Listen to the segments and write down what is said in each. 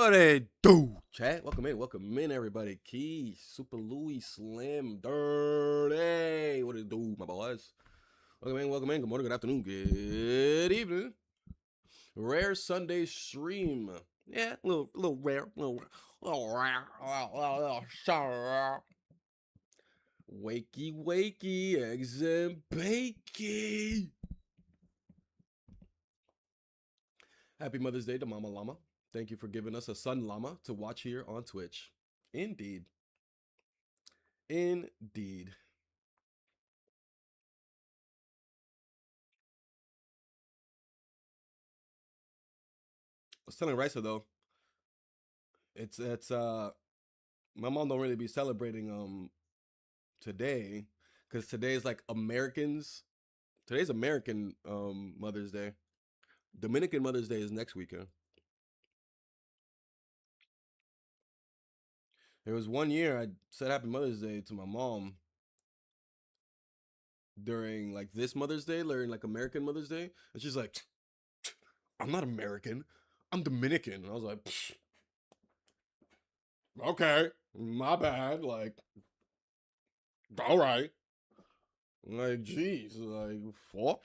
What it do, chat? Welcome in, everybody. Key, Super Louis, Slim, Dirty. What it do, my boys? Welcome in. Good morning, good afternoon, good evening. Rare Sunday stream. Yeah, a little rare, little rare. Wakey, eggs and bakey. Happy Mother's Day to Mama Llama. Thank you for giving us a son llama to watch here on Twitch. Indeed. Indeed. I was telling Risa though, it's my mom don't really be celebrating today because today is like Americans. Today's American Mother's Day. Dominican Mother's Day is next weekend. There was one year I said Happy Mother's Day to my mom during like this Mother's Day, during like American Mother's Day, and she's like, "I'm not American, I'm Dominican." And I was like, "Okay, my bad." Like, all right. Like, jeez, like, fuck.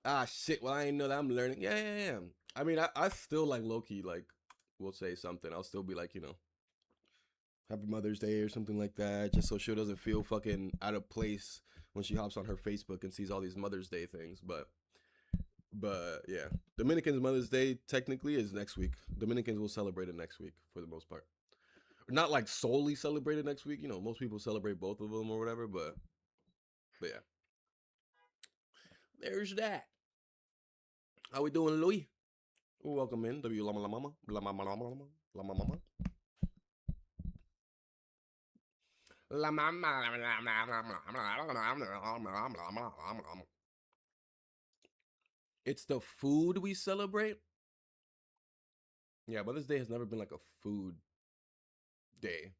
Ah, shit. Well, I ain't know that. I'm learning. Yeah. I mean, I still like low key, like, will say something. I'll still be like, Happy Mother's Day or something like that, just so she doesn't feel fucking out of place when she hops on her Facebook and sees all these Mother's Day things. But yeah, Dominican's Mother's Day technically is next week. Dominicans will celebrate it next week for the most part. Not like solely celebrate it next week. Most people celebrate both of them or whatever. But yeah, there's that. How we doing, Louis? Welcome in, W Lama Lama Lama Lama Lama Lama Mama. It's the food we celebrate. Yeah, Mother's Day has never been like a food day.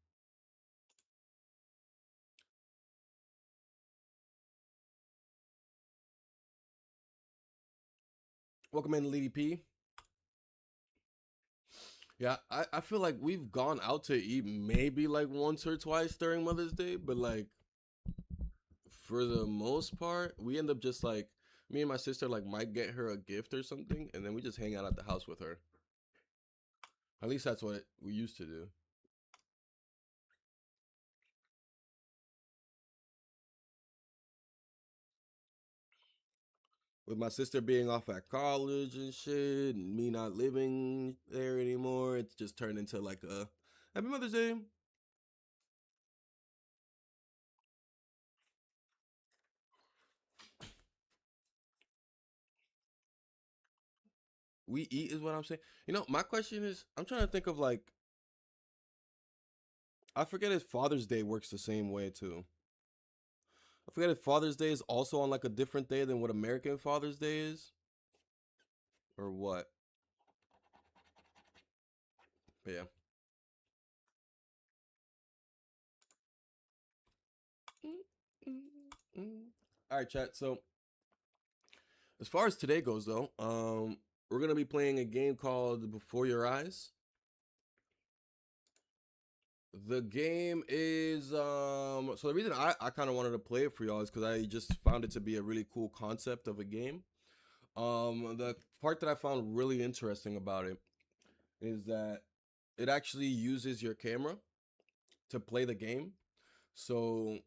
Welcome in, Lady P. Yeah, I feel like we've gone out to eat maybe like once or twice during Mother's Day, but like for the most part, we end up just like me and my sister like might get her a gift or something, and then we just hang out at the house with her. At least that's what we used to do. With my sister being off at college and shit, and me not living there anymore, it's just turned into like a Happy Mother's Day. We eat is what I'm saying. My question is, I'm trying to think of like, I forget if Father's Day works the same way too. I forget if Father's Day is also on like a different day than what American Father's Day is, or what. But yeah. All right, chat. So as far as today goes, though, we're gonna be playing a game called Before Your Eyes. The game is so the reason I kind of wanted to play it for y'all is because I just found it to be a really cool concept of a game. The part that I found really interesting about it is that it actually uses your camera to play the game. So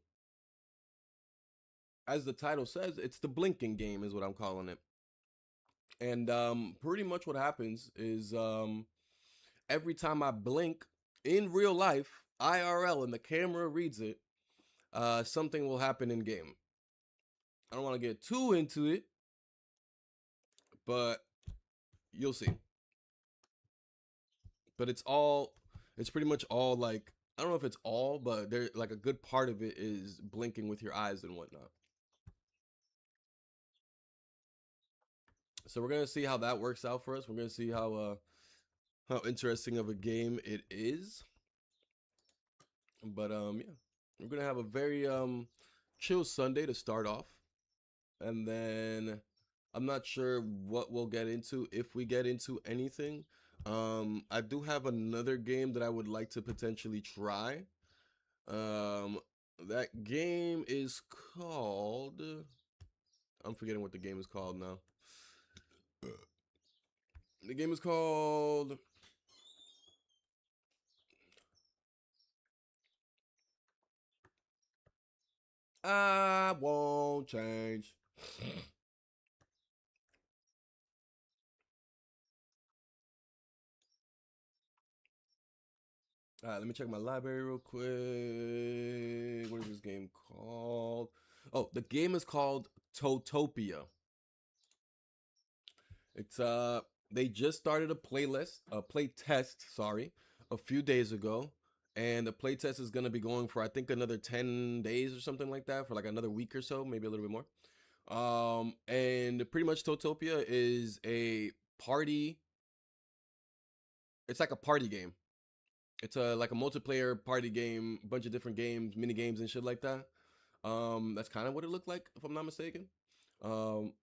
as the title says, it's the blinking game is what I'm calling it. And pretty much what happens is every time I blink in real life, IRL, and the camera reads it, something will happen in game. I don't want to get too into it, but you'll see. But it's pretty much all like, I don't know if it's all, but there like a good part of it is blinking with your eyes and whatnot. So we're gonna see how that works out for us. We're gonna see how interesting of a game it is. But yeah, we're gonna have a very chill Sunday to start off, and then I'm not sure what we'll get into if we get into anything. I do have another game that I would like to potentially try. Um, that game is called. I'm forgetting what the game is called now. The game is called. I won't change. All right, let me check my library real quick. What is this game called? Oh, the game is called Totopia. It's they just started a play test, sorry, a few days ago. And the play test is gonna be going for I think another 10 days or something like that, for like another week or so, maybe a little bit more. And pretty much Totopia is a party, it's like a party game. It's a like a multiplayer party game, bunch of different games, mini games and shit like that. That's kind of what it looked like, if I'm not mistaken. Um,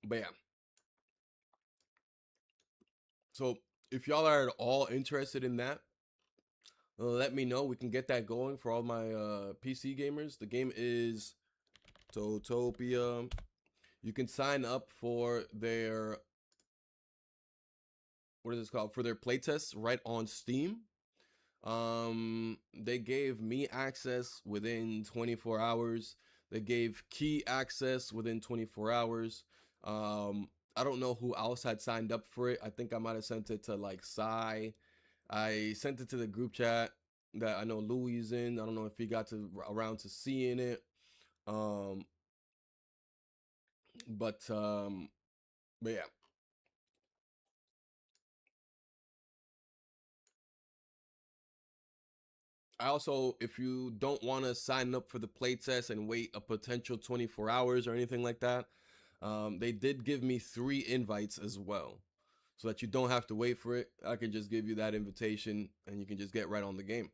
but yeah. So if y'all are at all interested in that, let me know. We can get that going for all my PC gamers. The game is Totopia. You can sign up for their what is this called? For their playtests right on Steam. They gave me access within 24 hours. They gave Key access within 24 hours. I don't know who else had signed up for it. I think I might have sent it to like Sai. I sent it to the group chat that I know Louis is in. I don't know if he got to around to seeing it. Um, but um, but yeah. I also, if you don't want to sign up for the playtest and wait a potential 24 hours or anything like that, they did give me 3 invites as well. So that you don't have to wait for it. I can just give you that invitation and you can just get right on the game.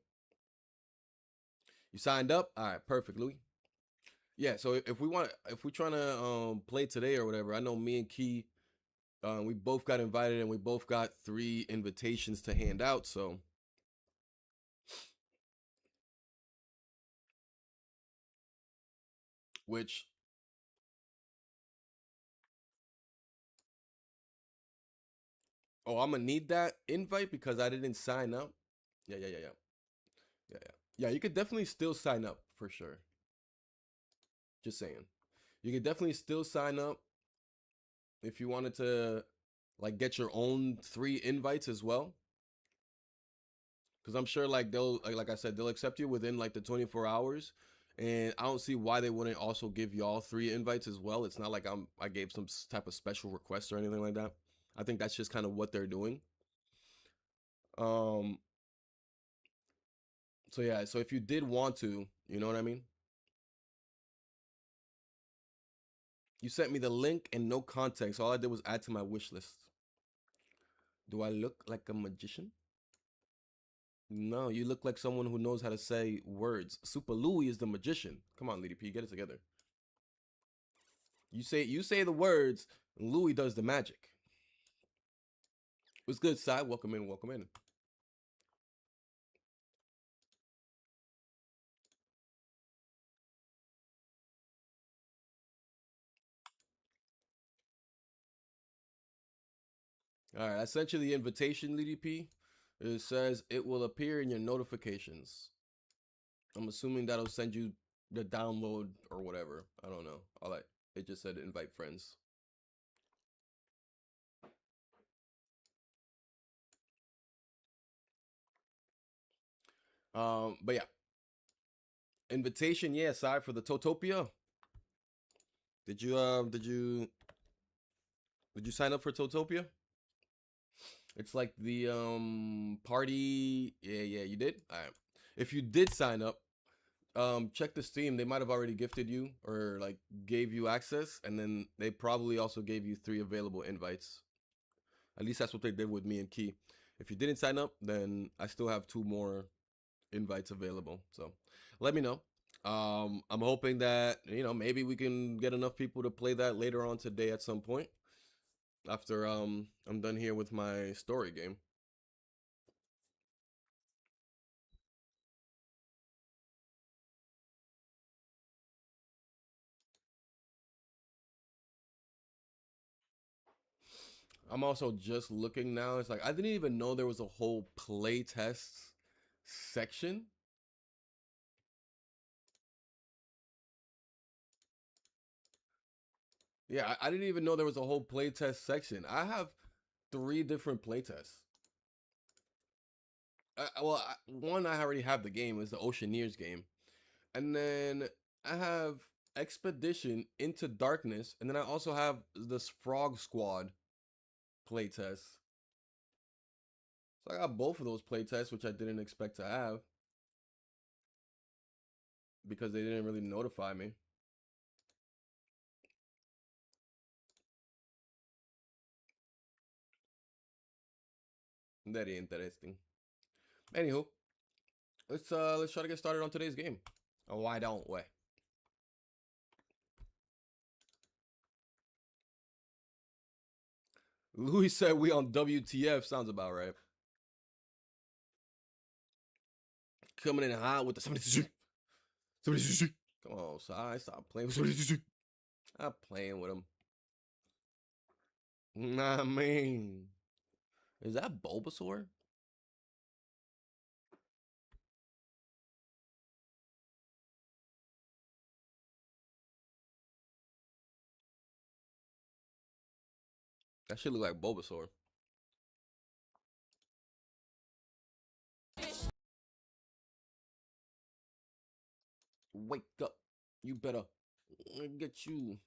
You signed up? All right, perfect, Louis. Yeah, so if we're trying to play today or whatever, I know me and Key, we both got invited and we both got 3 invitations to hand out. So, which, oh, I'm gonna need that invite because I didn't sign up. Yeah, yeah, yeah, yeah, yeah, yeah. Yeah, you could definitely still sign up for sure. Just saying, you could definitely still sign up if you wanted to, like, get your own 3 invites as well. Because I'm sure, like, they'll, like I said, they'll accept you within like the 24 hours. And I don't see why they wouldn't also give y'all 3 invites as well. It's not like I gave some type of special request or anything like that. I think that's just kind of what they're doing. Um, so yeah, so if you did want to, you know what I mean? You sent me the link and no context. All I did was add to my wish list. Do I look like a magician? No, you look like someone who knows how to say words. Super Louie is the magician. Come on, Lady P, get it together. You say the words, and Louis does the magic. What's good, Sai? Welcome in, welcome in. All right, I sent you the invitation, Lady P. It says it will appear in your notifications. I'm assuming that'll send you the download or whatever. I don't know. All right, it just said invite friends. But yeah, invitation. Yeah, aside for the Totopia. Did you sign up for Totopia? It's like the party. Yeah, yeah, you did. All right. If you did sign up, check the Steam. They might have already gifted you or like gave you access, and then they probably also gave you 3 available invites. At least that's what they did with me and Key. If you didn't sign up, then I still have 2 more invites available. So let me know. I'm hoping that maybe we can get enough people to play that later on today at some point after I'm done here with my story game. I'm also just looking now. It's like I didn't even know there was a whole playtest section. Yeah, I didn't even know there was a whole playtest section. I have 3 different playtests. One I already have the game is the Oceaneers game, and then I have Expedition Into Darkness, and then I also have this Frog Squad playtest. So I got both of those playtests, which I didn't expect to have because they didn't really notify me. Very interesting. Anywho, let's try to get started on today's game. Oh, why don't we? Louis said we on WTF. Sounds about right. Coming in hot with the 72. 72. Come on, stop playing with 72. Stop playing with him. Nah, man. Is that Bulbasaur? That shit look like Bulbasaur. Wake up. You better get you.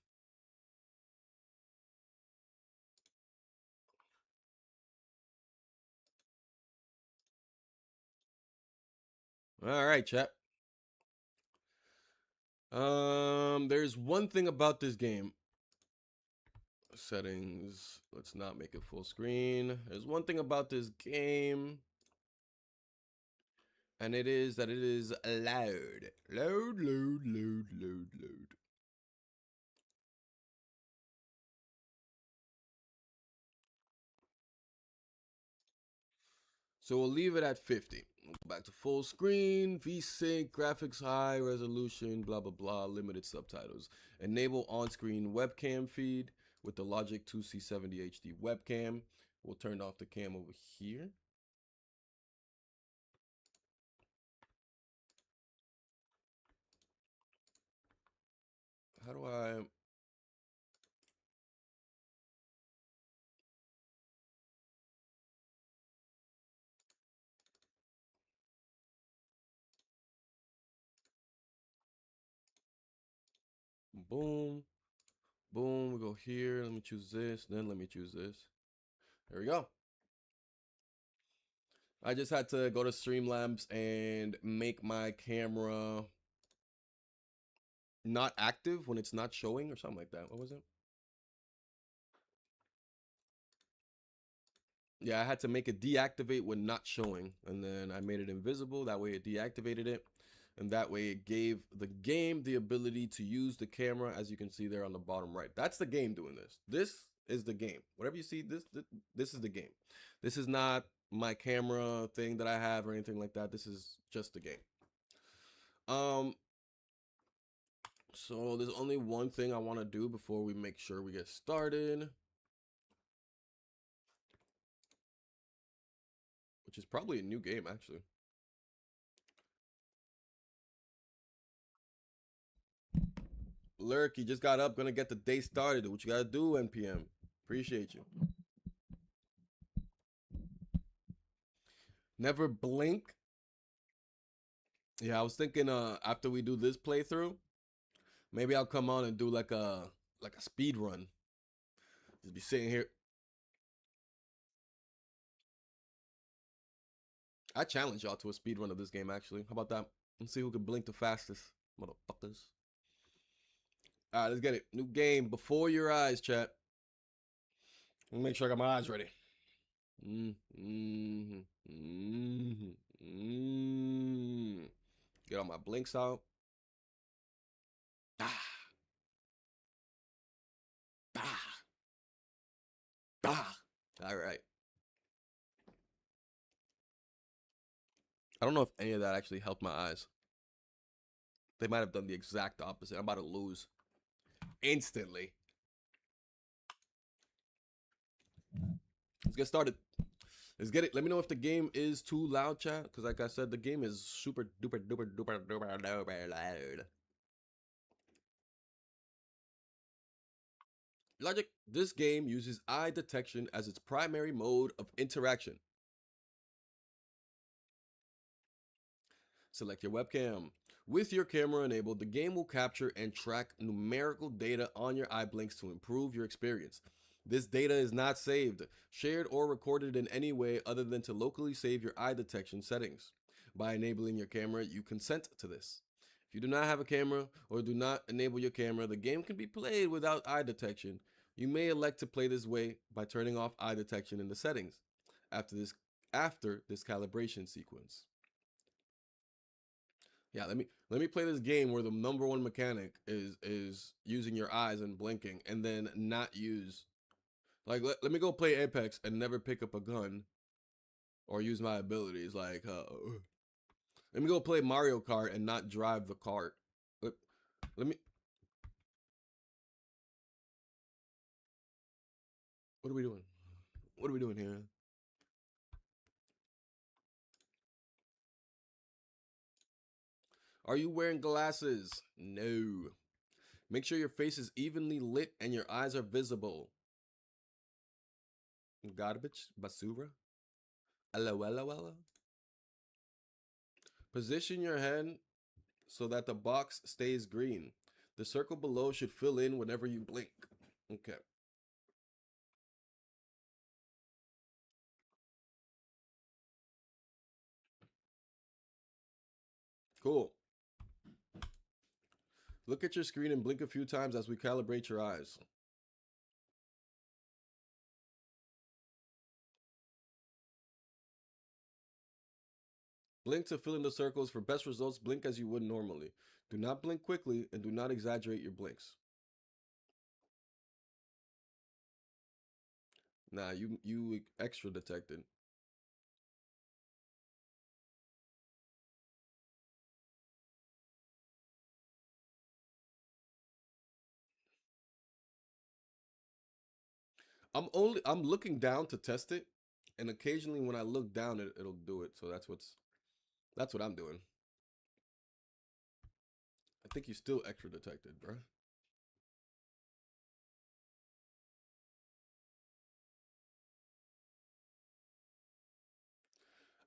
All right, chat. There's one thing about this game. Settings. Let's not make it full screen. There's one thing about this game, and it is that it is loud. Load. So we'll leave it at 50. We'll go back to full screen, VSync, graphics high, resolution, blah, blah, blah, limited subtitles. Enable on-screen webcam feed with the Logic 2C70 HD webcam. We'll turn off the cam over here. How do I... Boom. Boom. We go here. Let me choose this. Then let me choose this. There we go. I just had to go to Streamlabs and make my camera not active when it's not showing or something like that. What was it? Yeah, I had to make it deactivate when not showing, and then I made it invisible. That way it deactivated it, and that way it gave the game the ability to use the camera, as you can see there on the bottom right. That's the game doing this. This is the game. Whatever you see, this is the game. This is not my camera thing that I have or anything like that. This is just the game. So there's only one thing I want to do before we make sure we get started, which is probably a new game actually. Lurk, you just got up, gonna get the day started. What you gotta do, NPM? Appreciate you. Never blink. Yeah, I was thinking after we do this playthrough, maybe I'll come on and do like a speed run. Just be sitting here. I challenge y'all to a speed run of this game actually. How about that? Let's see who can blink the fastest. Motherfuckers. Alright, let's get it. New game before your eyes, chat. Let me make sure I got my eyes ready. Get all my blinks out. I don't know if any of that actually helped my eyes. They might have done the exact opposite. I'm about to lose instantly. Let's get started. Let's get it. Let me know if the game is too loud, chat. Because like I said, the game is super duper duper duper duper duper loud. Logic. This game uses eye detection as its primary mode of interaction. Select your webcam. With your camera enabled, the game will capture and track numerical data on your eye blinks to improve your experience. This data is not saved, shared, or recorded in any way other than to locally save your eye detection settings. By enabling your camera, you consent to this. If you do not have a camera or do not enable your camera, the game can be played without eye detection. You may elect to play this way by turning off eye detection in the settings after this calibration sequence. Yeah, let me play this game where the number one mechanic is using your eyes and blinking, and then not use like let me go play Apex and never pick up a gun or use my abilities. Like let me go play Mario Kart and not drive the cart. Let, let me. What are we doing? What are we doing here? Are you wearing glasses? No. Make sure your face is evenly lit and your eyes are visible. Garbage, basura. LOL. Position your hand so that the box stays green. The circle below should fill in whenever you blink. Okay. Cool. Look at your screen and blink a few times as we calibrate your eyes. Blink to fill in the circles. For best results, blink as you would normally. Do not blink quickly and do not exaggerate your blinks. Nah, you extra detected. I'm looking down to test it, and occasionally when I look down, it'll do it. So that's what I'm doing. I think you still extra detected, bro.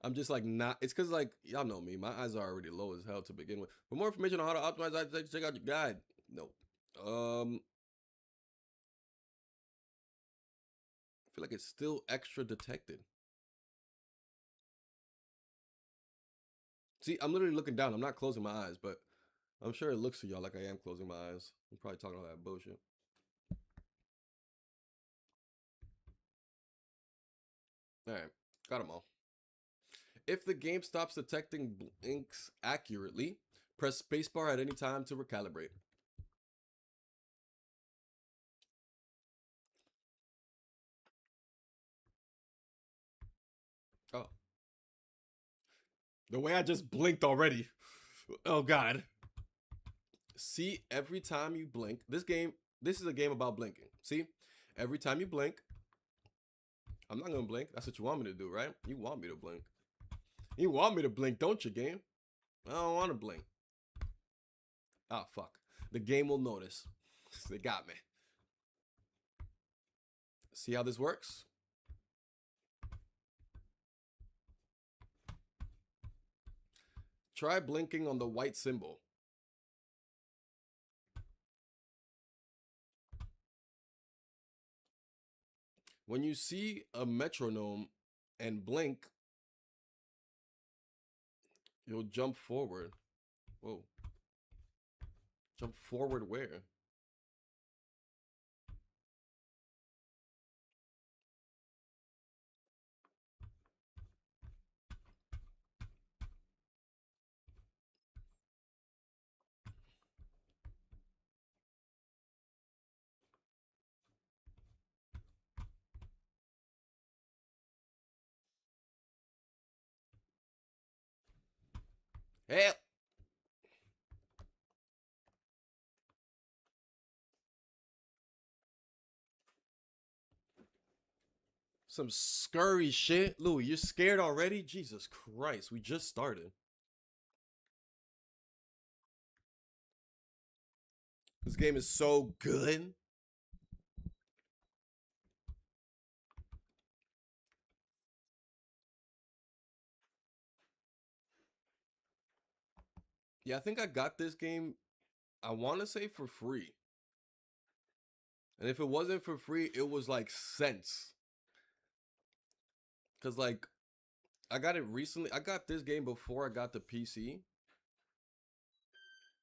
I'm just like not. It's because like y'all know me. My eyes are already low as hell to begin with. For more information on how to optimize eyes, check out your guide. No. I feel like it's still extra detected. See, I'm literally looking down. I'm not closing my eyes, but I'm sure it looks to y'all like I am closing my eyes. I'm probably talking all that bullshit. All right, got them all. If the game stops detecting blinks accurately, press spacebar at any time to recalibrate. Oh, the way I just blinked already. Oh God. See, every time you blink, this is a game about blinking. See, every time you blink, I'm not gonna blink. That's what you want me to do, right? You want me to blink. You want me to blink, don't you, game? I don't want to blink. Ah, fuck. The game will notice. They got me. See how this works? Try blinking on the white symbol. When you see a metronome and blink, you'll jump forward. Whoa. Jump forward where? Hell. Some scurry shit. Louis, you're scared already? Jesus Christ, we just started. This game is so good. Yeah, I think I got this game, I want to say for free. And if it wasn't for free, it was like cents. Because, like, I got it recently. I got this game before I got the PC,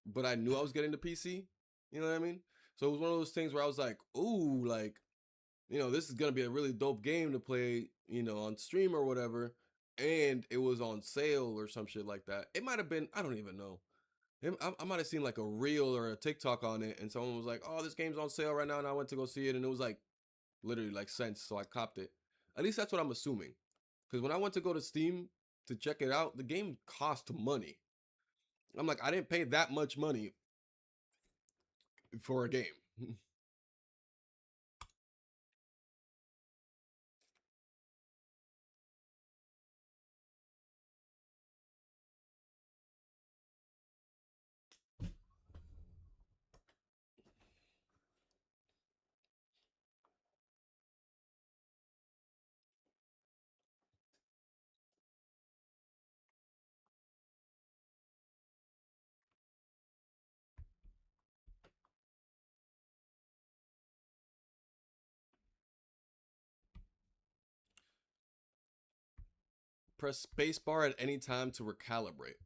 but I knew I was getting the PC. You know what I mean? So it was one of those things where I was like, ooh, like, this is going to be a really dope game to play, on stream or whatever. And it was on sale or some shit like that. It might have been, I don't even know. I might have seen like a reel or a TikTok on it, and someone was like, "Oh, this game's on sale right now," and I went to go see it, and it was like literally like cents, so I copped it. At least that's what I'm assuming, because when I went to go to Steam to check it out, the game cost money. I'm like, I didn't pay that much money for a game. Press spacebar at any time to recalibrate.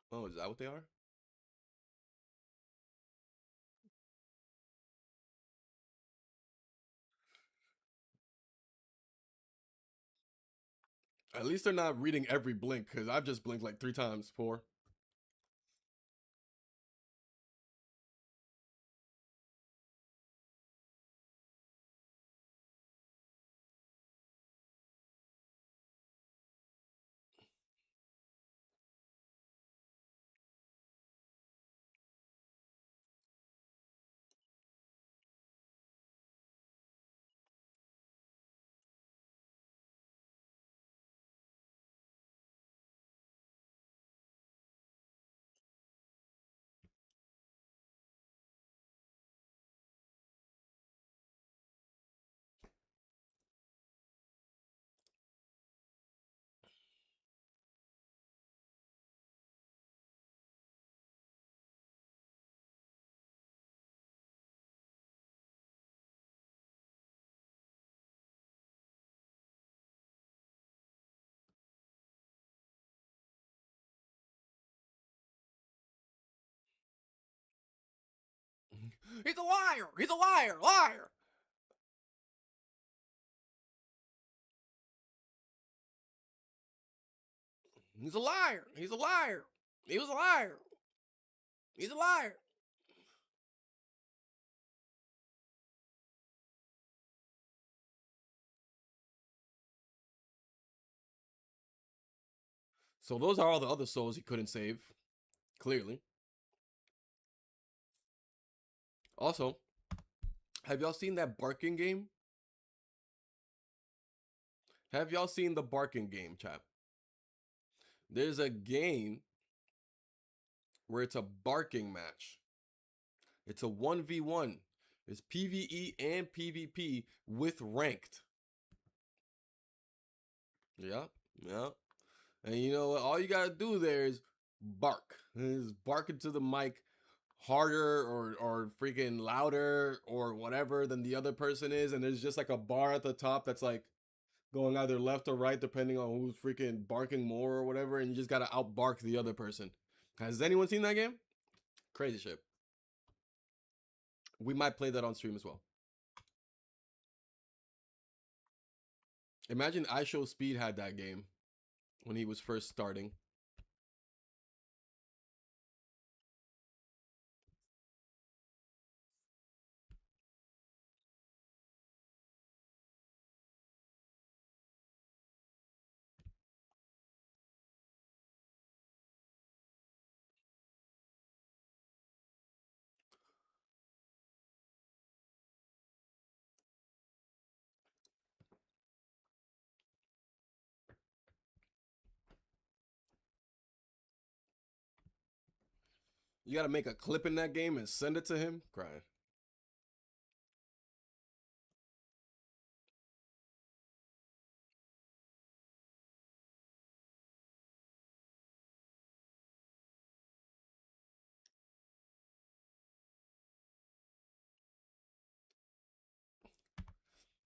Oh, is that what they are? At least they're not reading every blink, because I've just blinked like 3 times. 4. He's a liar! He's a liar! Liar! He's a liar! He's a liar! He was a liar! He's a liar! So those are all the other souls he couldn't save. Clearly. Also, have y'all seen that barking game? Have y'all seen the barking game, chap? There's a game where it's a barking match. It's a 1v1. It's PvE and PvP with ranked. Yeah, yeah. And you know what? All you gotta do there is bark. Is bark into the mic harder or freaking louder or whatever than the other person is, and there's just like a bar at the top that's like going either left or right depending on who's freaking barking more or whatever, and you just gotta outbark the other person. Has anyone seen that game? Crazy shit. We might play that on stream as well. Imagine IShowSpeed had that game when he was first starting. You gotta make a clip in that game and send it to him. Crying.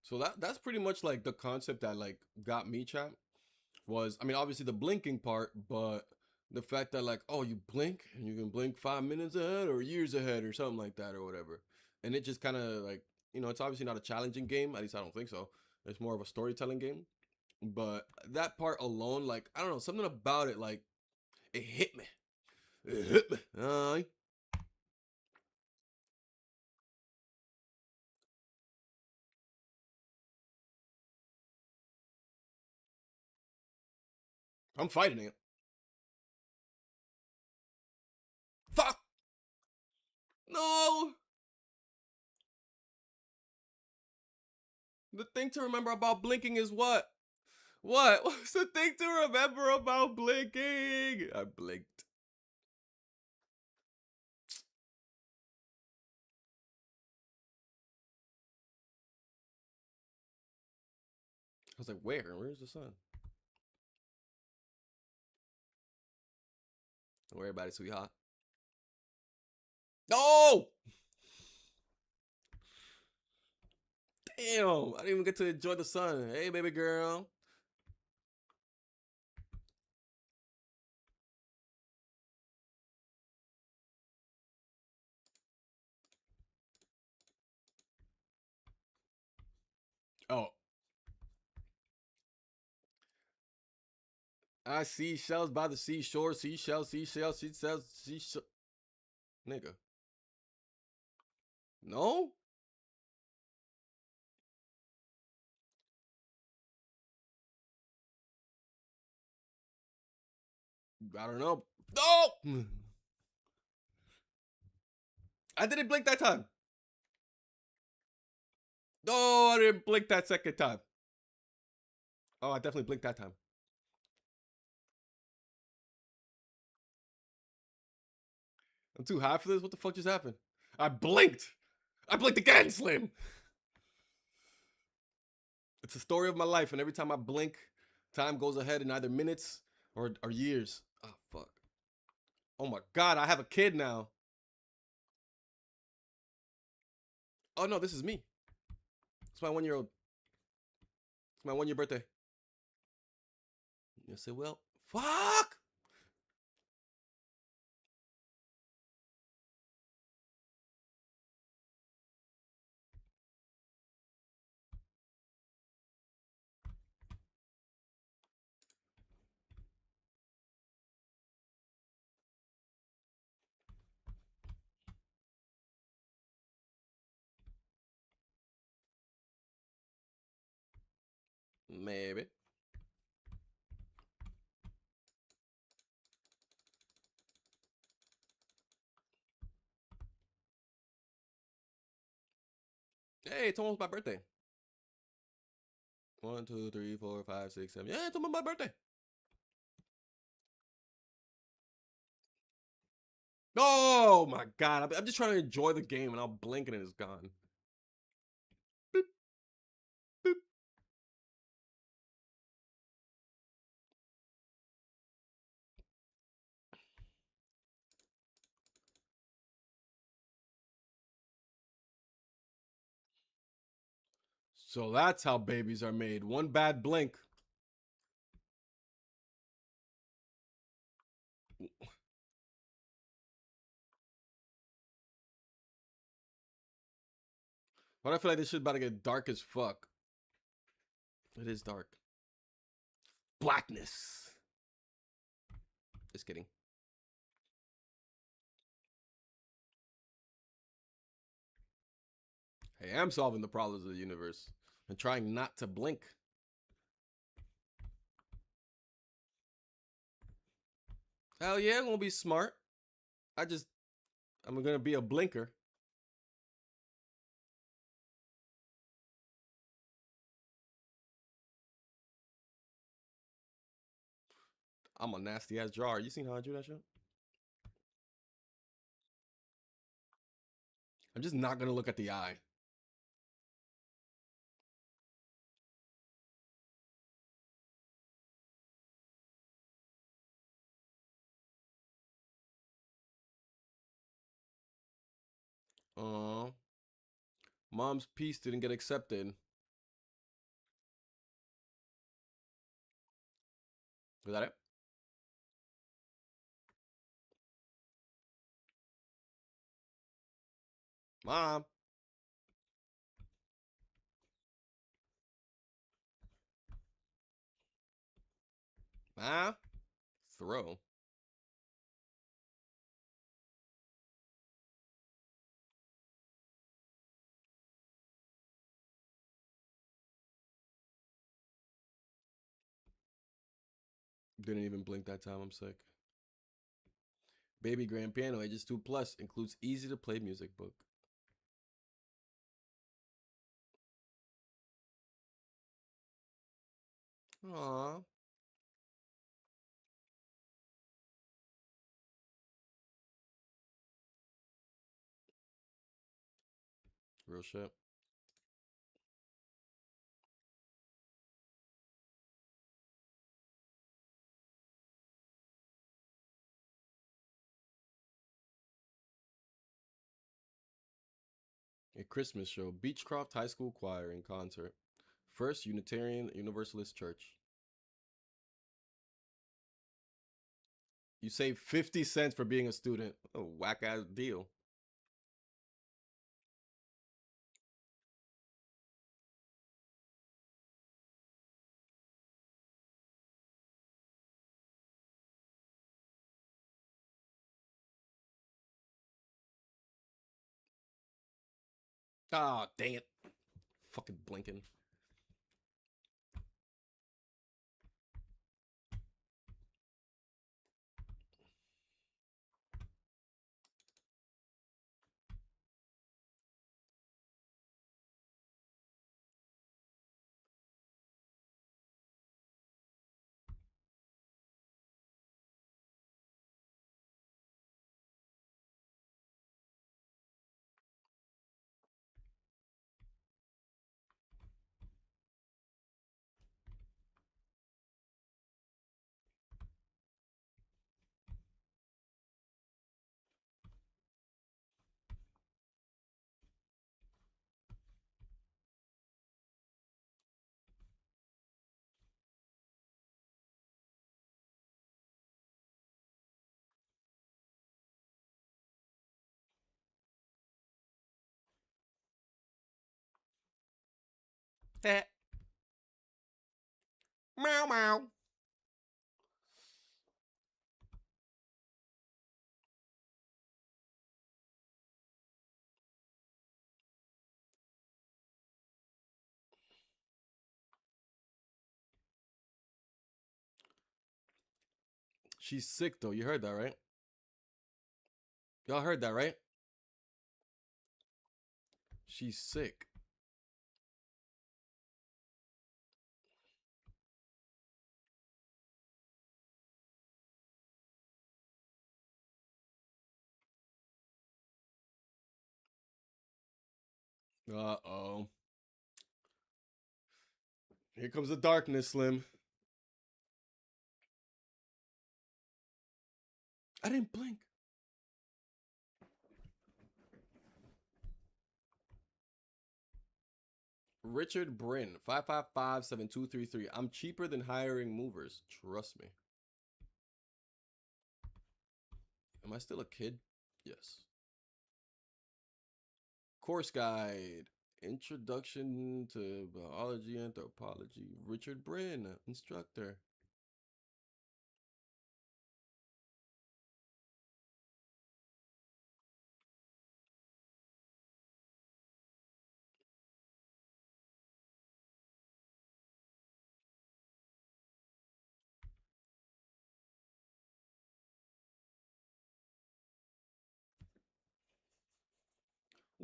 So that's pretty much like the concept that like got me, chat. Was, I mean, obviously the blinking part, but the fact that like, oh, you blink and you can blink 5 minutes ahead or years ahead or something like that or whatever. And it just kind of like, it's obviously not a challenging game. At least I don't think so. It's more of a storytelling game. But that part alone, like, I don't know, something about it, like, it hit me. It hit me. I'm fighting it. Fuck! No! The thing to remember about blinking is what? What? What's the thing to remember about blinking? I blinked. I was like, where? Where's the sun? Don't worry about it, sweetheart. No! Damn, I didn't even get to enjoy the sun. Hey, baby girl. Oh, I see shells by the seashore. Seashells, seashells, seashells, seashells. Nigga. No? I don't know. No! I didn't blink that time. No, I didn't blink that second time. Oh, I definitely blinked that time. I'm too high for this. What the fuck just happened? I blinked. I blinked again, Slim. It's the story of my life, and every time I blink, time goes ahead in either minutes or years. Oh fuck. Oh my god, I have a kid now. Oh no, this is me. It's my 1 year old. It's my 1 year birthday. You say, well, fuck. Maybe. Hey, it's almost my birthday. 1, 2, 3, 4, 5, 6, 7. Yeah, it's almost my birthday. Oh my god, I'm just trying to enjoy the game, and I'll blink and it's gone. Boop, boop. So that's how babies are made. One bad blink. But I feel like this shit about to get dark as fuck. It is dark. Blackness. Just kidding. Hey, I'm solving the problems of the universe and trying not to blink. Hell yeah, I'm gonna be smart. I'm gonna be a blinker. I'm a nasty ass drawer. You seen how I drew that shit? I'm just not gonna look at the eye. Uh, mom's piece didn't get accepted. Was that it? Mom. Mom. Throw. Didn't even blink that time. I'm sick. Baby grand piano, ages 2 plus, includes easy to play music book. Aww. Real shit. A Christmas show. Beechcroft High School Choir in concert. First Unitarian Universalist Church. You save 50 cents for being a student. A whack ass deal. Ah, dang it. Fucking blinking. Eh. Meow meow. She's sick though. You heard that, right? Y'all heard that, right? She's sick. Uh oh. Here comes the darkness, Slim. I didn't blink. Richard Bryn, 555-7233. I'm cheaper than hiring movers. Trust me. Am I still a kid? Yes. Course guide. Introduction to biology, anthropology. Richard Bryn, instructor.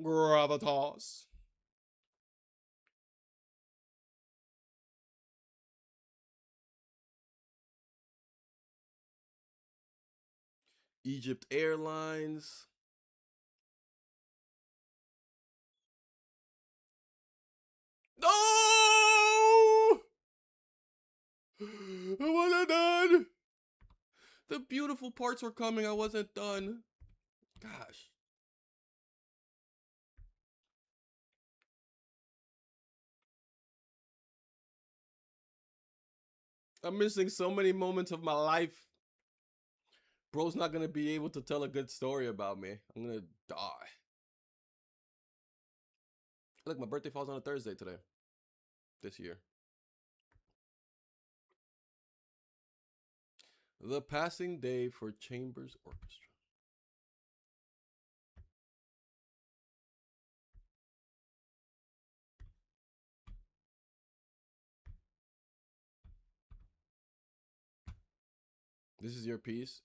Gravitas. Egypt Airlines. The beautiful parts were coming. I wasn't done. Gosh. I'm missing so many moments of my life. Bro's not gonna be able to tell a good story about me. I'm gonna die. Look, my birthday falls on a Thursday today. This year. The passing day for Chambers Orchestra. This is your piece.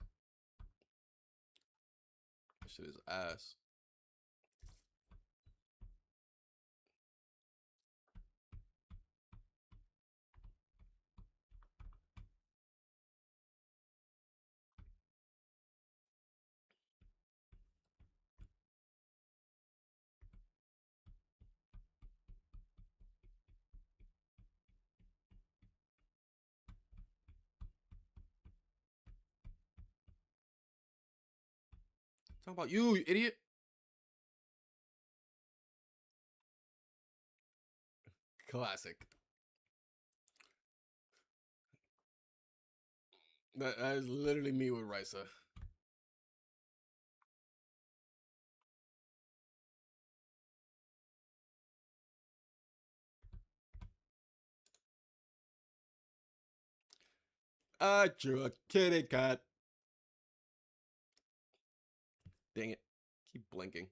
This shit is ass. Talking about you idiot. Classic. That is literally me with Risa. I drew a kitty cat. Dang it. Keep blinking.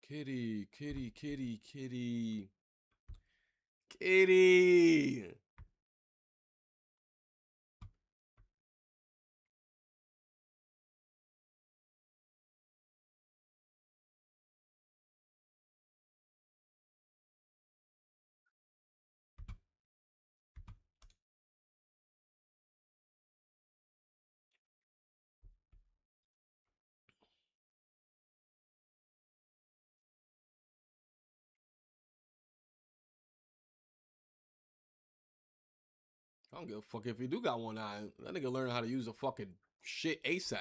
Kitty, kitty, kitty, kitty. Kitty. I don't give a fuck if you do got one eye. That nigga learn how to use a fucking shit ASAP.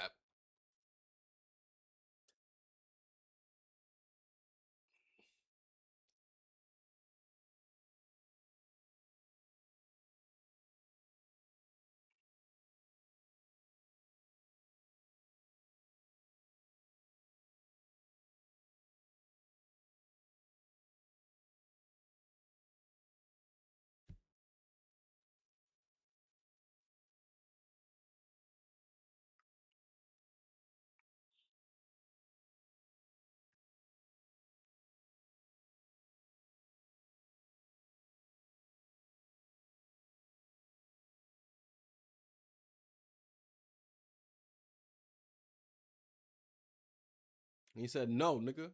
He said, no, nigga.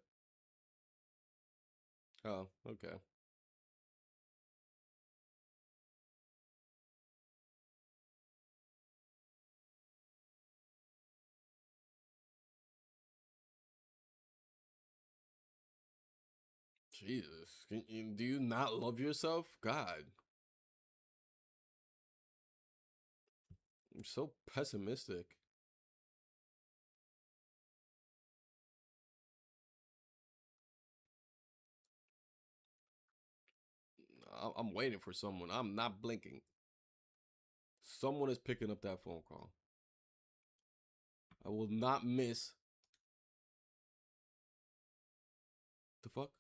Oh, okay. Jesus. Do you not love yourself? God. You're so pessimistic. I'm waiting for someone. I'm not blinking. Someone is picking up that phone call. I will not miss. The fuck?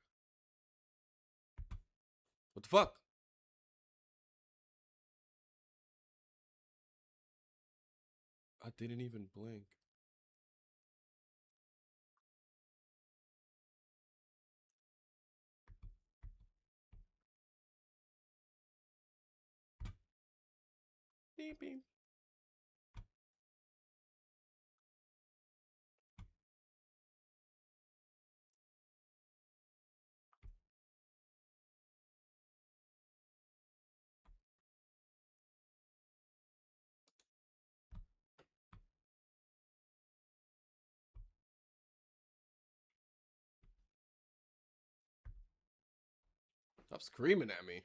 What the fuck? I didn't even blink. Beep, beep. Stop screaming at me.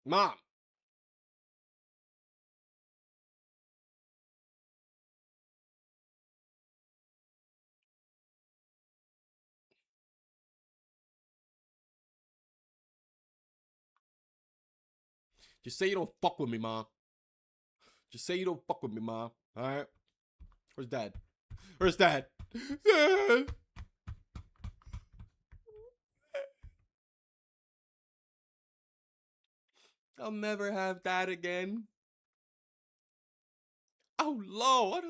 Mom. Just say you don't fuck with me, Mom. Just say you don't fuck with me, Mom. Alright? Where's Dad? Where's Dad? Dad! I'll never have Dad again. Oh, Lord.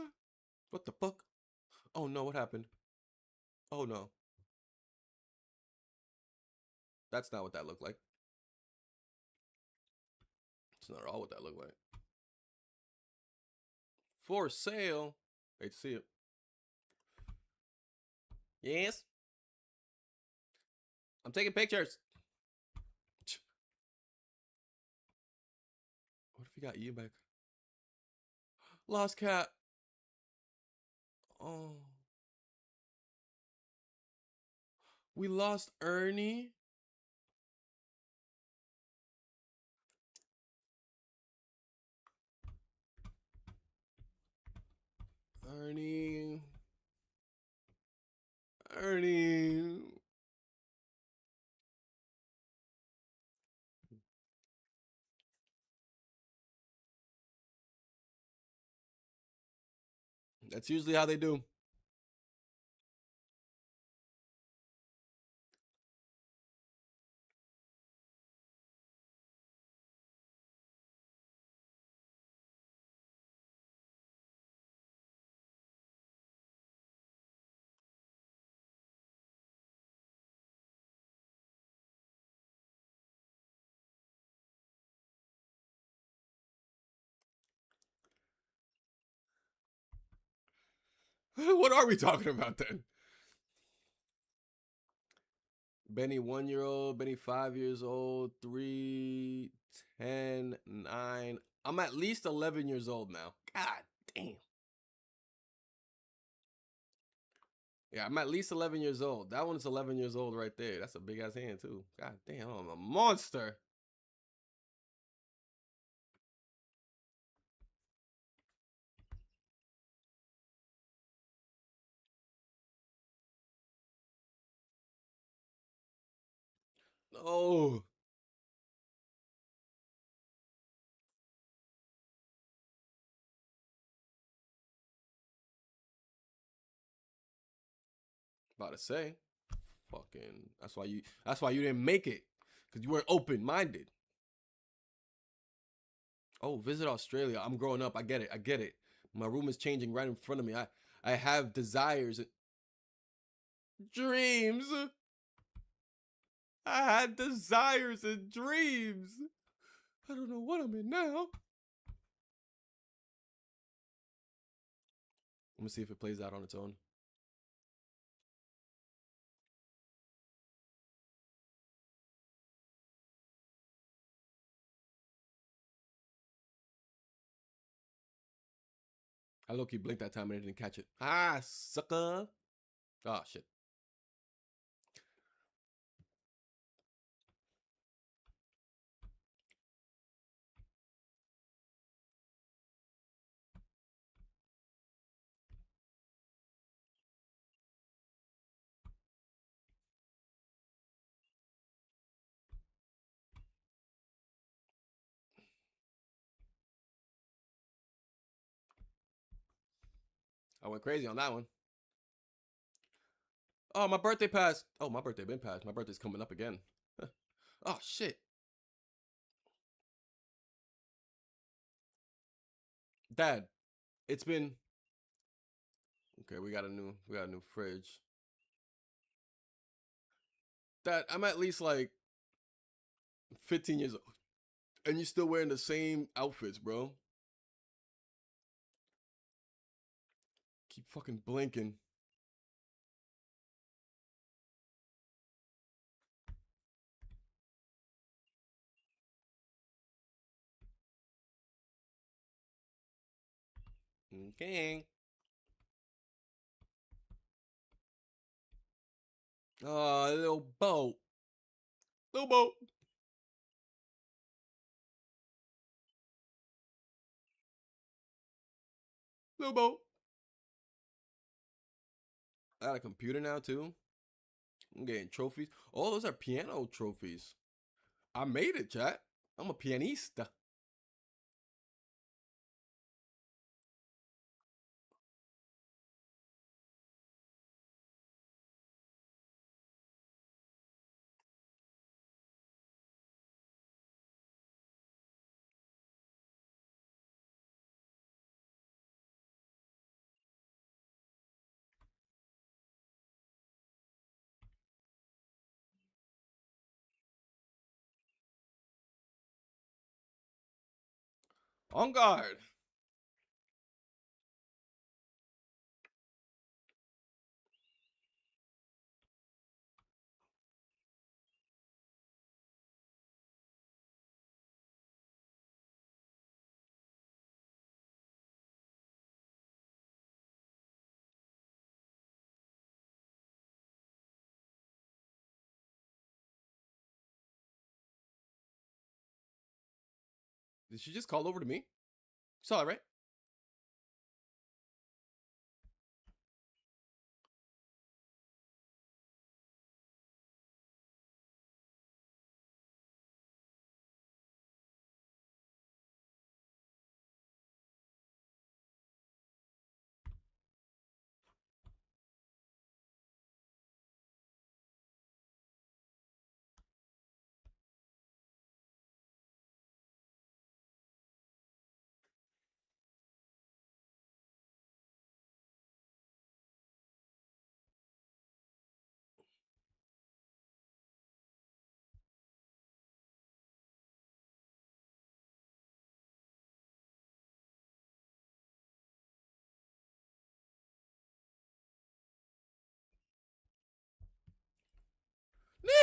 What the fuck? Oh, no, what happened? Oh, no. That's not what that looked like. It's not at all what that looked like. For sale. Hate to see it. Yes. I'm taking pictures. What if he got eaten back? Lost cat. Oh. We lost Ernie. Ernie. Ernie. That's usually how they do. What are we talking about then? Benny 1 year old, Benny 5 years old, 3, 10, 9. I'm at least 11 years old now. God damn. Yeah, I'm at least 11 years old. That one's 11 years old right there. That's a big ass hand too. God damn, I'm a monster. No. About to say. Fucking that's why you didn't make it. Cause you weren't open minded. Oh, visit Australia. I'm growing up. I get it. I get it. My room is changing right in front of me. I have desires and dreams. I had desires and dreams. I don't know what I'm in now. Let me see if it plays out on its own. I low-key blinked that time and I didn't catch it. Ah, sucker. Oh, shit. I went crazy on that one. Oh, my birthday passed. Oh, my birthday been passed. My birthday's coming up again. Oh, shit. Dad, it's been... Okay, we got a new fridge. Dad, I'm at least like 15 years old. And you still wearing the same outfits, bro. Keep fucking blinking. Okay. Oh, little boat. Little boat. Little boat. I got a computer now too. I'm getting trophies. Oh, those are piano trophies. I made it, chat. I'm a pianista. On guard. Did she just call over to me? You saw it, right?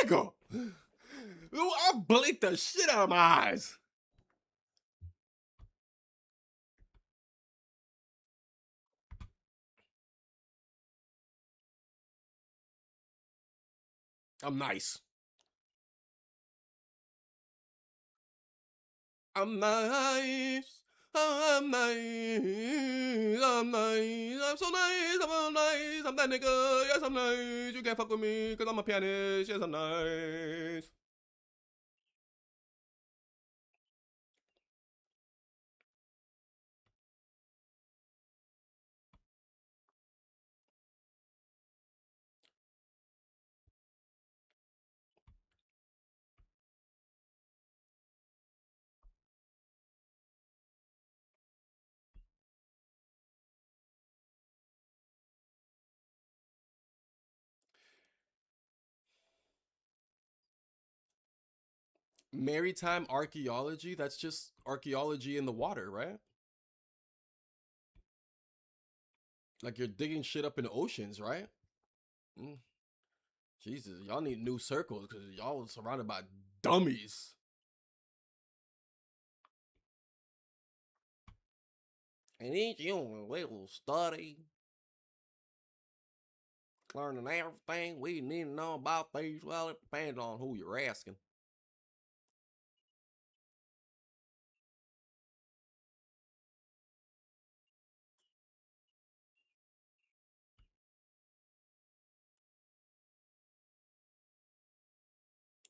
Nigga! I blinked the shit out of my eyes. I'm nice. I'm nice. I'm nice. I'm nice. I'm so nice. I'm nice. I'm that nigga. Yes, I'm nice. You can't fuck with me because I'm a pianist. Yes, I'm nice. Maritime archaeology? That's just archaeology in the water, right? Like you're digging shit up in the oceans, right? Mm. Jesus, y'all need new circles because y'all surrounded by dummies. And each you will study, learning everything we need to know about these. Well, it depends on who you're asking.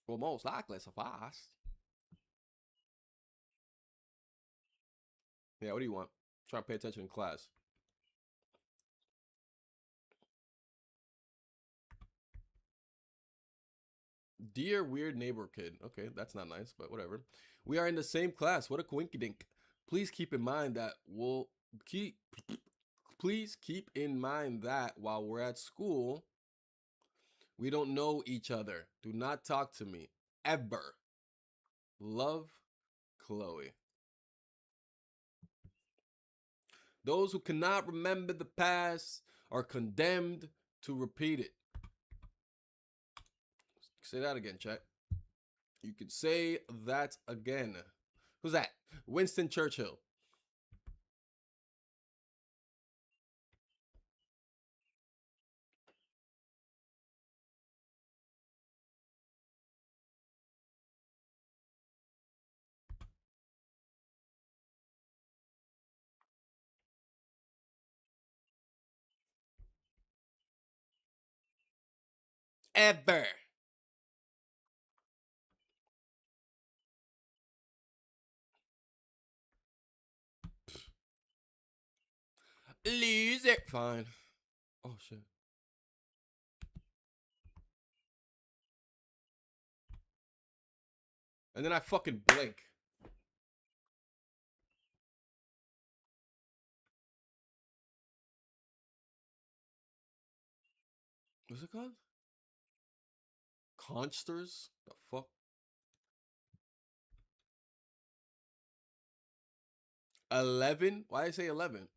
Well, most likely suffice. Yeah, what do you want? Try to pay attention in class. Dear weird neighbor kid. Okay, that's not nice, but whatever. We are in the same class. What a coinkydink. Please keep in mind that we'll keep. Please keep in mind that while we're at school, we don't know each other. Do not talk to me ever. Love, Chloe. Those who cannot remember the past are condemned to repeat it. Say that again, chat. You could say that again. Who's that? Winston Churchill. ever. Loser. Fine. Oh shit. And then I fucking blink. What's it called? Consters? The fuck? 11? Why did I say 11?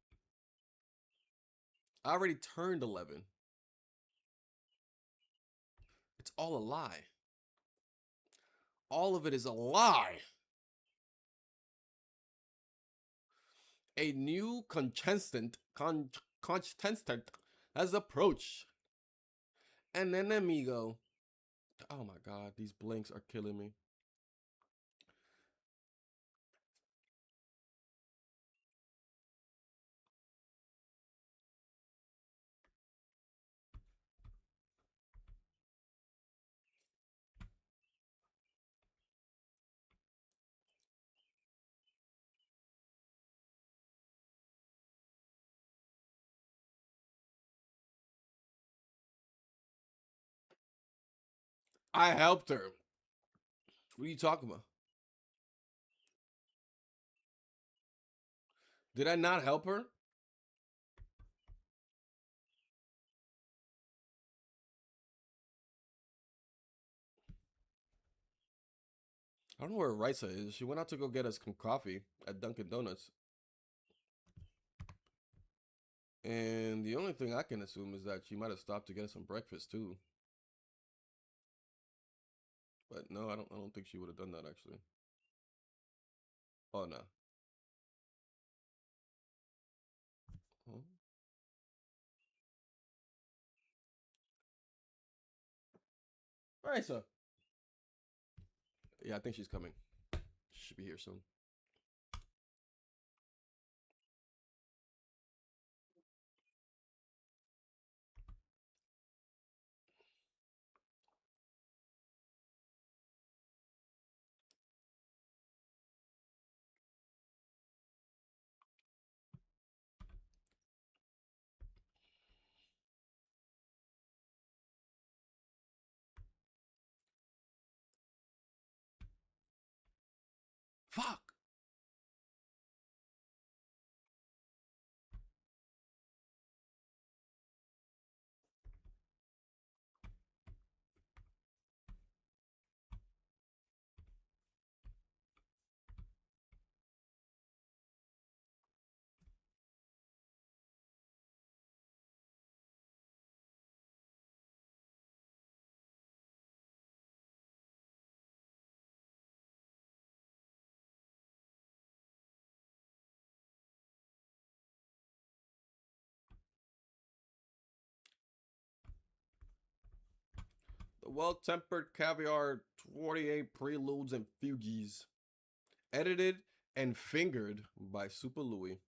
I already turned 11. It's all a lie. All of it is a lie. A new contestant has approached an enemigo. Oh my god, these blinks are killing me. I helped her. What are you talking about? Did I not help her? I don't know where Risa is. She went out to go get us some coffee at Dunkin' Donuts. And the only thing I can assume is that she might have stopped to get us some breakfast too. But no, I don't think she would have done that actually. Oh no. Oh. Risa. Yeah, I think she's coming. She should be here soon. Fuck. The well-tempered caviar 28 preludes and fugues. Edited and fingered by Super Louie.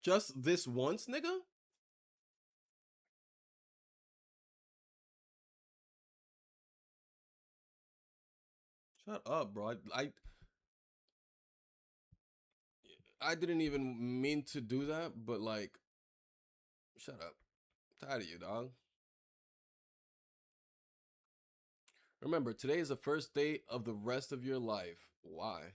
Just this once, nigga? Shut up, bro. I didn't even mean to do that, but like, shut up. I'm tired of you, dog. Remember, today is the first day of the rest of your life. Why?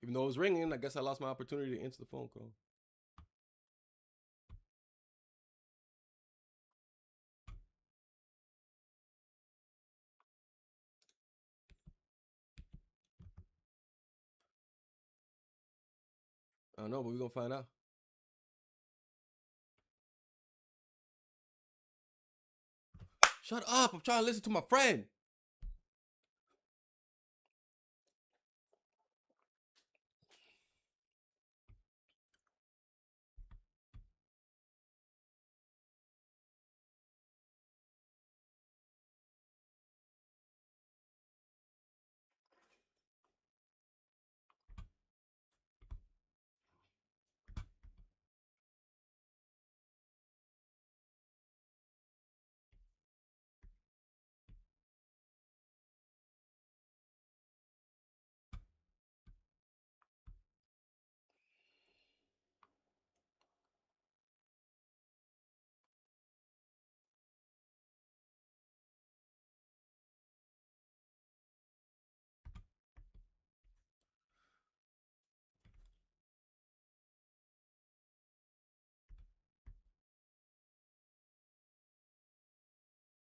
Even though it was ringing, I guess I lost my opportunity to answer the phone call. I don't know, but we're gonna find out. Shut up! I'm trying to listen to my friend.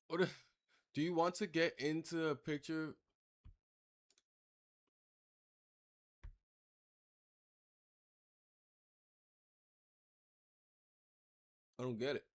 What? Do you want to get into a picture? I don't get it.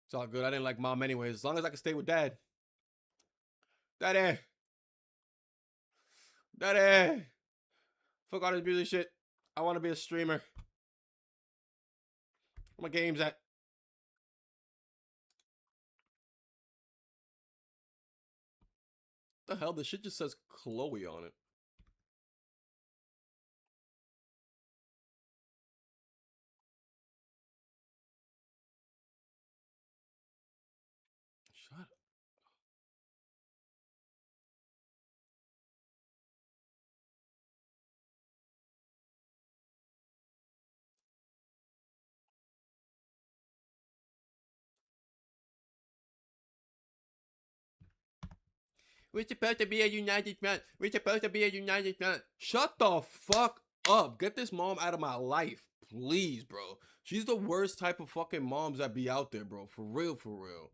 It's all good. I didn't like mom anyways. As long as I can stay with dad. Daddy. Daddy. Fuck all this music shit. I want to be a streamer. Where my games at? The hell? This shit just says Chloe on it. Shut up. We're supposed to be a united front. We're supposed to be a united front. Shut the fuck up. Get this mom out of my life. Please, bro. She's the worst type of fucking moms that be out there, bro. For real, for real.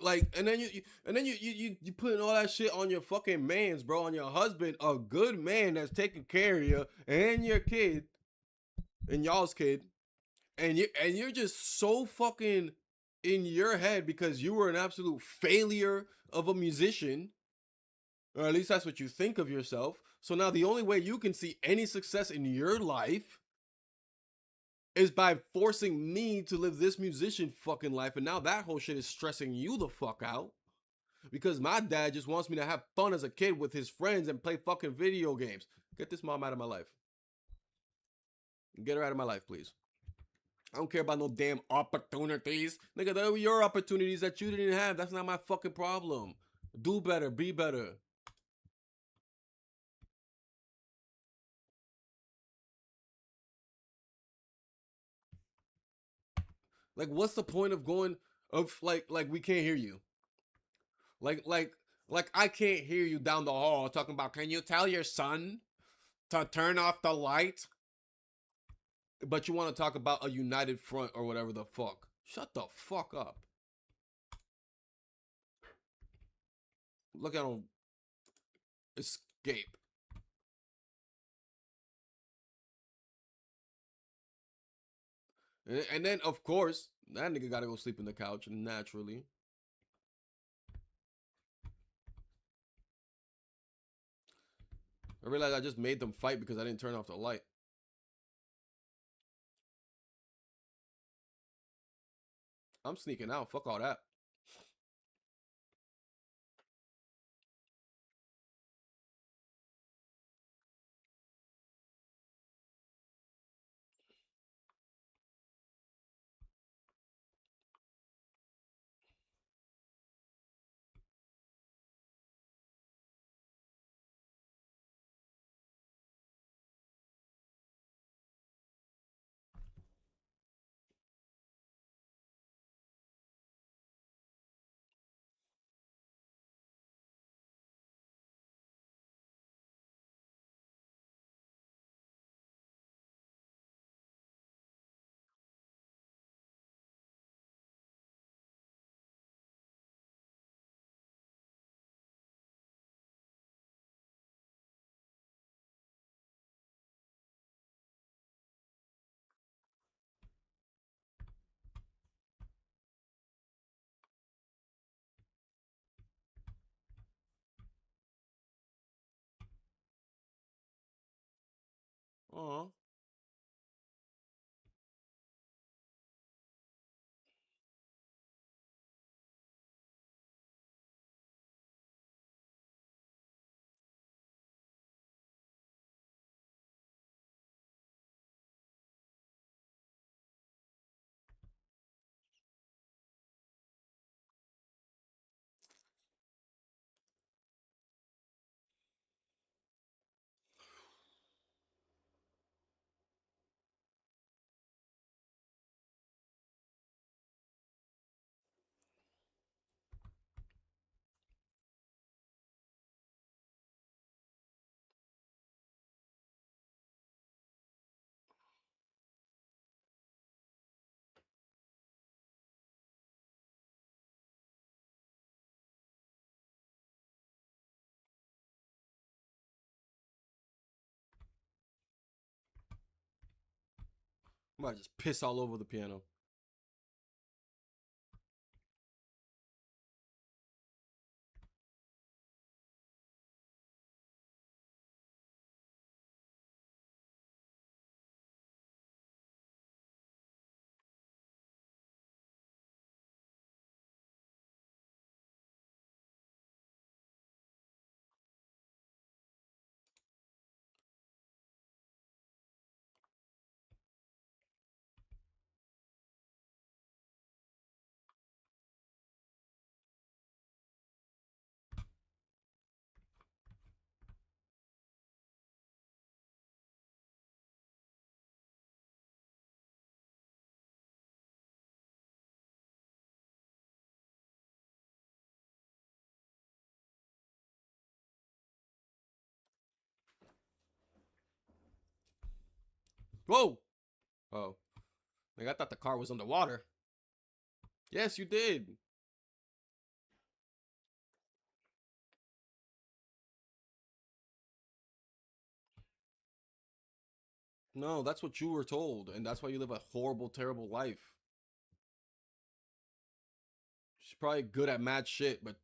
Like, and then you putting all that shit on your fucking mans, bro, on your husband, a good man that's taking care of you and your kid and y'all's kid, and you're just so fucking in your head because you were an absolute failure of a musician, or at least that's what you think of yourself. So now the only way you can see any success in your life is by forcing me to live this musician fucking life, and now that whole shit is stressing you the fuck out because my dad just wants me to have fun as a kid with his friends and play fucking video games. Get this mom out of my life. Get her out of my life, please. I don't care about no damn opportunities. Nigga, they were your opportunities that you didn't have. That's not my fucking problem. Do better, be better. Like, what's the point of going of like we can't hear you? Like like like I can't hear you down the hall talking about, can you tell your son to turn off the light? But you want to talk about a united front or whatever the fuck. Shut the fuck up. Look at him escape. And then, of course, that nigga gotta go sleep in the couch naturally. I realized I just made them fight because I didn't turn off the light. I'm sneaking out. Fuck all that. Oh, I'm about to just piss all over the piano. Whoa! Oh, like I thought the car was underwater. Yes, you did. No, that's what you were told, and that's why you live a horrible, terrible life. She's probably good at mad shit, but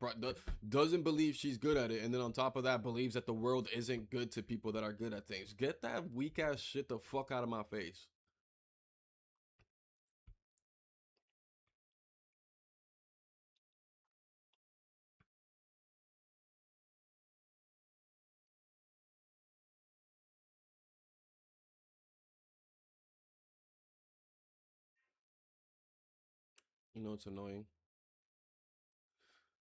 doesn't believe she's good at it, and then on top of that, believes that the world isn't good to people that are good at things. Get that weak ass shit the fuck out of my face. You know it's annoying.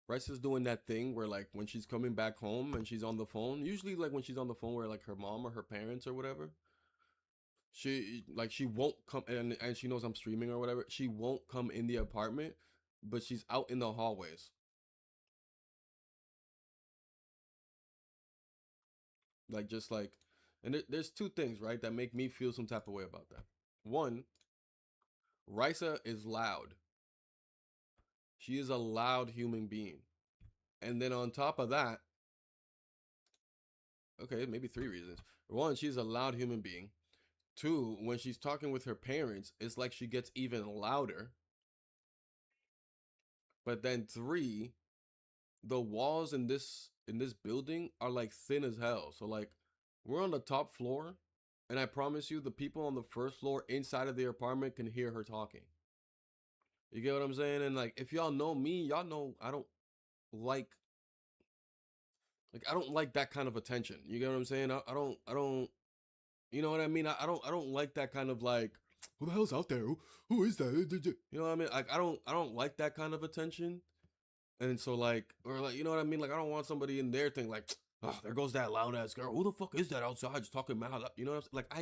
Rice is doing that thing where like when she's coming back home and she's on the phone, usually like when she's on the phone where like her mom or her parents or whatever, she won't come, and she knows I'm streaming or whatever. She won't come in the apartment, but she's out in the hallways. Like just like, and there's two things right that make me feel some type of way about that. One, Risa is loud. She is a loud human being. And then on top of that, okay, maybe three reasons. One, she's a loud human being. Two, when she's talking with her parents, it's like she gets even louder. But then three, the walls in this building are like thin as hell. So like we're on the top floor, and I promise you the people on the first floor inside of the apartment can hear her talking. You get what I'm saying? And like, if y'all know me, y'all know I don't like I don't like that kind of attention. You get what I'm saying? I don't you know what I mean? I don't like that kind of like, who the hell's out there? Who is that? You know what I mean? Like I don't like that kind of attention. And so like, or like, you know what I mean? Like I don't want somebody in their thing like, oh, there goes that loud ass girl. Who the fuck is that outside just talking mad? You know what I'm saying? Like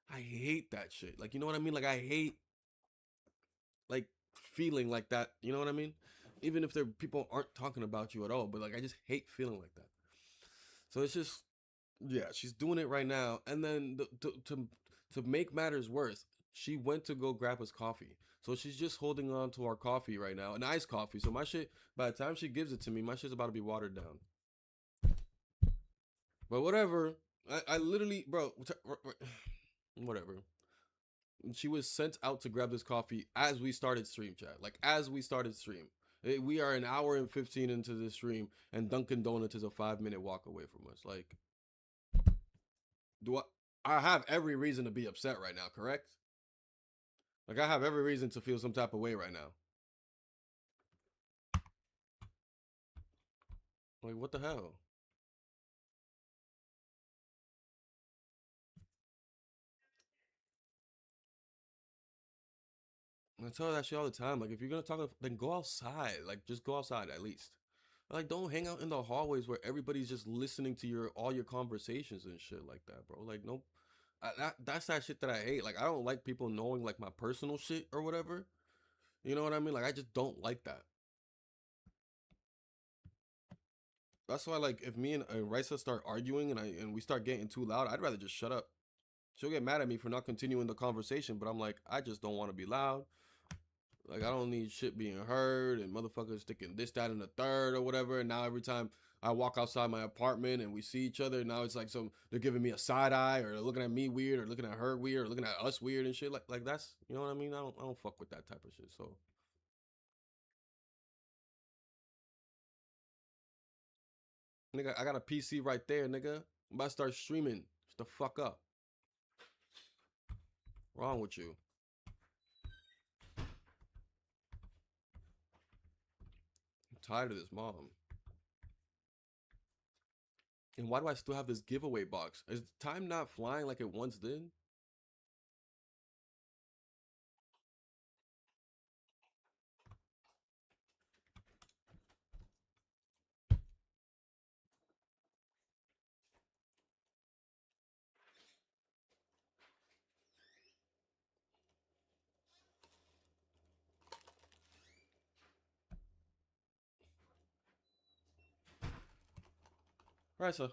I hate that shit. Like, you know what I mean? Like I hate like feeling like that. You know what I mean? Even if there people aren't talking about you at all, but like I just hate feeling like that. So it's just, yeah, she's doing it right now. And then to make matters worse, she went to go grab us coffee. So she's just holding on to our coffee right now, an iced coffee. So my shit, by the time she gives it to me, my shit's about to be watered down. But whatever. I literally, bro, whatever. She was sent out to grab this coffee as we started stream, chat. Like as we started stream. We are an hour and 15 into the stream, and Dunkin' Donuts is a 5-minute walk away from us. Like, do I have every reason to be upset right now, correct? Like I have every reason to feel some type of way right now. Like what the hell? I tell her that shit all the time. Like if you're gonna talk, then go outside. Like just go outside at least. Like don't hang out in the hallways where everybody's just listening to your all your conversations and shit like that, bro. Like no, that's that shit that I hate. Like I don't like people knowing like my personal shit or whatever. You know what I mean? Like I just don't like that. That's why like if me and Raisa start arguing and we start getting too loud, I'd rather just shut up. She'll get mad at me for not continuing the conversation, but I'm like, I just don't want to be loud. Like I don't need shit being heard and motherfuckers sticking this, that, and the third or whatever. And now every time I walk outside my apartment and we see each other, now it's like they're giving me a side eye or they're looking at me weird or looking at her weird or looking at us weird and shit. Like that's, you know what I mean? I don't fuck with that type of shit. So nigga, I got a PC right there, nigga. I'm about to start streaming. Shut the fuck up. Wrong with you? I'm tired of this mom. And why do I still have this giveaway box? Is time not flying like it once did? Right, so it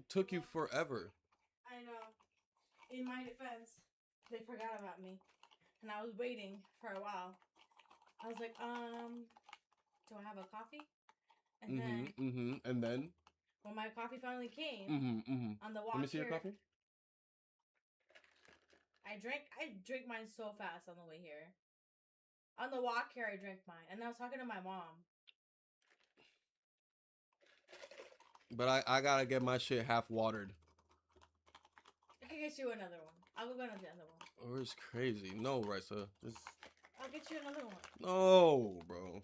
took you forever. I know. In my defense, they forgot about me. And I was waiting for a while. I was like, do I have a coffee? And And then when my coffee finally came, on the walk let me see here, your coffee. I drank mine so fast on the way here. On the walk here, I drank mine. And I was talking to my mom. But I gotta get my shit half watered. I can get you another one. I'll go get another one. Oh, it's crazy. No, Raisa. Just... I'll get you another one. No, bro.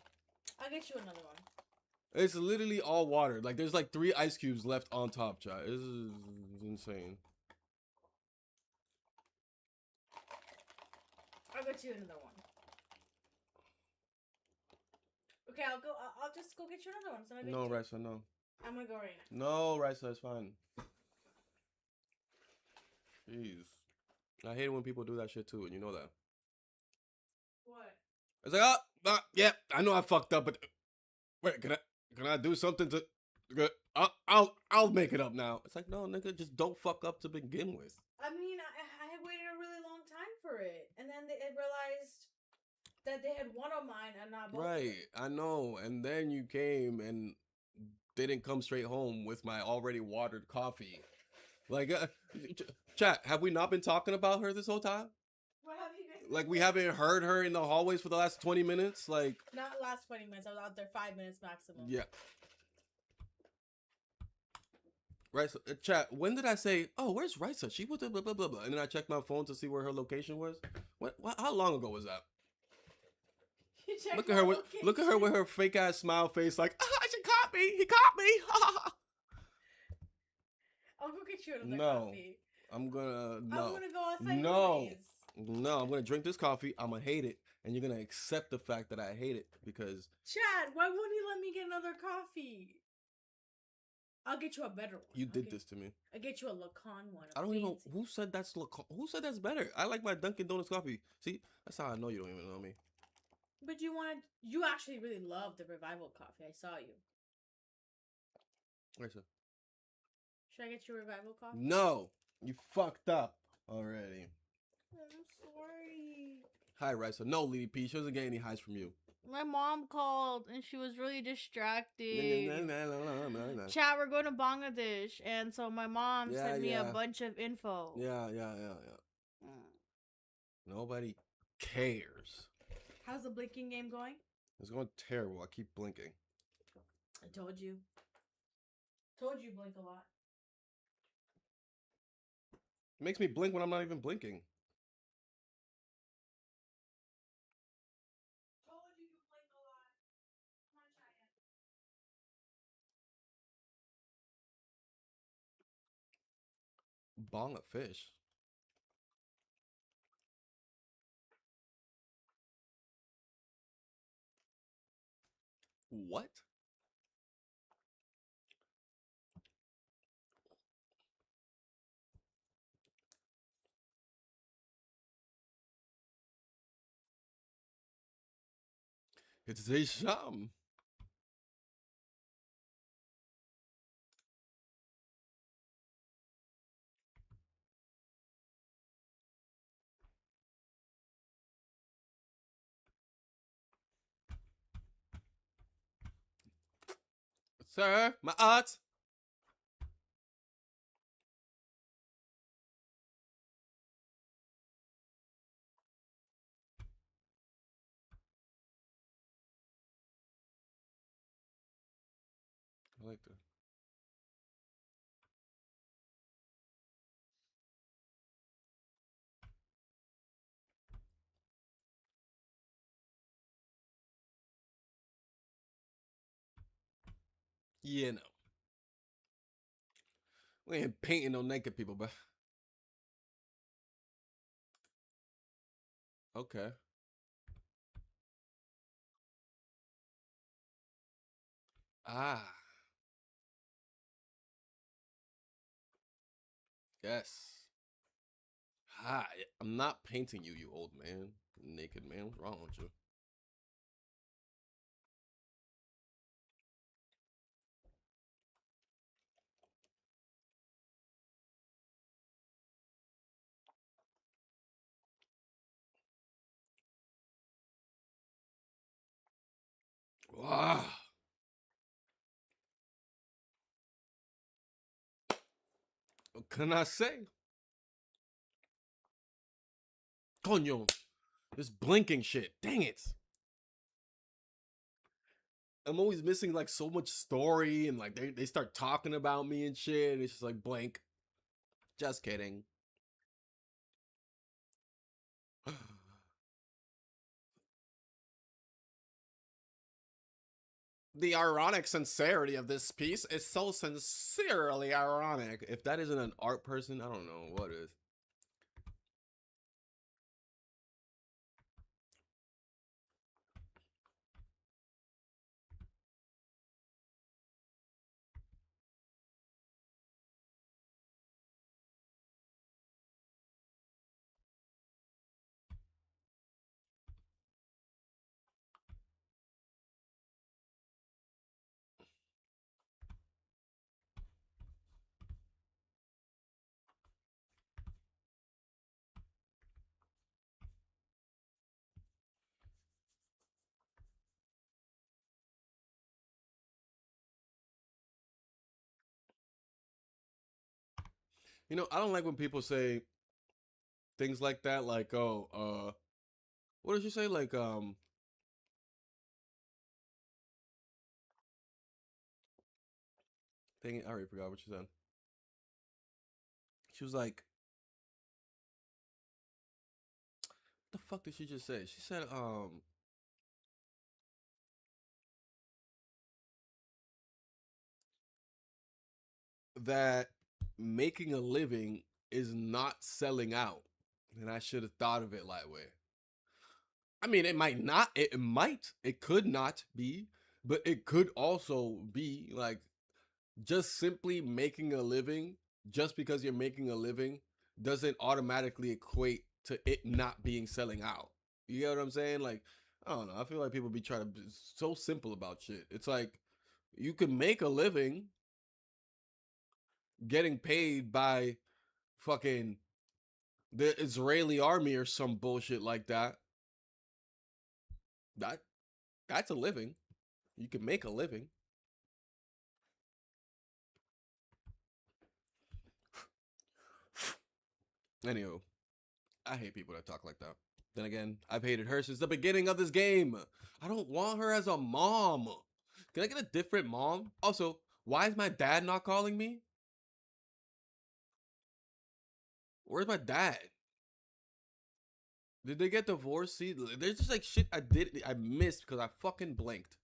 I'll get you another one. It's literally all water. Like there's like 3 ice cubes left on top, chat. This is insane. I'll get you another one. Okay, I'll just go get you another one. So no, Raisa, no. I'm gonna go right now. No, Raisa, it's fine. Jeez. I hate it when people do that shit too, and you know that. What? It's like, yeah, I know I fucked up, but wait, can I do something to? I'll make it up now. It's like, no, nigga, just don't fuck up to begin with. I mean, I had waited a really long time for it, and then they realized that they had one of mine and not both. Right, I know. And then you came and didn't come straight home with my already watered coffee. Like, chat, have we not been talking about her this whole time? What have you guys? Like, we haven't heard her in the hallways for the last 20 minutes? Like, not last 20 minutes. I was out there 5 minutes maximum. Yeah. Right, so, chat. When did I say, "Oh, where's Risa? She was blah blah blah blah blah," and then I checked my phone to see where her location was. What? How long ago was that? You checked Look at my her with location. her fake ass smile face, like, ah, she caught me. He caught me. I'll go get you another No, coffee. I'm gonna I'm no, gonna go outside no, anyways. no. I'm gonna drink this coffee. I'm gonna hate it, and you're gonna accept the fact that I hate it because Chad, why wouldn't you let me get another coffee? I'll get you a better one. you did this to me. I'll get you a Lacan one. I don't even know who said who said that's better. I like my Dunkin' Donuts coffee. See, that's how I know you don't even know me. But you actually really love the Revival coffee. I saw you. Where's it? Should I get you Revival coffee? No, you fucked up already. I'm sorry. Hi, Risa. No, Lady P. She doesn't get any highs from you. My mom called and she was really distracted. Chat, we're going to Bangladesh, and so my mom sent me a bunch of info. Yeah. Nobody cares. How's the blinking game going? It's going terrible. I keep blinking. I told you. Told you blink a lot. It makes me blink when I'm not even blinking. Told you to blink a lot. Come on, Cheyenne. Bong a fish. What? It's a sham. Sir, my art. I like that. Yeah, no. We ain't painting no naked people, but okay. Ah, yes. Hi, I'm not painting you, you old man, naked man. What's wrong with you? Wow. What can I say? Coño, this blinking shit. Dang it. I'm always missing like so much story and like they start talking about me and shit and it's just like blank. Just kidding. The ironic sincerity of this piece is so sincerely ironic. If that isn't an art person, I don't know what is. You know, I don't like when people say things like that, like, oh, what did you say? Like, dang it, I already forgot what you said. She was like, "What the fuck did she just say?" She said, that making a living is not selling out, and I should have thought of it that way. I mean, it might not. It might. It could not be, but it could also be like just simply making a living. Just because you're making a living doesn't automatically equate to it not being selling out. You get what I'm saying? Like, I don't know. I feel like people be trying to be so simple about shit. It's like you can make a living getting paid by fucking the Israeli army or some bullshit like that. That that's a living. You can make a living. Anywho, I hate people that talk like that. Then again, I've hated her since the beginning of this game. I don't want her as a mom. Can I get a different mom? Also, why is my dad not calling me? Where's my dad? Did they get divorced? See, there's just like shit I missed because I fucking blanked.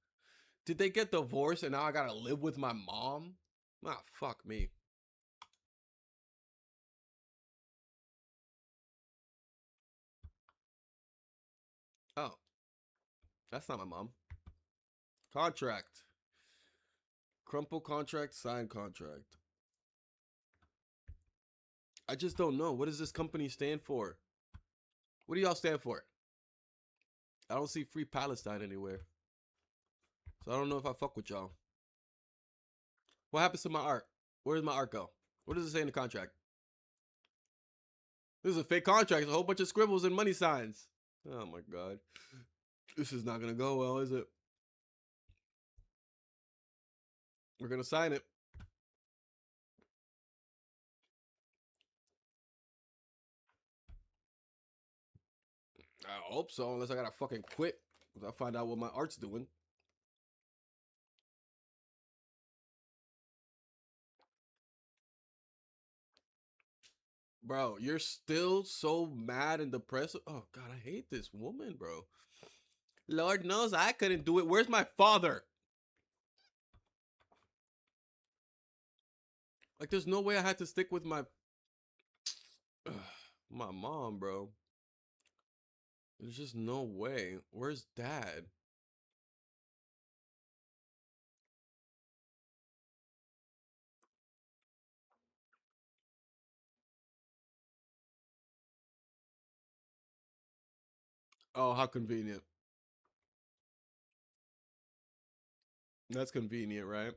Did they get divorced and now I gotta live with my mom? Ah, fuck me. Oh, that's not my mom. Contract. Crumple contract, sign contract. I just don't know. What does this company stand for? What do y'all stand for? I don't see free Palestine anywhere. So I don't know if I fuck with y'all. What happens to my art? Where does my art go? What does it say in the contract? This is a fake contract. It's a whole bunch of scribbles and money signs. Oh my god. This is not gonna go well, is it? We're gonna sign it. I hope so, unless I gotta fucking quit. Because I find out what my art's doing. Bro, you're still so mad and depressed. Oh god, I hate this woman, bro. Lord knows I couldn't do it. Where's my father? Like, there's no way I had to stick with my my mom, bro. There's just no way. Where's dad? Oh, how convenient. That's convenient, right?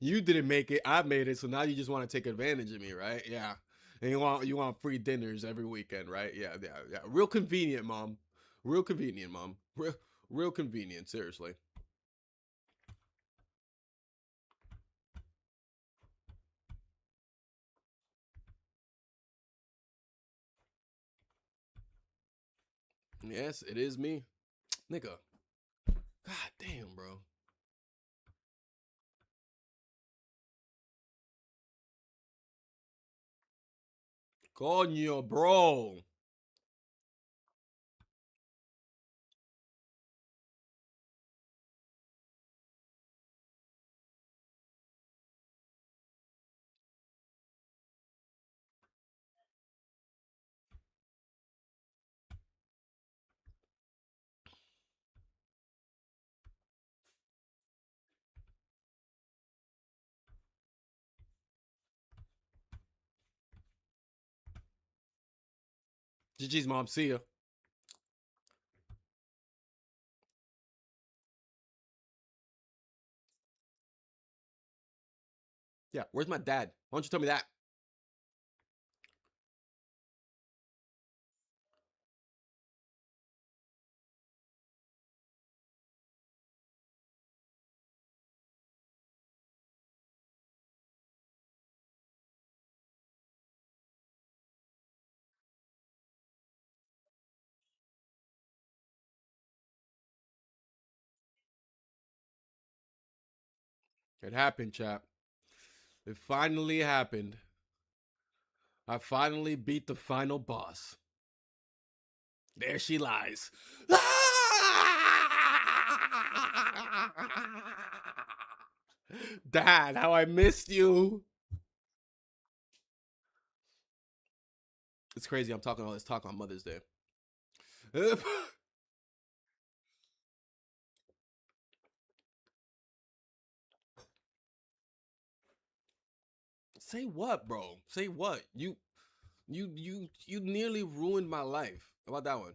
You didn't make it. I made it, so now you just want to take advantage of me, right? Yeah. And you want free dinners every weekend, right? Yeah, yeah, yeah. Real convenient, mom. Real convenient, mom. Real convenient, seriously. Yes, it is me. Nigga. God damn, bro. Coño, bro. GG's mom. See ya. Yeah, where's my dad? Why don't you tell me that? It happened, chap. It finally happened. I finally beat the final boss. There she lies. Dad, how I missed you. It's crazy. I'm talking all this talk on Mother's Day. Say what, bro? Say what? You nearly ruined my life. How about that one?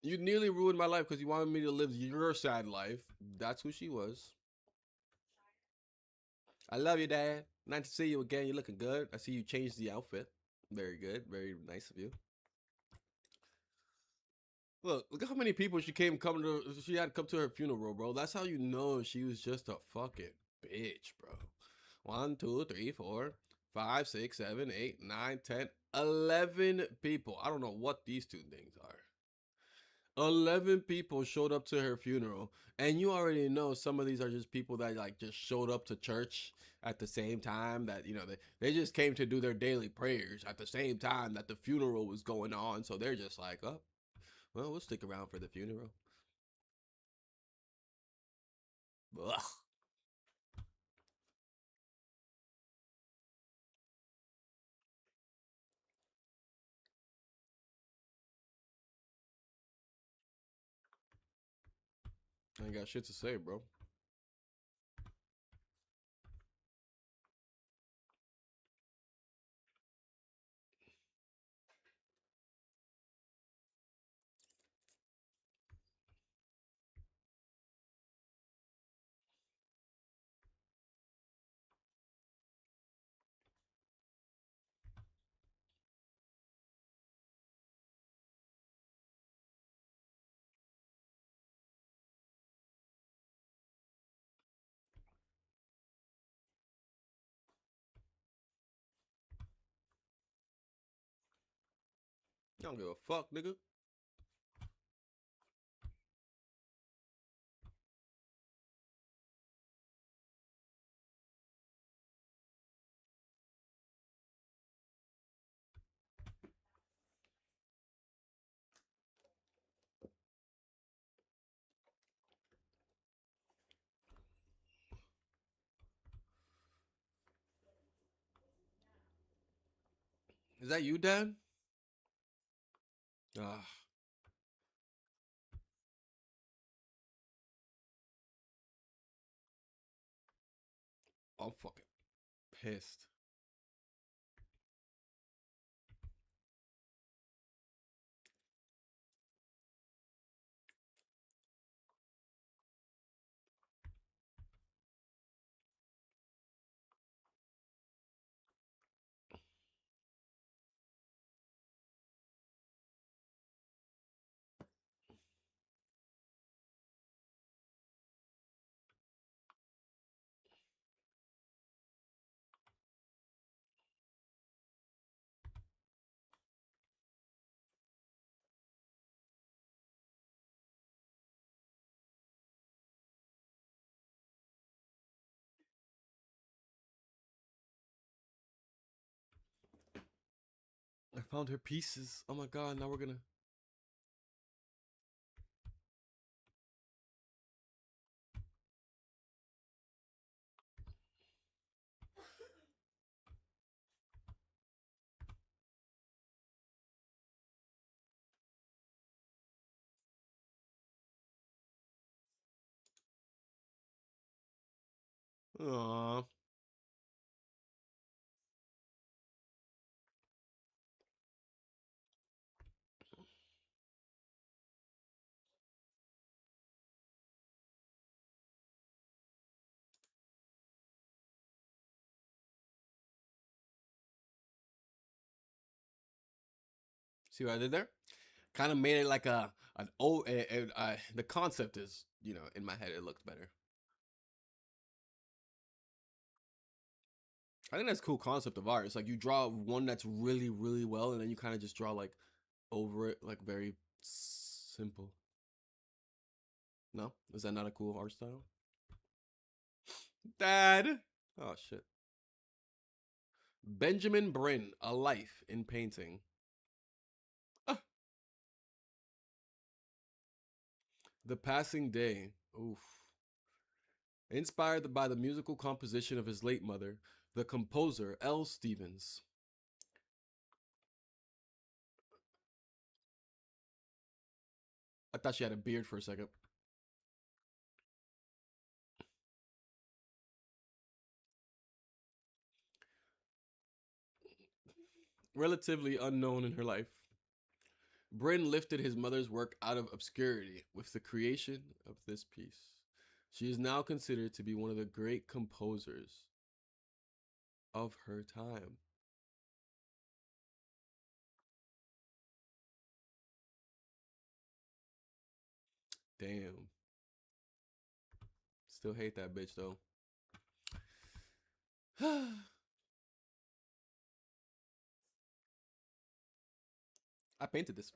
You nearly ruined my life because you wanted me to live your sad life. That's who she was. I love you, Dad. Nice to see you again. You're looking good. I see you changed the outfit. Very good. Very nice of you. Look at how many people she had come to her funeral, bro. That's how you know she was just a fucking bitch, bro. 1, 2, 3, 4, 5, 6, 7, 8, 9, 10, 11 people. I don't know what these two things are. 11 people showed up to her funeral, and you already know some of these are just people that like just showed up to church at the same time that they just came to do their daily prayers at the same time that the funeral was going on, so they're just like, oh, well, we'll stick around for the funeral. Ugh. I ain't got shit to say, bro. I don't give a fuck, nigga. Is that you, Dad? Ah, I'm fucking pissed. I found her pieces. Oh my god, now we're gonna. Aww. See what I did there? Kind of made it like an old. The concept is, in my head, it looks better. I think that's a cool concept of art. It's like you draw one that's really, really well, and then you kind of just draw like over it, like very simple. No, is that not a cool art style? Dad. Oh shit. Benjamin Brin, A Life in Painting. Ah, The Passing Day. Oof. Inspired by the musical composition of his late mother, the composer L. Stevens. I thought she had a beard for a second. Relatively unknown in her life, Bryn lifted his mother's work out of obscurity with the creation of this piece. She is now considered to be one of the great composers of her time. Damn. Still hate that bitch though. I painted this.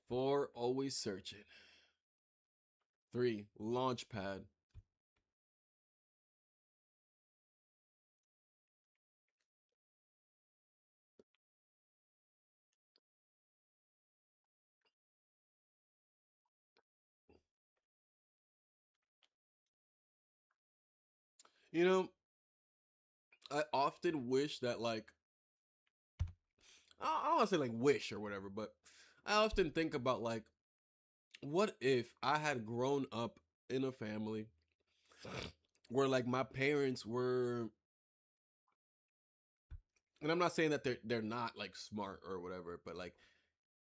Four, always searching. Three, launch pad. You know, I often wish that like I don't want to say like wish or whatever, but I often think about like what if I had grown up in a family where like my parents were, and I'm not saying that they're not like smart or whatever, but like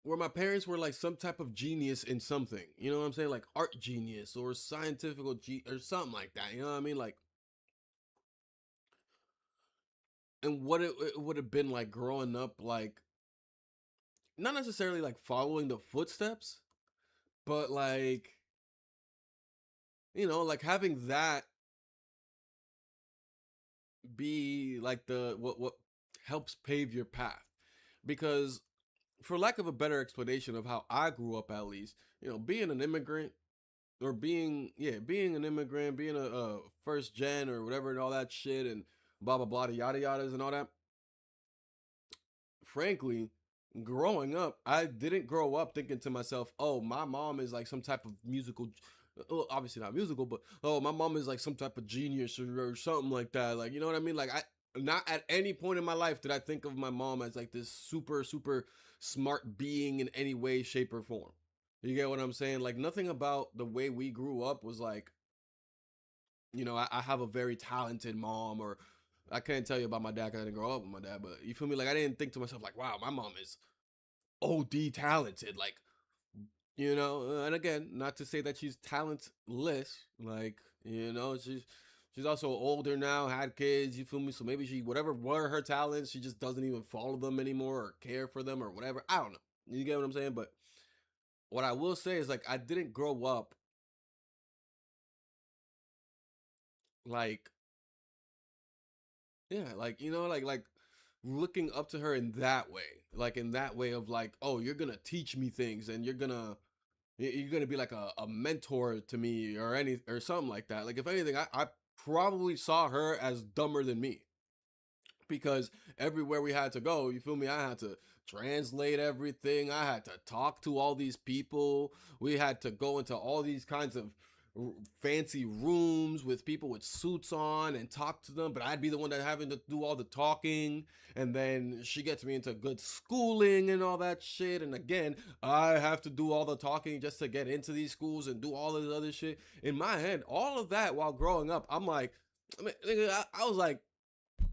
where my parents were like some type of genius in something. You know what I'm saying? Like art genius or scientific or something like that. You know what I mean? Like, and what it would have been like growing up, like not necessarily like following the footsteps, but like like having that be like the what helps pave your path. Because for lack of a better explanation of how I grew up, at least, being an immigrant or being an immigrant, being a first gen or whatever and all that shit and blah blah blah, the yada yadas and all that. Frankly, growing up, I didn't grow up thinking to myself, "Oh, my mom is like some type of musical." Well, obviously not musical, but oh, my mom is like some type of genius or something like that. Like, you know what I mean? Like, I not at any point in my life did I think of my mom as like this super super smart being in any way, shape, or form. You get what I'm saying? Like, nothing about the way we grew up was like, I have a very talented mom, or I can't tell you about my dad because I didn't grow up with my dad, but you feel me? Like, I didn't think to myself, like, wow, my mom is OD talented. Like, and again, not to say that she's talentless. Like, she's also older now, had kids, you feel me? So maybe she, whatever were her talents, she just doesn't even follow them anymore or care for them or whatever. I don't know. You get what I'm saying? But what I will say is, like, I didn't grow up like, yeah, like like looking up to her in that way, like in that way of like, oh, you're gonna teach me things, and you're gonna be like a mentor to me or any or something like that. Like if anything, I probably saw her as dumber than me because everywhere we had to go, you feel me? I had to translate everything. I had to talk to all these people. We had to go into all these kinds of fancy rooms with people with suits on and talk to them, but I'd be the one that having to do all the talking. And then she gets me into good schooling and all that shit, and again I have to do all the talking just to get into these schools and do all this other shit. In my head, all of that while growing up, I'm like, I was like, I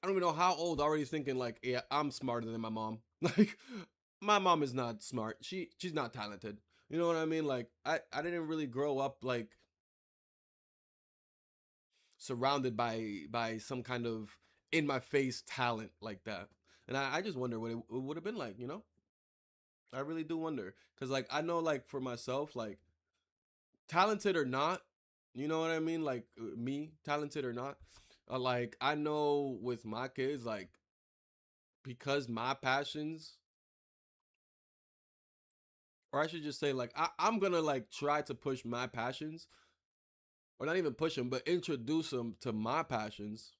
don't even know how old, already thinking like, yeah, I'm smarter than my mom. Like, my mom is not smart. She's not talented. You know what I mean? Like, I didn't really grow up like surrounded by some kind of in my face talent like that. And I just wonder what it would have been like. I really do wonder because like I know like for myself, like talented or not, you know what I mean? Like me, talented or not, like I know with my kids, like because my passions or I should just say like I'm gonna like try to push my passions, or not even push them, but introduce them to my passions,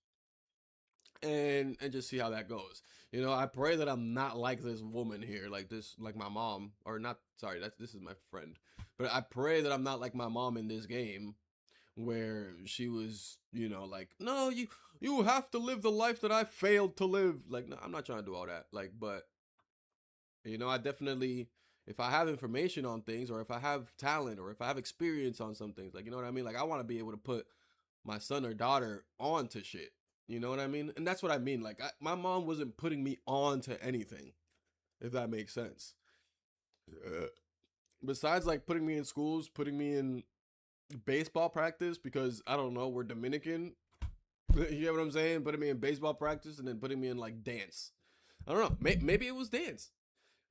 and just see how that goes. You know, I pray that I'm not like this woman here, like this, like my mom, or not. Sorry, that's this is my friend, but I pray that I'm not like my mom in this game, where she was, you know, like, no, you have to live the life that I failed to live. Like, no, I'm not trying to do all that. Like, but you know, I definitely, if I have information on things, or if I have talent, or if I have experience on some things, like, you know what I mean? Like, I want to be able to put my son or daughter onto shit. You know what I mean? And that's what I mean. Like, my mom wasn't putting me on to anything, if that makes sense. Uh, Besides, like, putting me in schools, putting me in baseball practice, because I don't know, we're Dominican. You get what I'm saying? Putting me in baseball practice, and then putting me in like dance. I don't know. Maybe it was dance.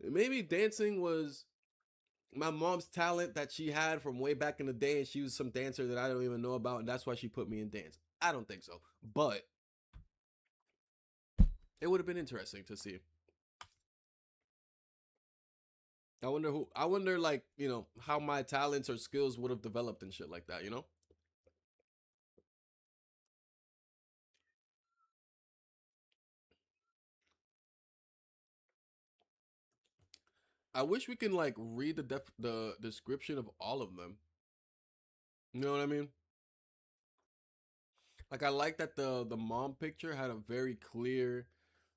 Maybe dancing was my mom's talent that she had from way back in the day, and she was some dancer that I don't even know about, and that's why she put me in dance. I don't think so, but it would have been interesting to see. I wonder who. I wonder, like, you know, how my talents or skills would have developed and shit like that. You know. I wish we can like read the description of all of them. You know what I mean? Like, I like that the mom picture had a very clear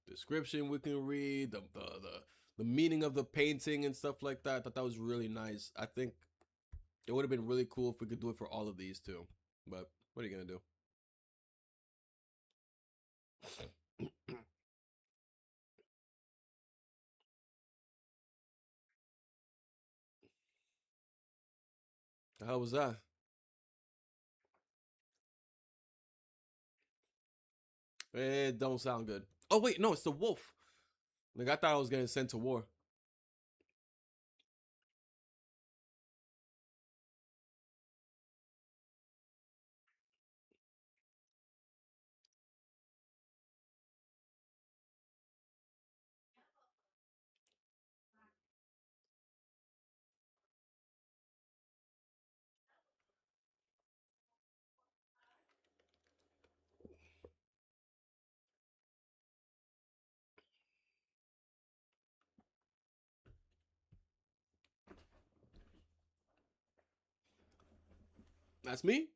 description we can read, the meaning of the painting and stuff like that. I thought that was really nice. I think it would have been really cool if we could do it for all of these too. But what are you gonna do? How was that? It don't sound good. Oh wait, no, it's the wolf. Like, I thought I was getting sent to war. That's me.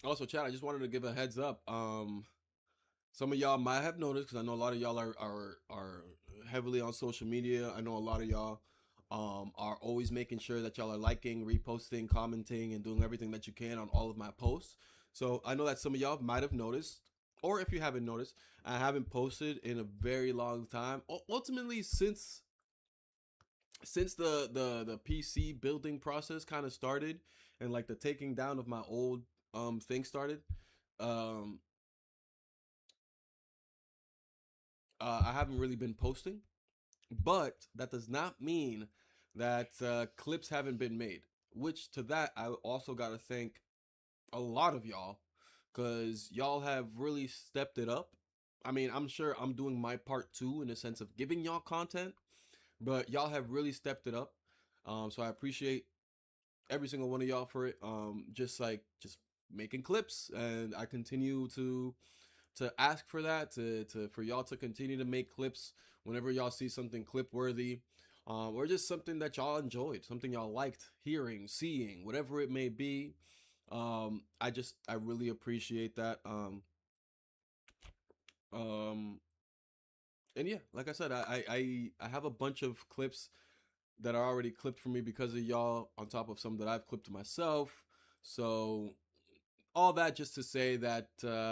Also, Chad, I just wanted to give a heads up. Some of y'all might have noticed, because I know a lot of y'all are heavily on social media. I know a lot of y'all are always making sure that y'all are liking, reposting, commenting, and doing everything that you can on all of my posts. So I know that some of y'all might have noticed, or if you haven't noticed, I haven't posted in a very long time. Ultimately, since the PC building process kind of started, and like the taking down of my old thing started. Um, I haven't really been posting, but that does not mean that clips haven't been made. Which, to that, I also got to thank a lot of y'all, because y'all have really stepped it up. I mean, I'm sure I'm doing my part too, in the sense of giving y'all content, but y'all have really stepped it up. So I appreciate every single one of y'all for it. Just making clips, and I continue to ask for that, to for y'all to continue to make clips whenever y'all see something clip worthy, or just something that y'all enjoyed, something y'all liked hearing, seeing, whatever it may be. I really appreciate that. Um, and yeah, like I said, I have a bunch of clips that are already clipped for me because of y'all, on top of some that I've clipped myself. So all that just to say that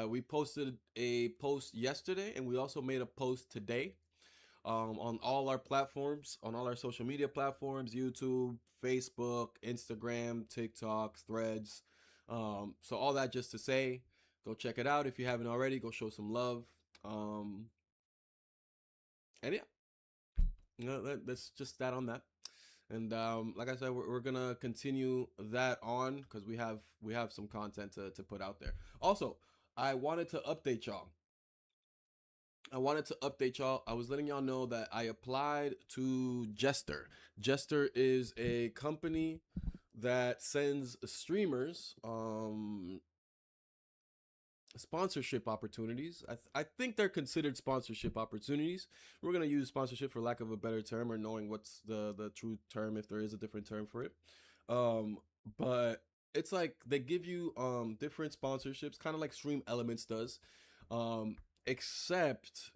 we posted a post yesterday, and we also made a post today, on all our platforms, on all our social media platforms: YouTube, Facebook, Instagram, TikTok, Threads. So all that just to say, go check it out if you haven't already. Go show some love. Um, and yeah, that's just that on that. And like I said, we're gonna continue that on because we have some content to put out there. Also, I wanted to update y'all. I was letting y'all know that I applied to Jester. Jester is a company that sends streamers sponsorship opportunities. I think they're considered sponsorship opportunities. We're gonna use sponsorship for lack of a better term, or knowing what's the true term if there is a different term for it. Um, but it's like they give you different sponsorships, kind of like Stream Elements does, um, except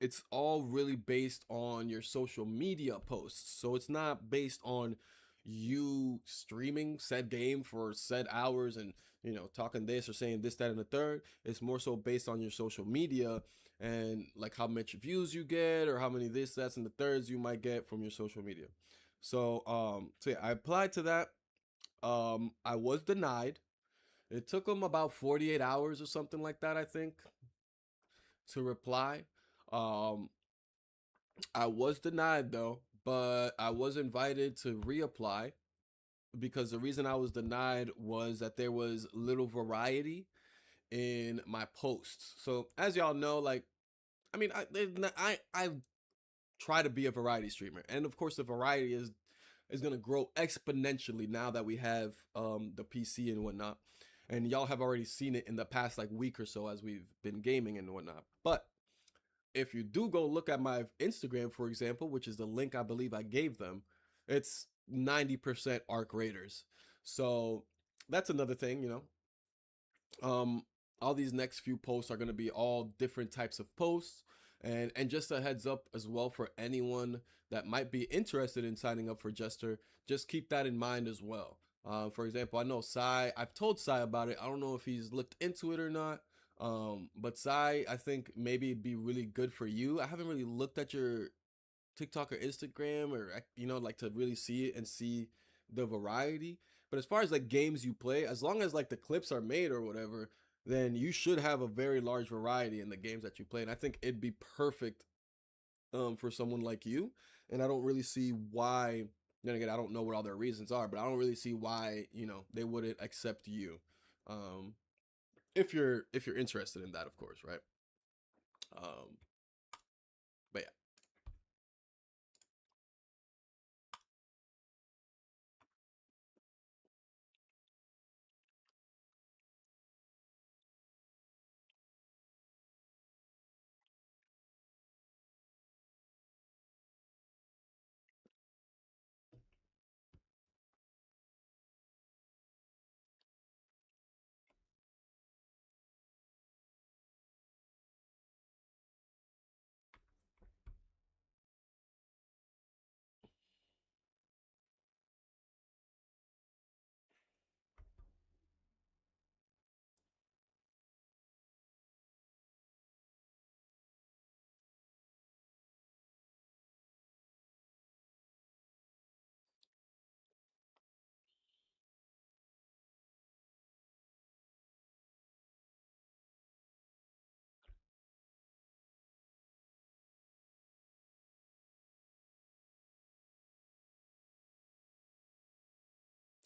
it's all really based on your social media posts. So it's not based on you streaming said game for said hours and talking this or saying this, that, and the third. It's more so based on your social media and like how much views you get or how many this, that's, and the thirds you might get from your social media. So yeah, I applied to that. I was denied. It took them about 48 hours or something like that, I think, to reply. Um, I was denied though, but I was invited to reapply because the reason I was denied was that there was little variety in my posts. So as y'all know, like I mean, I try to be a variety streamer, and of course the variety is gonna grow exponentially now that we have the PC and whatnot, and y'all have already seen it in the past like week or so as we've been gaming and whatnot. But if you do go look at my Instagram, for example, which is the link I believe I gave them, it's 90% Arc Raiders. So that's another thing, Um, all these next few posts are going to be all different types of posts. And just a heads up as well for anyone that might be interested in signing up for Jester, just keep that in mind as well. For example, I know I've told Sai about it. I don't know if he's looked into it or not. But Sai, I think maybe it'd be really good for you. I haven't really looked at your TikTok or Instagram or like to really see it and see the variety. But as far as like games you play, as long as like the clips are made or whatever, then you should have a very large variety in the games that you play. And I think it'd be perfect for someone like you. And I don't really see why. Then again, I don't know what all their reasons are, but I don't really see why they wouldn't accept you. Um, if you're interested in that, of course, right? Um, but yeah.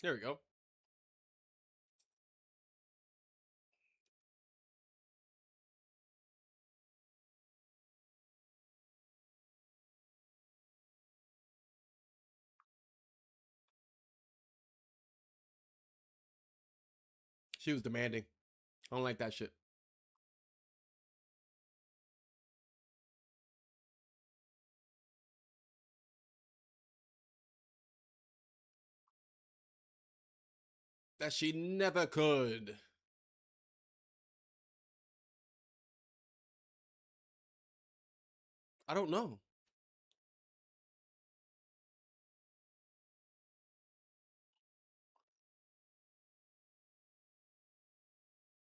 There we go. She was demanding. I don't like that shit. That she never could. I don't know.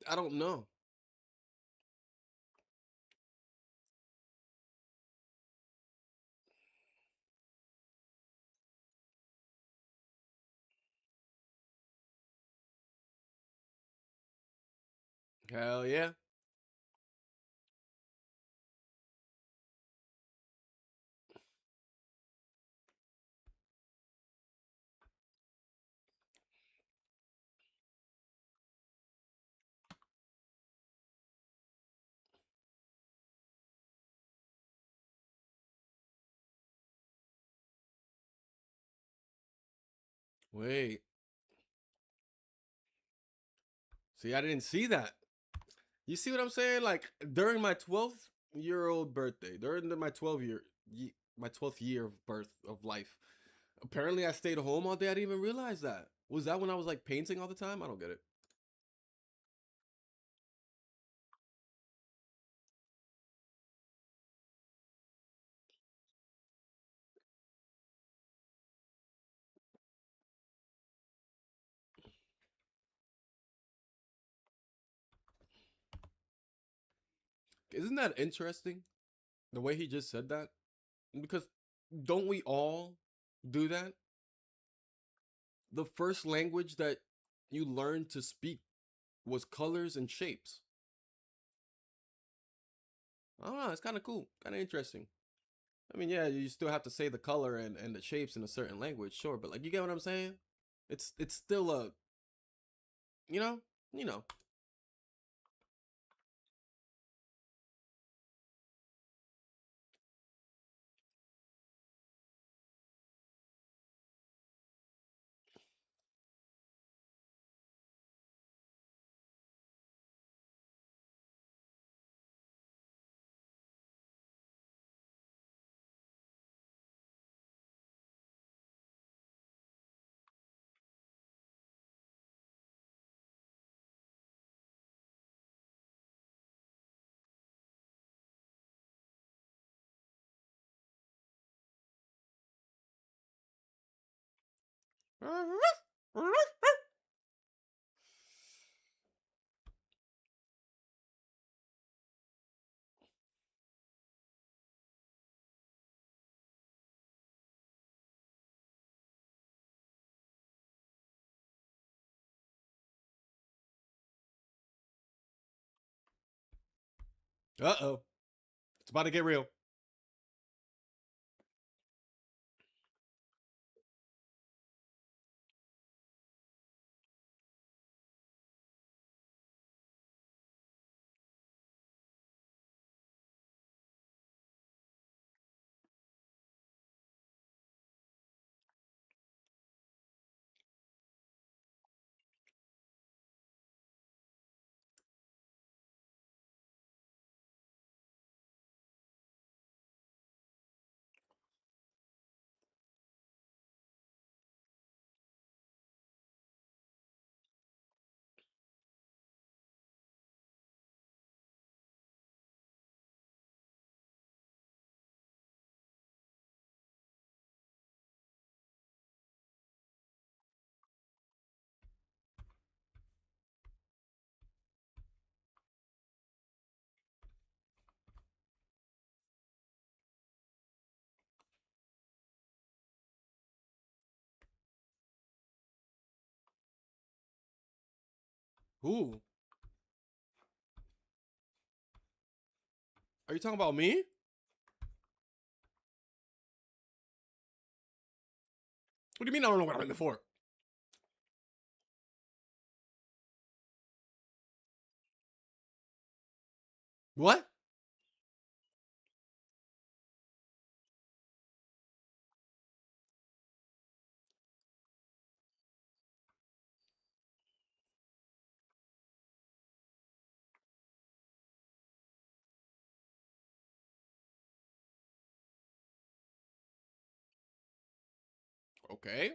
I don't know. Hell yeah. Wait. See, I didn't see that. You see what I'm saying? Like during my 12-year-old birthday, during my 12th year of birth of life, apparently I stayed home all day. I didn't even realize that. Was that when I was like painting all the time? I don't get it. Isn't that interesting? The way he just said that? Because don't we all do that? The first language that you learned to speak was colors and shapes. I don't know. It's kind of cool, kind of interesting. I mean, yeah, you still have to say the color and the shapes in a certain language, sure, but like, you get what I'm saying? It's still a, you know, you know. Uh oh, it's about to get real. Who? Are you talking about me? What do you mean I don't know what I'm in the for? What? Okay.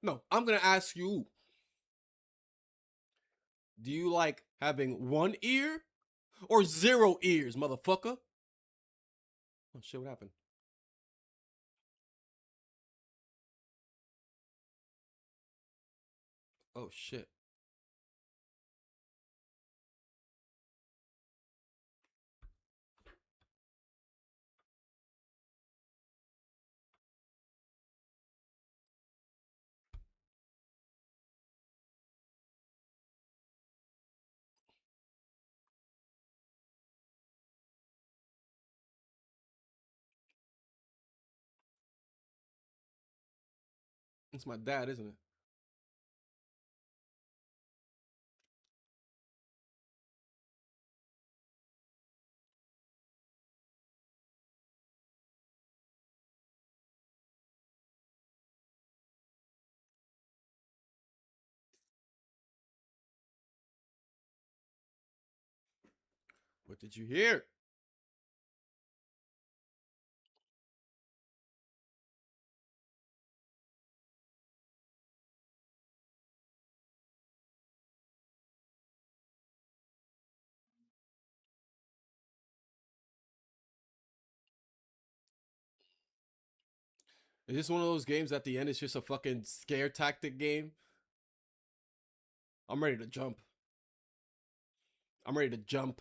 No, I'm gonna ask you. Do you like having one ear or zero ears, motherfucker? Oh shit! What happened? Oh shit! It's my dad, isn't it? What did you hear? Is this one of those games at the end? It's just a fucking scare tactic game. I'm ready to jump. I'm ready to jump.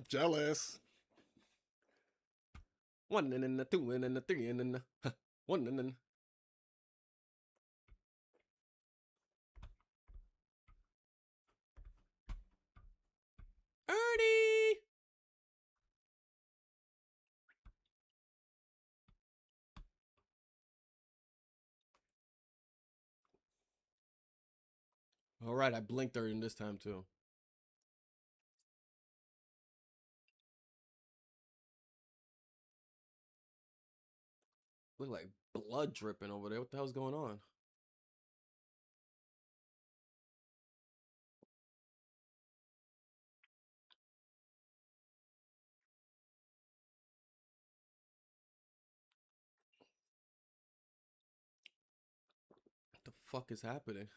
Jealous. One and then the two and then the three and then the one and then. Ernie. All right, I blinked her in this time too. Look like blood dripping over there. What the hell's going on? What the fuck is happening?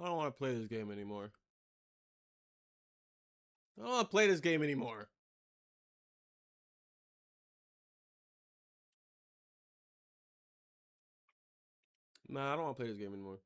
I don't want to play this game anymore. I don't want to play this game anymore. Nah, I don't want to play this game anymore.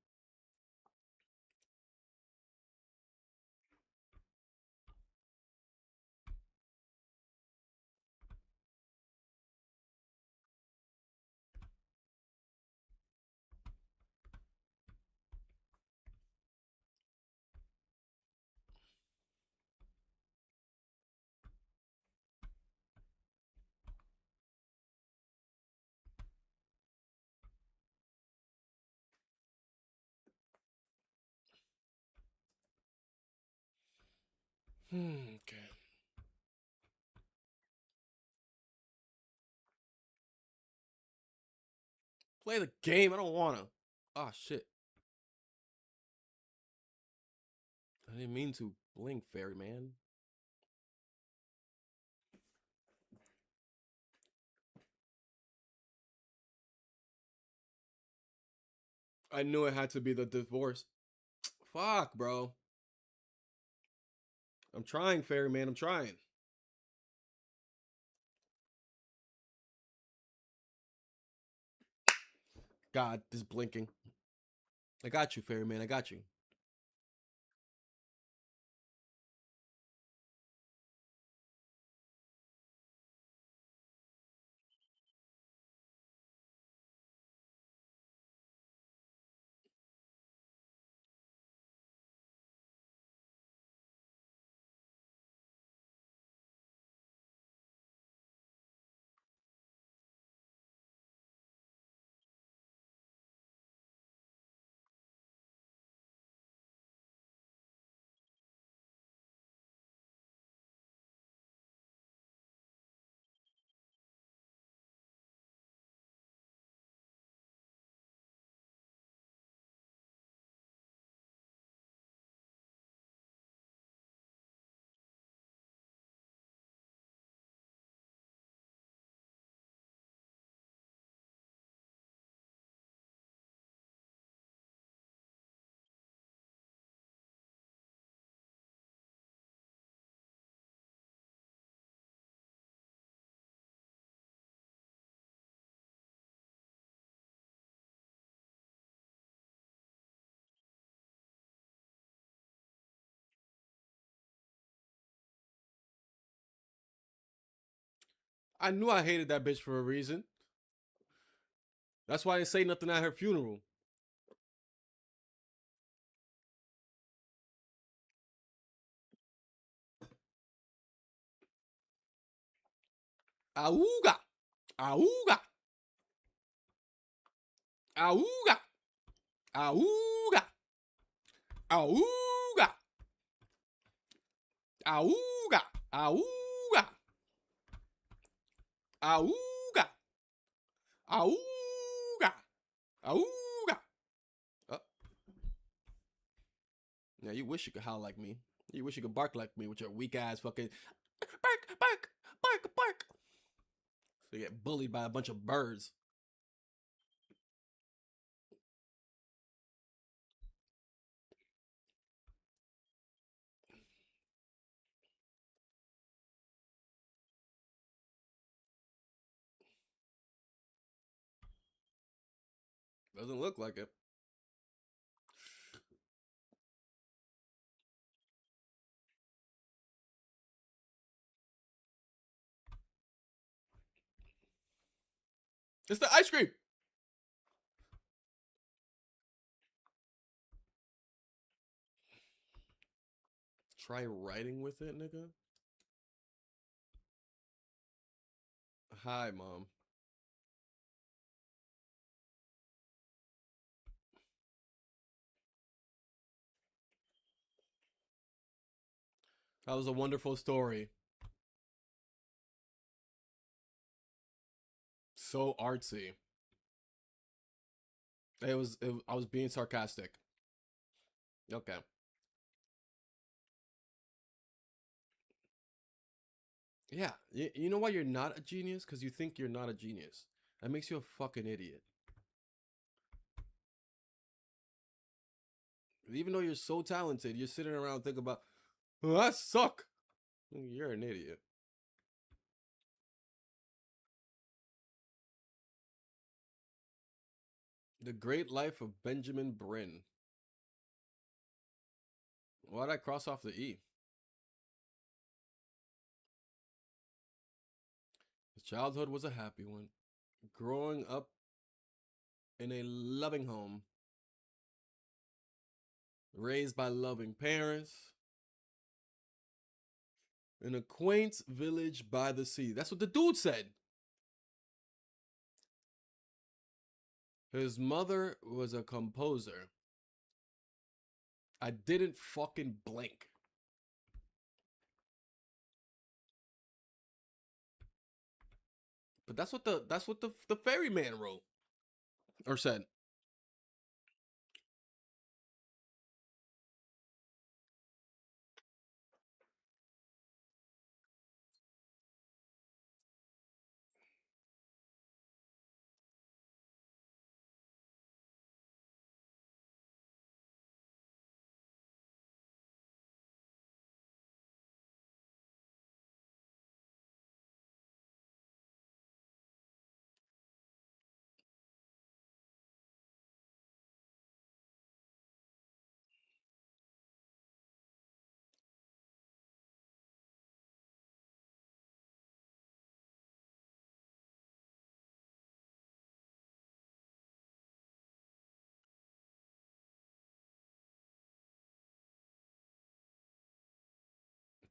Okay. Play the game. I don't want to. Ah, shit. I didn't mean to blink, fairy man. I knew it had to be the divorce. Fuck, bro. I'm trying, fairy man. I'm trying. God, this blinking. I got you, fairy man. I got you. I knew I hated that bitch for a reason. That's why I didn't say nothing at her funeral. Auga! Auga! Auga! Auga! Auga! Auga! Auga! Auga! Auga! Auga! Uh, yeah, you wish you could howl like me. You wish you could bark like me with your weak ass fucking bark, bark, bark, bark. So you get bullied by a bunch of birds. Doesn't look like it. It's the ice cream. Try writing with it, nigga. Hi, mom. That was a wonderful story. So artsy. I was being sarcastic. Okay. Yeah. You know why you're not a genius? Because you think you're not a genius. That makes you a fucking idiot. Even though you're so talented, you're sitting around thinking about, oh, I suck. You're an idiot. The Great Life of Benjamin Brin. Why'd I cross off the E? His childhood was a happy one. Growing up in a loving home, raised by loving parents, in a quaint village by the sea. That's what the dude said. His mother was a composer. I didn't fucking blink. But that's what the ferryman wrote or said.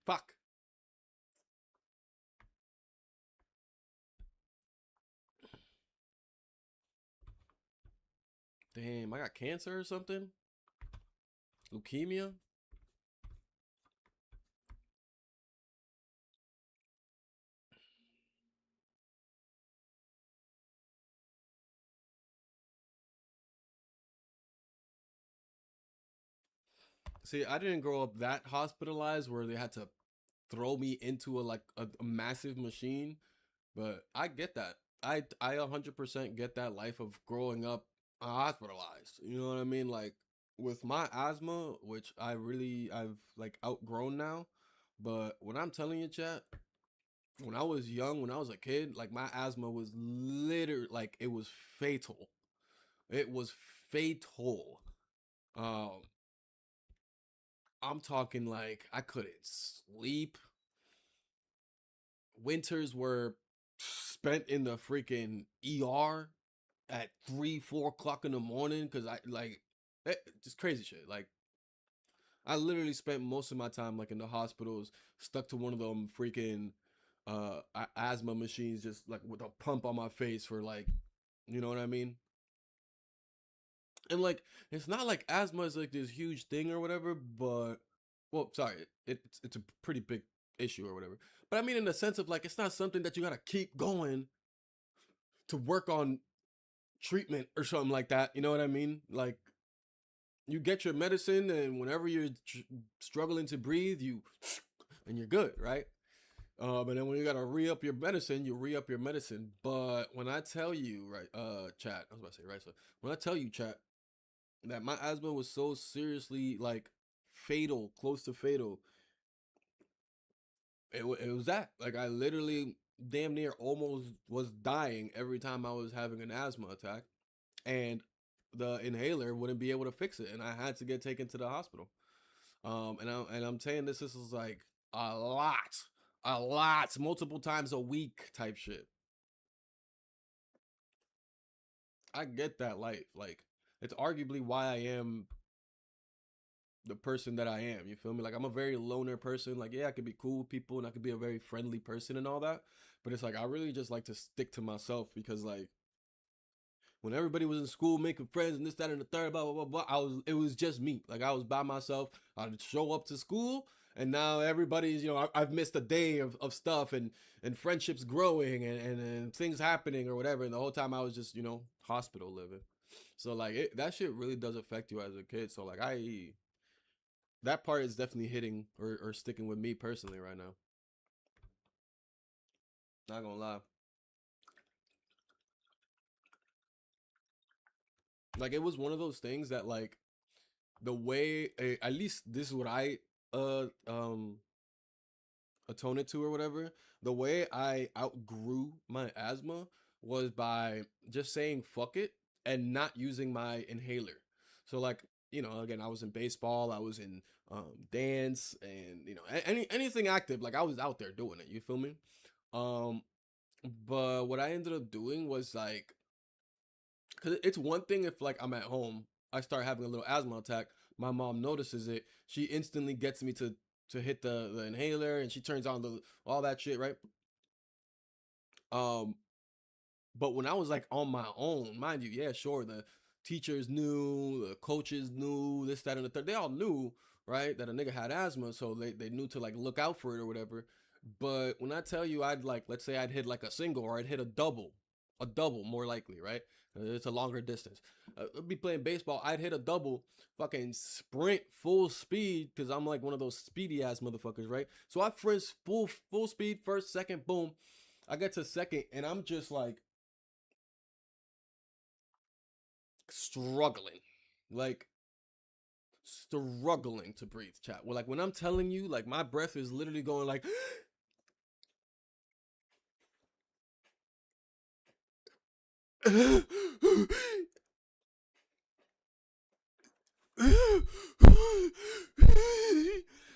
Fuck. Damn, I got cancer or something? Leukemia? See, I didn't grow up that hospitalized where they had to throw me into a massive machine, but I get that. I 100% get that life of growing up hospitalized. You know what I mean? Like with my asthma, which I've like outgrown now, but when I'm telling you, chat, when I was young, when I was a kid, like my asthma was literally like it was fatal. It was fatal. Um, I'm talking like I couldn't sleep. Winters were spent in the freaking ER at 3, 4 o'clock in the morning because I like just crazy shit. Like I literally spent most of my time like in the hospitals, stuck to one of them freaking asthma machines, just like with a pump on my face for like, you know what I mean? And like, it's not like asthma is like this huge thing or whatever, but well, sorry, it's a pretty big issue or whatever. But I mean, in the sense of like, it's not something that you gotta keep going to work on treatment or something like that. You know what I mean? Like, you get your medicine, and whenever you're struggling to breathe, you and you're good, right? And then when you gotta re up your medicine, you re up your medicine. But when I tell you, right, chat, I was about to say, right, so when I tell you, chat, that my asthma was so seriously like fatal, close to fatal, it was that. Like I literally damn near almost was dying every time I was having an asthma attack, and the inhaler wouldn't be able to fix it, and I had to get taken to the hospital. And I'm saying this is like a lot, multiple times a week type shit. I get that life. Like it's arguably why I am the person that I am. You feel me? Like I'm a very loner person. Like yeah, I could be cool with people and I could be a very friendly person and all that. But it's like I really just like to stick to myself because like when everybody was in school making friends and this, that, and the third, blah, blah, blah, blah, it was just me. Like I was by myself. I'd show up to school and now everybody's, I've missed a day of stuff and friendships growing and things happening or whatever. And the whole time I was just, hospital living. So like that shit really does affect you as a kid. So like that part is definitely hitting or sticking with me personally right now. Not gonna lie. Like it was one of those things that like the way at least this is what I atone it to or whatever. The way I outgrew my asthma was by just saying fuck it and not using my inhaler. So like, again, I was in baseball, I was in dance and anything active, like I was out there doing it, you feel me? Um but what I ended up doing was like cuz it's one thing if like I'm at home, I start having a little asthma attack, my mom notices it, she instantly gets me to hit the inhaler and she turns on the all that shit, right? Um, but when I was like on my own, mind you, yeah, sure, the teachers knew, the coaches knew, this, that, and the third. They all knew, right, that a nigga had asthma, so they knew to like look out for it or whatever. But when I tell you I'd like, let's say I'd hit like a single or I'd hit a double more likely, right? It's a longer distance. I'd be playing baseball. I'd hit a double, fucking sprint full speed because I'm like one of those speedy ass motherfuckers, right? So I frisk full speed, first, second, boom. I get to second, and I'm just like struggling, like struggling to breathe. Chat. Well, like when I'm telling you, like my breath is literally going like.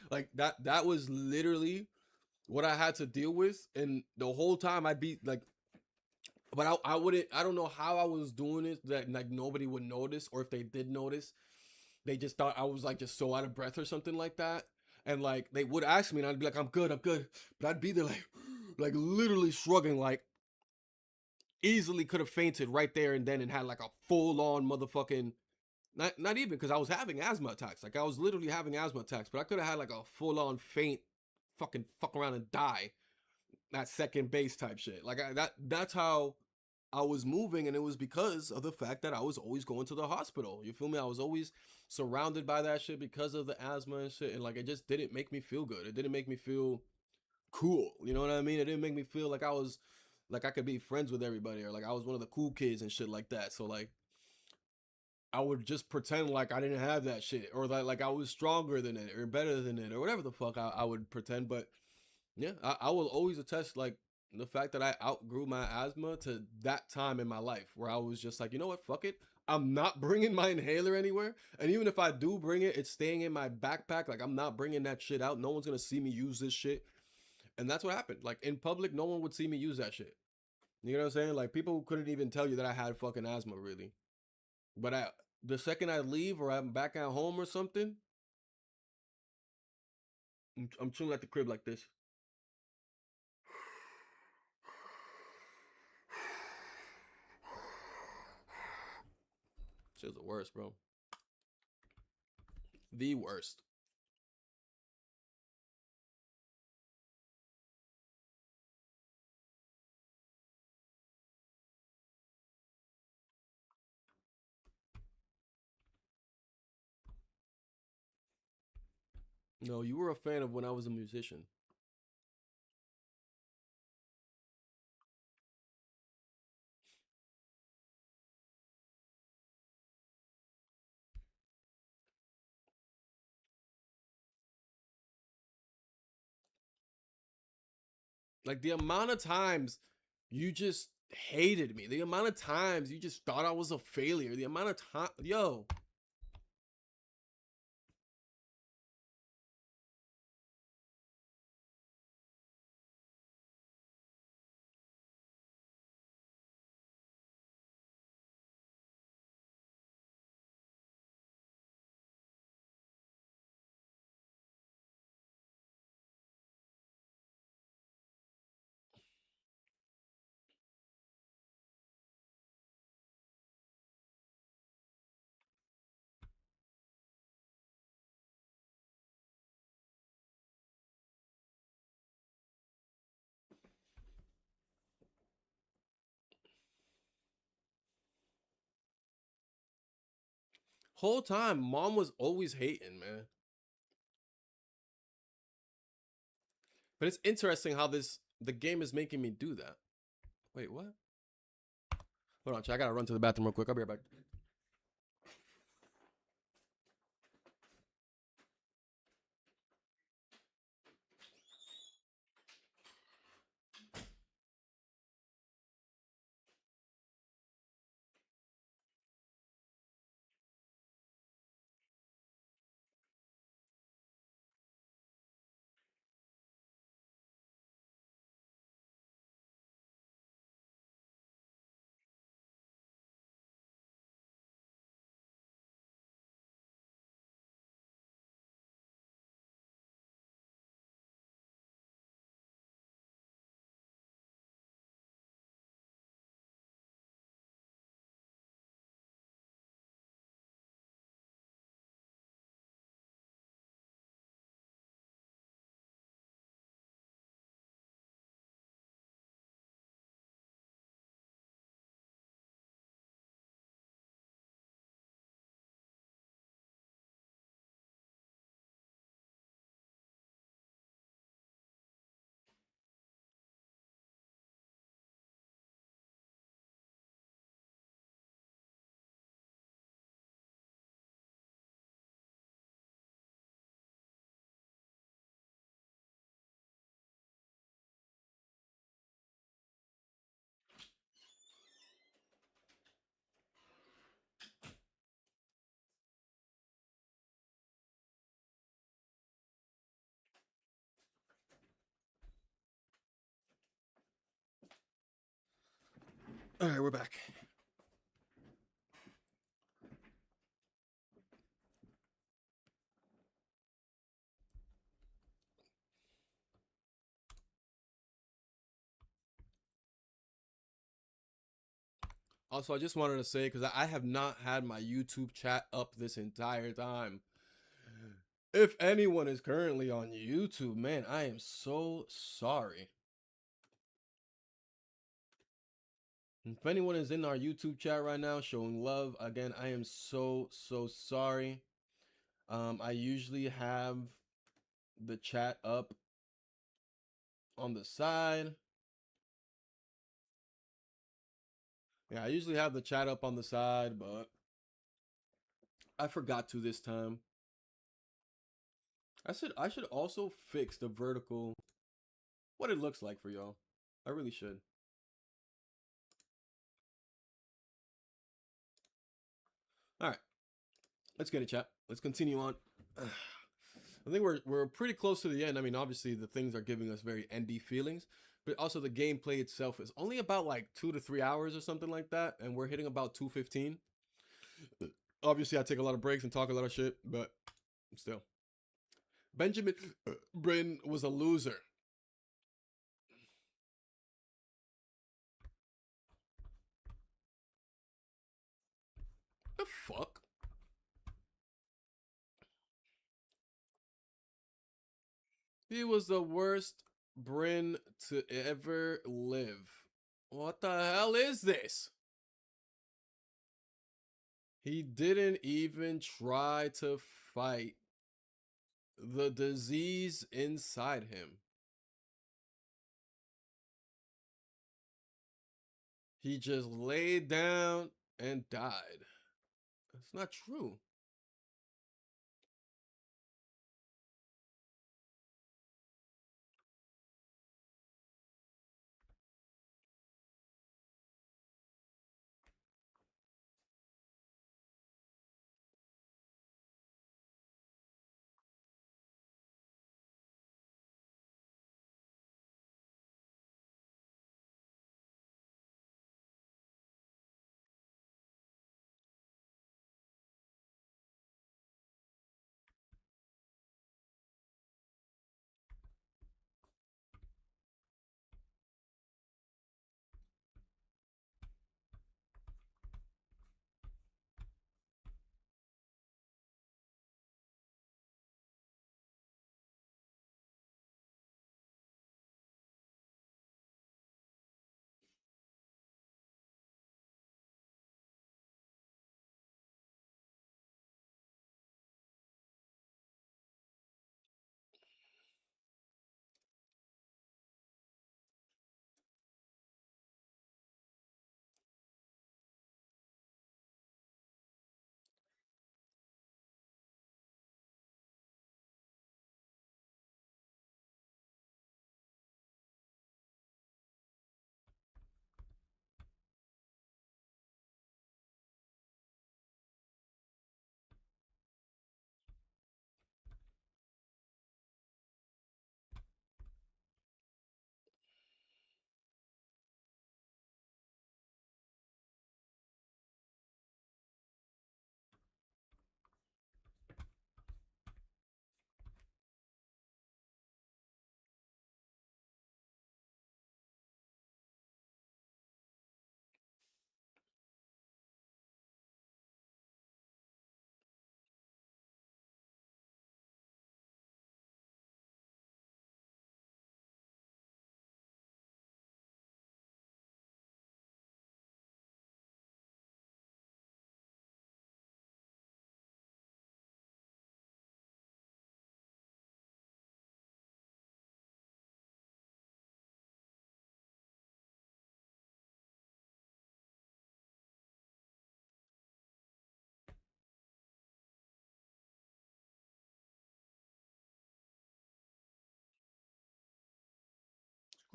Like that was literally what I had to deal with, and the whole time I'd be like, but I wouldn't, I don't know how I was doing it that like nobody would notice, or if they did notice, they just thought I was like just so out of breath or something like that. And like they would ask me and I'd be like, I'm good. But I'd be there like literally shrugging, like easily could have fainted right there and then and had like a full on motherfucking not even because I was having asthma attacks. Like I was literally having asthma attacks, but I could have had like a full on faint, fucking fuck around and die. That second base type shit. Like that's how I was moving, and it was because of the fact that I was always going to the hospital. You feel me? I was always surrounded by that shit because of the asthma and shit, and like it just didn't make me feel good. It didn't make me feel cool. You know what I mean? It didn't make me feel like I was like I could be friends with everybody or like I was one of the cool kids and shit like that. So like I would just pretend like I didn't have that shit or that like I was stronger than it or better than it or whatever the fuck I would pretend. But yeah, I will always attest like the fact that I outgrew my asthma to that time in my life where I was just like, you know what, fuck it. I'm not bringing my inhaler anywhere. And even if I do bring it, it's staying in my backpack. Like I'm not bringing that shit out. No one's gonna see me use this shit. And that's what happened. Like in public, no one would see me use that shit. You know what I'm saying? Like people couldn't even tell you that I had fucking asthma really. But the second I leave or I'm back at home or something, I'm chilling at the crib like this. Shit's the worst, bro. The worst. No, you were a fan of when I was a musician. Like the amount of times you just hated me, the amount of times you just thought I was a failure, the amount of time, yo. Whole time, mom was always hating, man. But it's interesting how the game is making me do that. Wait, what? Hold on, chat. I gotta run to the bathroom real quick. I'll be right back. All right, we're back. Also, I just wanted to say because I have not had my YouTube chat up this entire time. If anyone is currently on YouTube, man, I am so sorry. If anyone is in our YouTube chat right now showing love, again, I am so sorry. I usually have the chat up on the side. Yeah, I usually have the chat up on the side, but I forgot to this time. I should also fix the vertical, what it looks like for y'all. I really should. All right, let's get it, chat. Let's continue on. I think we're pretty close to the end. I mean, obviously the things are giving us very endy feelings, but also the gameplay itself is only about like 2 to 3 hours or something like that, and we're hitting about 2:15. Obviously, I take a lot of breaks and talk a lot of shit, but still, Benjamin Britten was a loser. The fuck? He was the worst Bryn to ever live. What the hell is this? He didn't even try to fight the disease inside him. He just laid down and died. That's not true.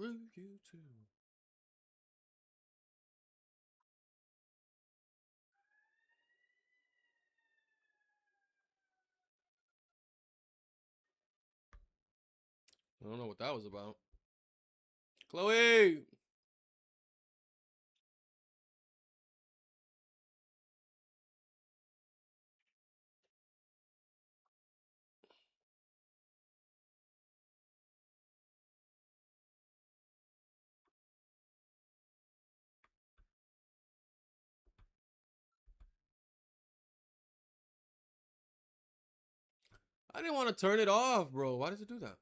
Screw you too. I don't know what that was about. Chloe! I didn't want to turn it off, bro. Why does it do that?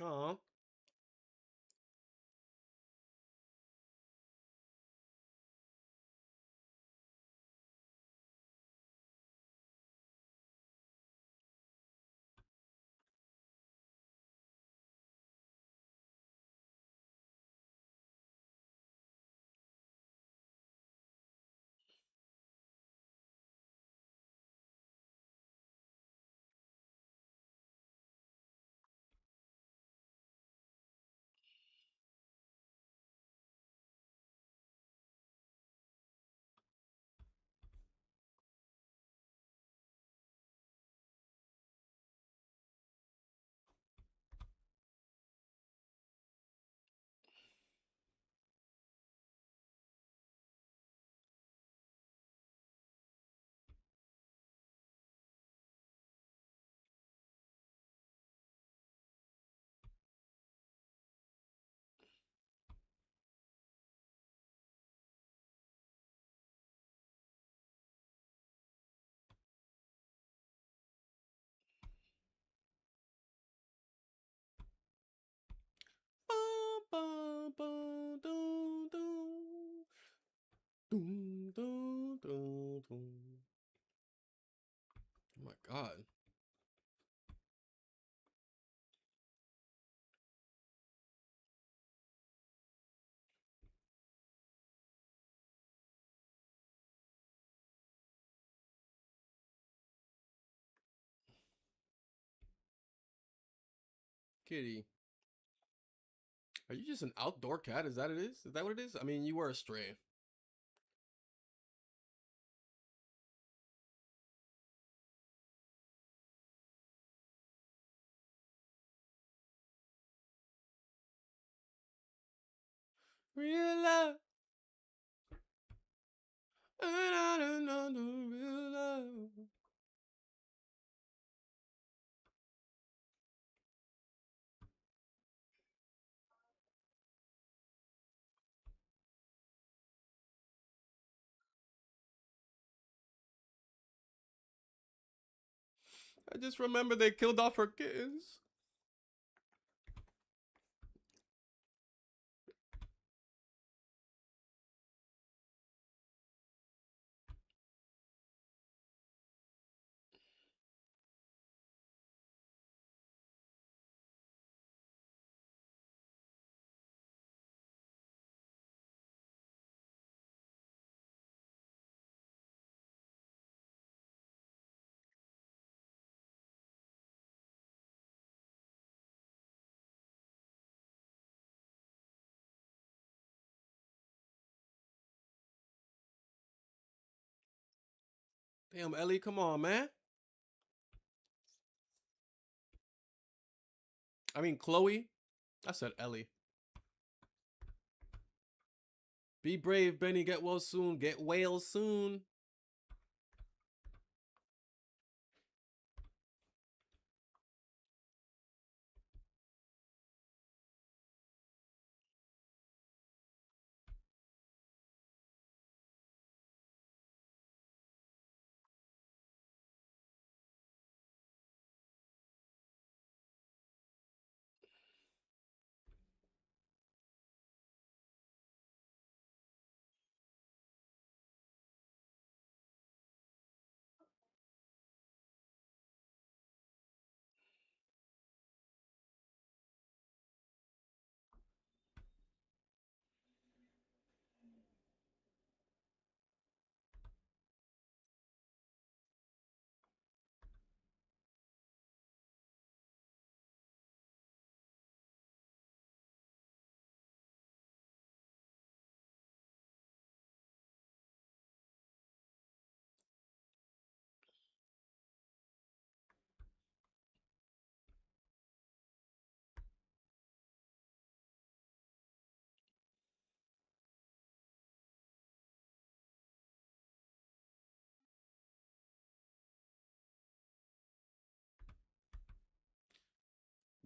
Oh. boom, boom, boom, boom, boom, boom, boom. Oh my God. Kitty, are you just an outdoor cat? Is that it is? Is that what it is? I mean, you were a stray. Real love. And I don't know the real love. I just remember they killed off her kittens. Damn, Ellie, come on, man. I mean, Chloe. I said Ellie. Be brave, Benny. Get well soon. Get whale soon.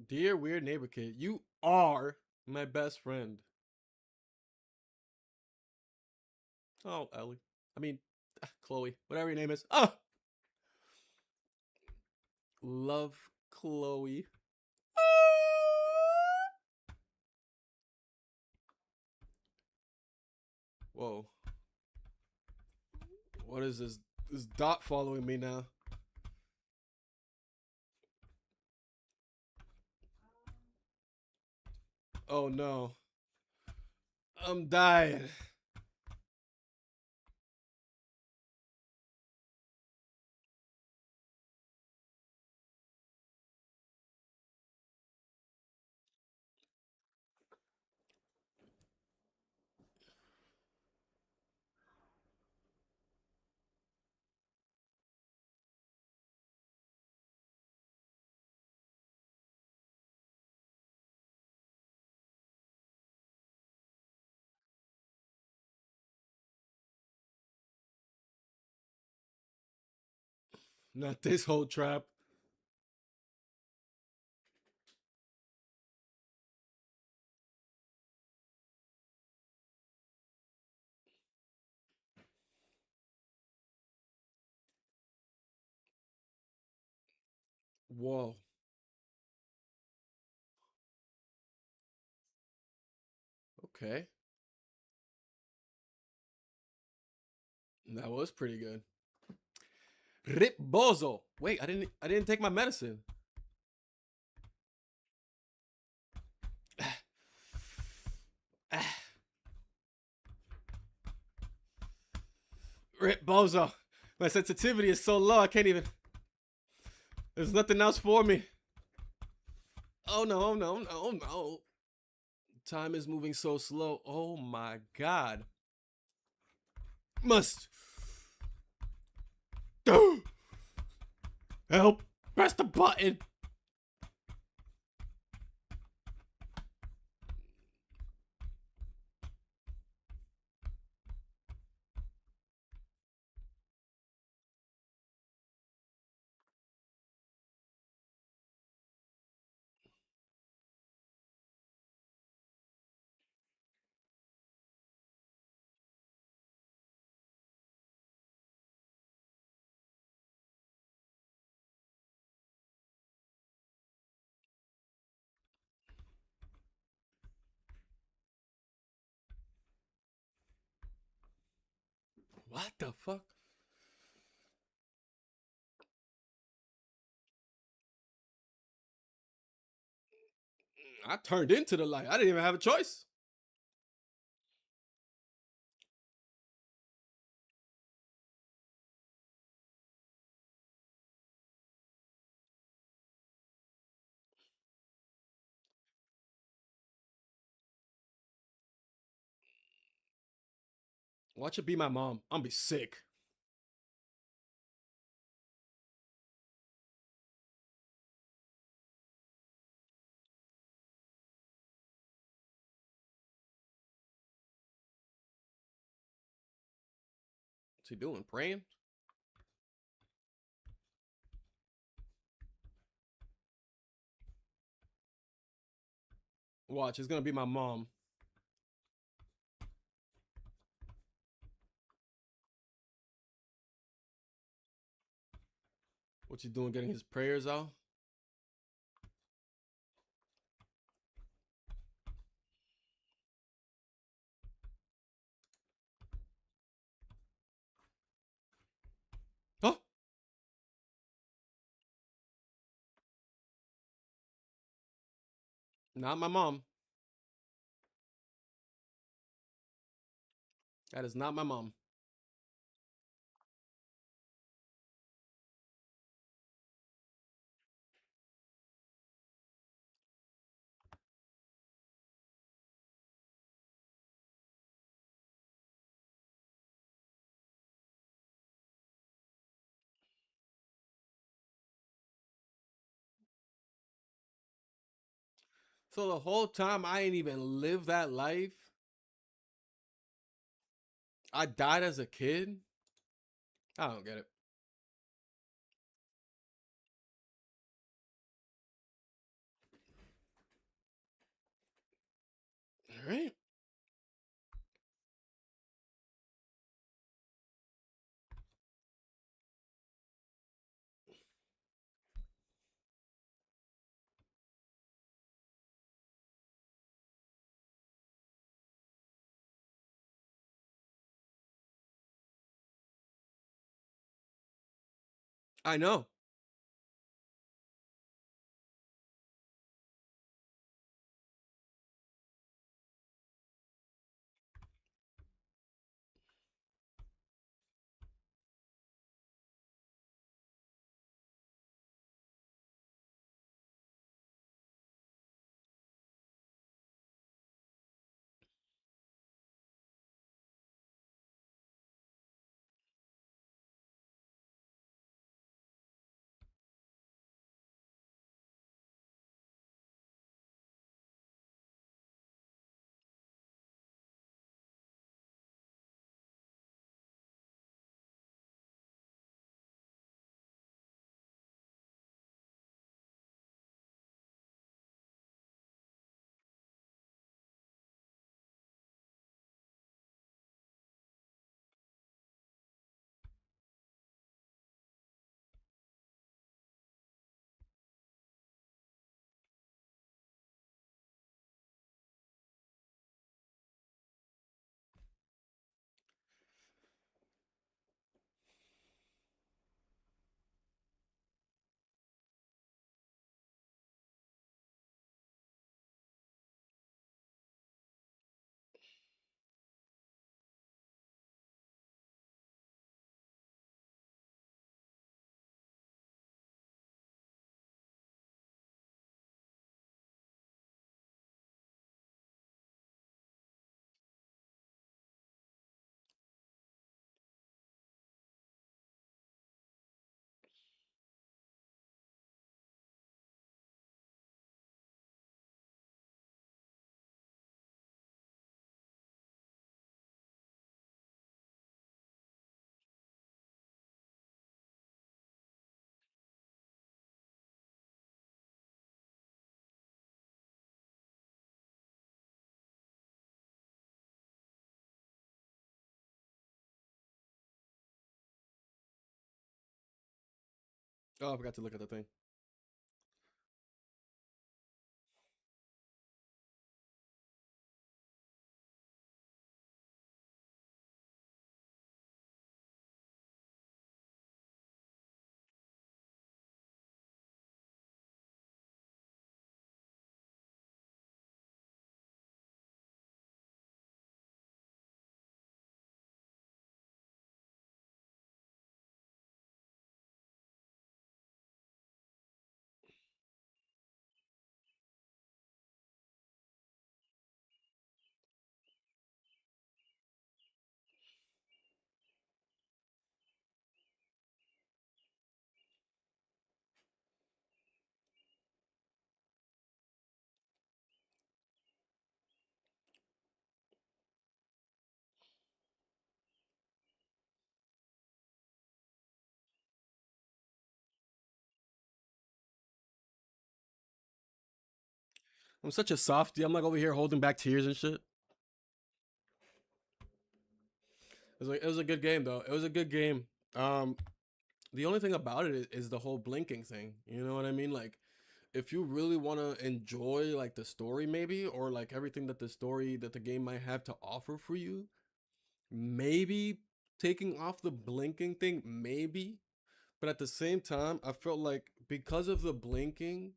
Dear weird neighbor kid, you are my best friend. Oh, Ellie. I mean, Chloe. Whatever your name is. Oh, love Chloe. Whoa. What is this? This dot following me now. Oh no. I'm dying. Not this whole trap. Whoa. Okay. That was pretty good. Ripbozo. Wait, I didn't take my medicine. Ripbozo. My sensitivity is so low I can't even. There's nothing else for me. Oh no, no, no, no. Time is moving so slow. Oh my god. Must. Help. Press the button. What the fuck? I turned into the light. I didn't even have a choice. Watch it be my mom. I'm gonna be sick. What's he doing? Praying? Watch, it's gonna be my mom. What's he doing? Getting his prayers out? Huh? Not my mom. That is not my mom. So the whole time I ain't even lived that life. I died as a kid. I don't get it. All right. I know. Oh, I forgot to look at the thing. I'm such a softie. I'm like over here holding back tears and shit. It was a good game though. It was a good game. Um, the only thing about it is the whole blinking thing. You know what I mean? Like, if you really want to enjoy like the story, maybe, or like everything that the game might have to offer for you, maybe taking off the blinking thing, maybe. But at the same time, I felt like because of the blinking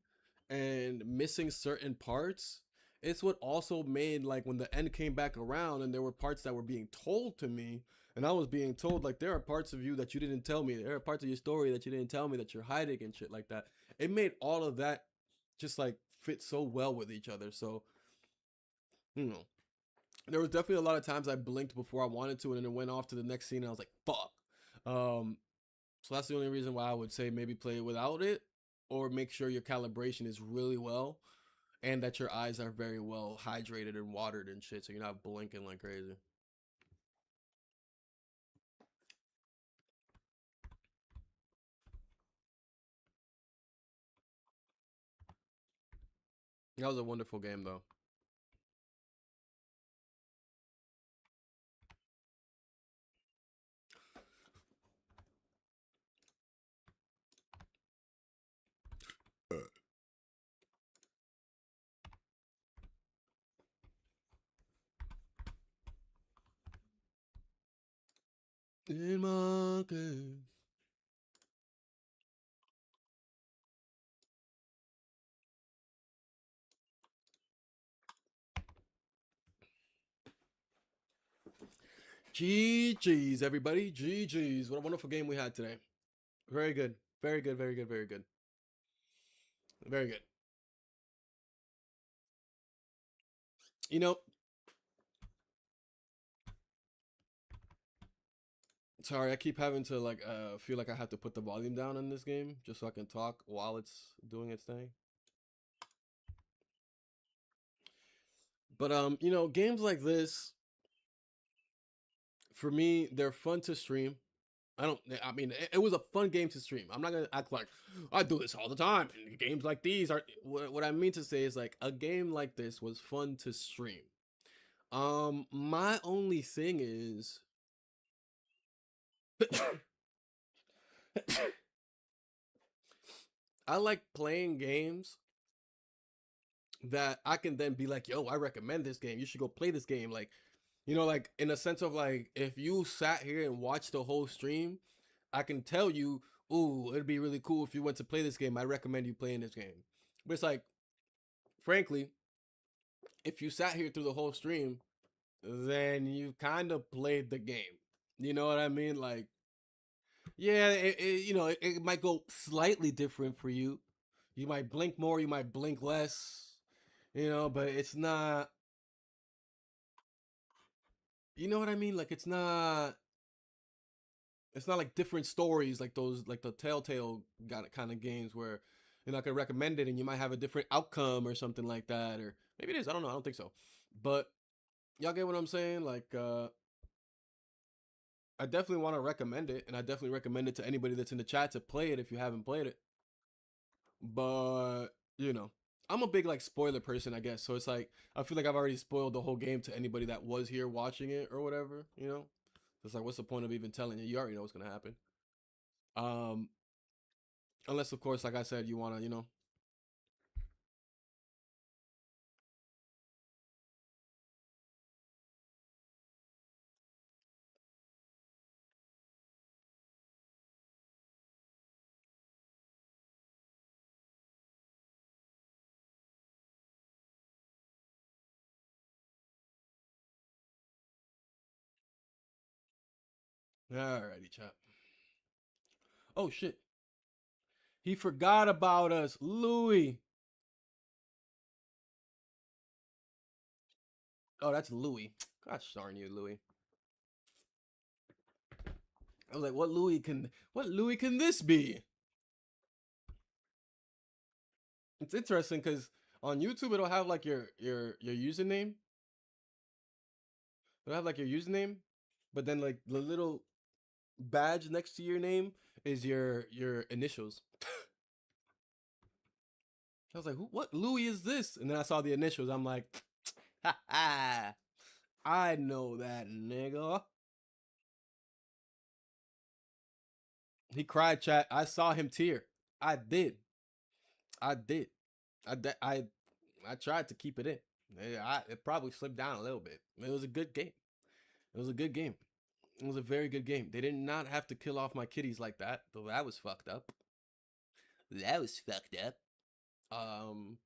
and missing certain parts, it's what also made like when the end came back around and there were parts that were being told to me, and I was being told like there are parts of you that you didn't tell me, there are parts of your story that you didn't tell me that you're hiding and shit like that. It made all of that just like fit so well with each other. So, you know, there was definitely a lot of times I blinked before I wanted to, and then it went off to the next scene and I was like, fuck. Um, so that's the only reason why I would say maybe play it without it, or make sure your calibration is really well and that your eyes are very well hydrated and watered and shit, so you're not blinking like crazy. That was a wonderful game though. In my cave. GG's, everybody. GG's. What a wonderful game we had today. Very good. Very good. Very good. Very good. Very good. You know, sorry, I keep having to like feel like I have to put the volume down in this game just so I can talk while it's doing its thing. But you know, games like this for me, they're fun to stream. I don't. I mean, it was a fun game to stream. I'm not gonna act like I do this all the time. And games like these are. What I mean to say is like a game like this was fun to stream. My only thing is, I like playing games that I can then be like, yo, I recommend this game. You should go play this game. Like, you know, like in a sense of like, if you sat here and watched the whole stream, I can tell you, ooh, it'd be really cool if you went to play this game. I recommend you playing this game. But it's like, frankly, if you sat here through the whole stream, then you kind of played the game. You know what I mean? Like, yeah, you know, it might go slightly different for you. You might blink more, you might blink less, you know, but it's not, you know what I mean? Like, it's not like different stories like those, like the Telltale got kind of games where, you know, I could recommend it and you might have a different outcome or something like that. Or maybe it is, I don't know, I don't think so. But y'all get what I'm saying? Like, I definitely want to recommend it, and I definitely recommend it to anybody that's in the chat to play it if you haven't played it. But you know, I'm a big like spoiler person, I guess. So it's like I feel like I've already spoiled the whole game to anybody that was here watching it or whatever. You know, it's like what's the point of even telling you? You already know what's gonna happen. Um, Unless, of course, like I said, you want to, you know. Alrighty, chap. Oh, shit. He forgot about us. Louis. Oh, that's Louis. Gosh darn you, Louis. I was like, what Louis can this be? It's interesting because on YouTube it'll have like your username. It'll have like your username, but then like the little badge next to your name is your initials. I was like, what Louis is this? And then I saw the initials. I'm like, ha ha. I know that nigga. He cried, chat. I saw him tear. I did. I did. I de- I tried to keep it in. It probably slipped down a little bit. It was a good game. It was a good game. It was a very good game. They did not have to kill off my kitties like that, though. That was fucked up. That was fucked up. Um,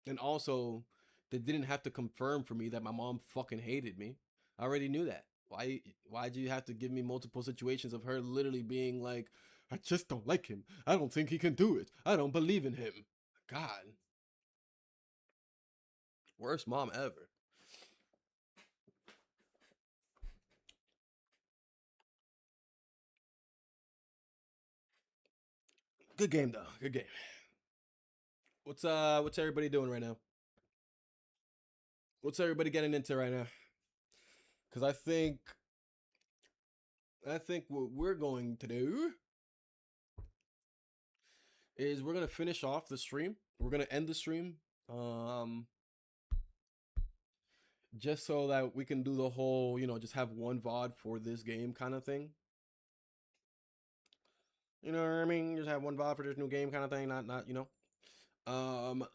and also, they didn't have to confirm for me that my mom fucking hated me. I already knew that. Why'd you have to give me multiple situations of her literally being like, I just don't like him. I don't think he can do it. I don't believe in him. God. Worst mom ever. Good game though. Good game. What's everybody doing right now? What's everybody getting into right now? Cuz I think what we're going to do is we're going to finish off the stream. We're going to end the stream um just so that we can do the whole, you know, just have one VOD for this game kind of thing. You know what I mean? Just have one VOD for this new game kind of thing, not, you know.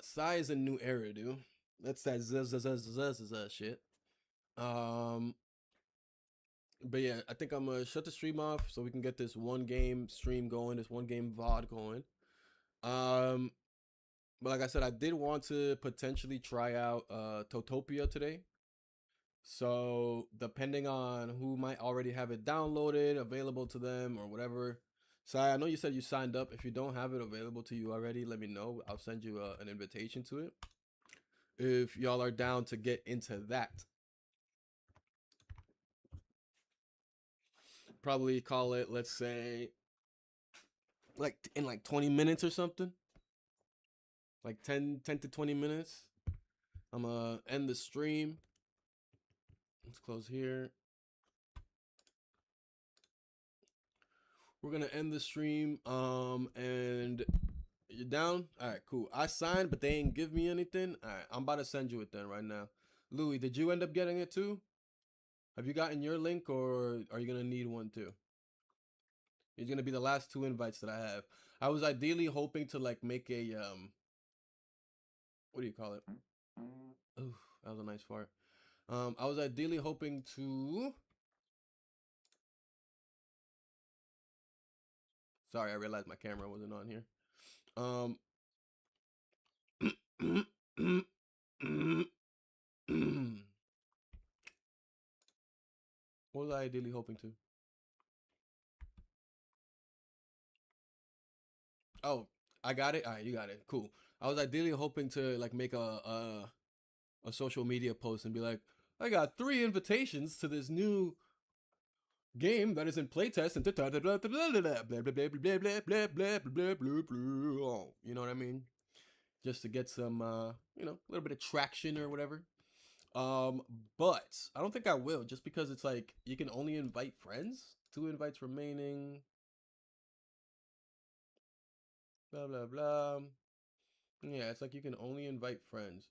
Sai is a new era, dude. That's that shit. Um but yeah, I think I'm gonna shut the stream off so we can get this one game stream going, this one game VOD going. Um, but like I said, I did want to potentially try out Totopia today. So depending on who might already have it downloaded, available to them or whatever. So I know you said you signed up. If you don't have it available to you already, let me know. I'll send you an invitation to it. If y'all are down to get into that. Probably call it, let's say, like in like 20 minutes or something. Like 10 to 20 minutes. I'm gonna end the stream. Let's close here. We're gonna end the stream. And you're down? All right, cool. I signed, but they ain't give me anything. All right, I'm about to send you it then right now. Louis, did you end up getting it too? Have you gotten your link, or are you gonna need one too? It's gonna be the last two invites that I have. I was ideally hoping to like make a what do you call it? Ooh, that was a nice fart. I was ideally hoping to. Sorry, I realized my camera wasn't on here. What was I ideally hoping to? Oh, I got it. All right, you got it. Cool. I was ideally hoping to like make a social media post and be like, I got 3 invitations to this new game that is in playtest and you know what I mean? Just to get some you know, a little bit of traction or whatever. But I don't think I will, just because it's like you can only invite friends. 2 invites remaining. Blah blah blah. Yeah, it's like you can only invite friends.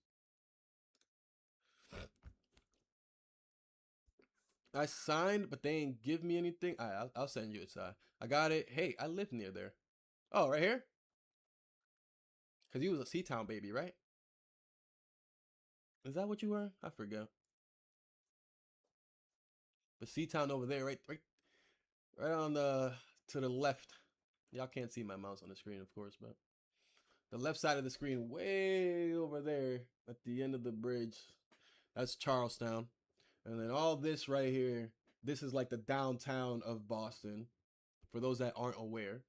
I signed, but they ain't give me anything. I'll send you a sign. I got it. Hey, I live near there. Oh, right here? Because you was a C-Town baby, right? Is that what you were? I forget. But C-Town over there, right on the to the left. Y'all can't see my mouse on the screen, of course, but the left side of the screen, way over there at the end of the bridge, that's Charlestown. And then all this right here, this is like the downtown of Boston. For those that aren't aware,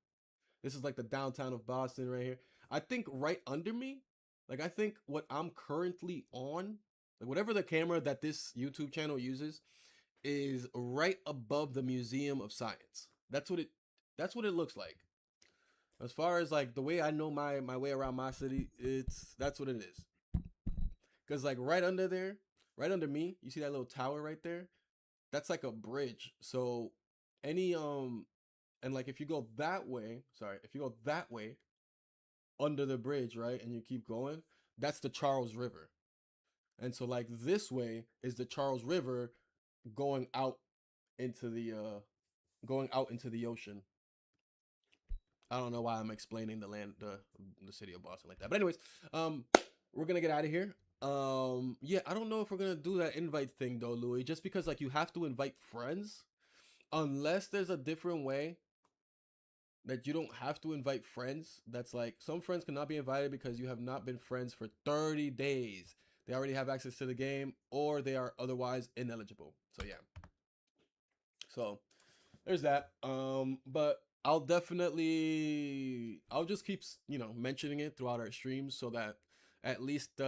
this is like the downtown of Boston right here. I think right under me, like I think what I'm currently on, like whatever the camera that this YouTube channel uses, is right above the Museum of Science. That's what it looks like. As far as like the way I know my way around my city, that's what it is. Cause like right under there, right under me, you see that little tower right there? That's like a bridge. So any and like if you go that way, sorry, if you go that way under the bridge, right, and you keep going, that's the Charles River. And so like this way is the Charles River going out into the ocean. I don't know why I'm explaining the city of Boston like that. But anyways, we're gonna get out of here. Yeah, I don't know if we're gonna do that invite thing though, Louis, just because like you have to invite friends. Unless there's a different way that you don't have to invite friends. That's like some friends cannot be invited because you have not been friends for 30 days. They already have access to the game or they are otherwise ineligible. So yeah. So there's that. But I'll just keep mentioning it throughout our streams so that at least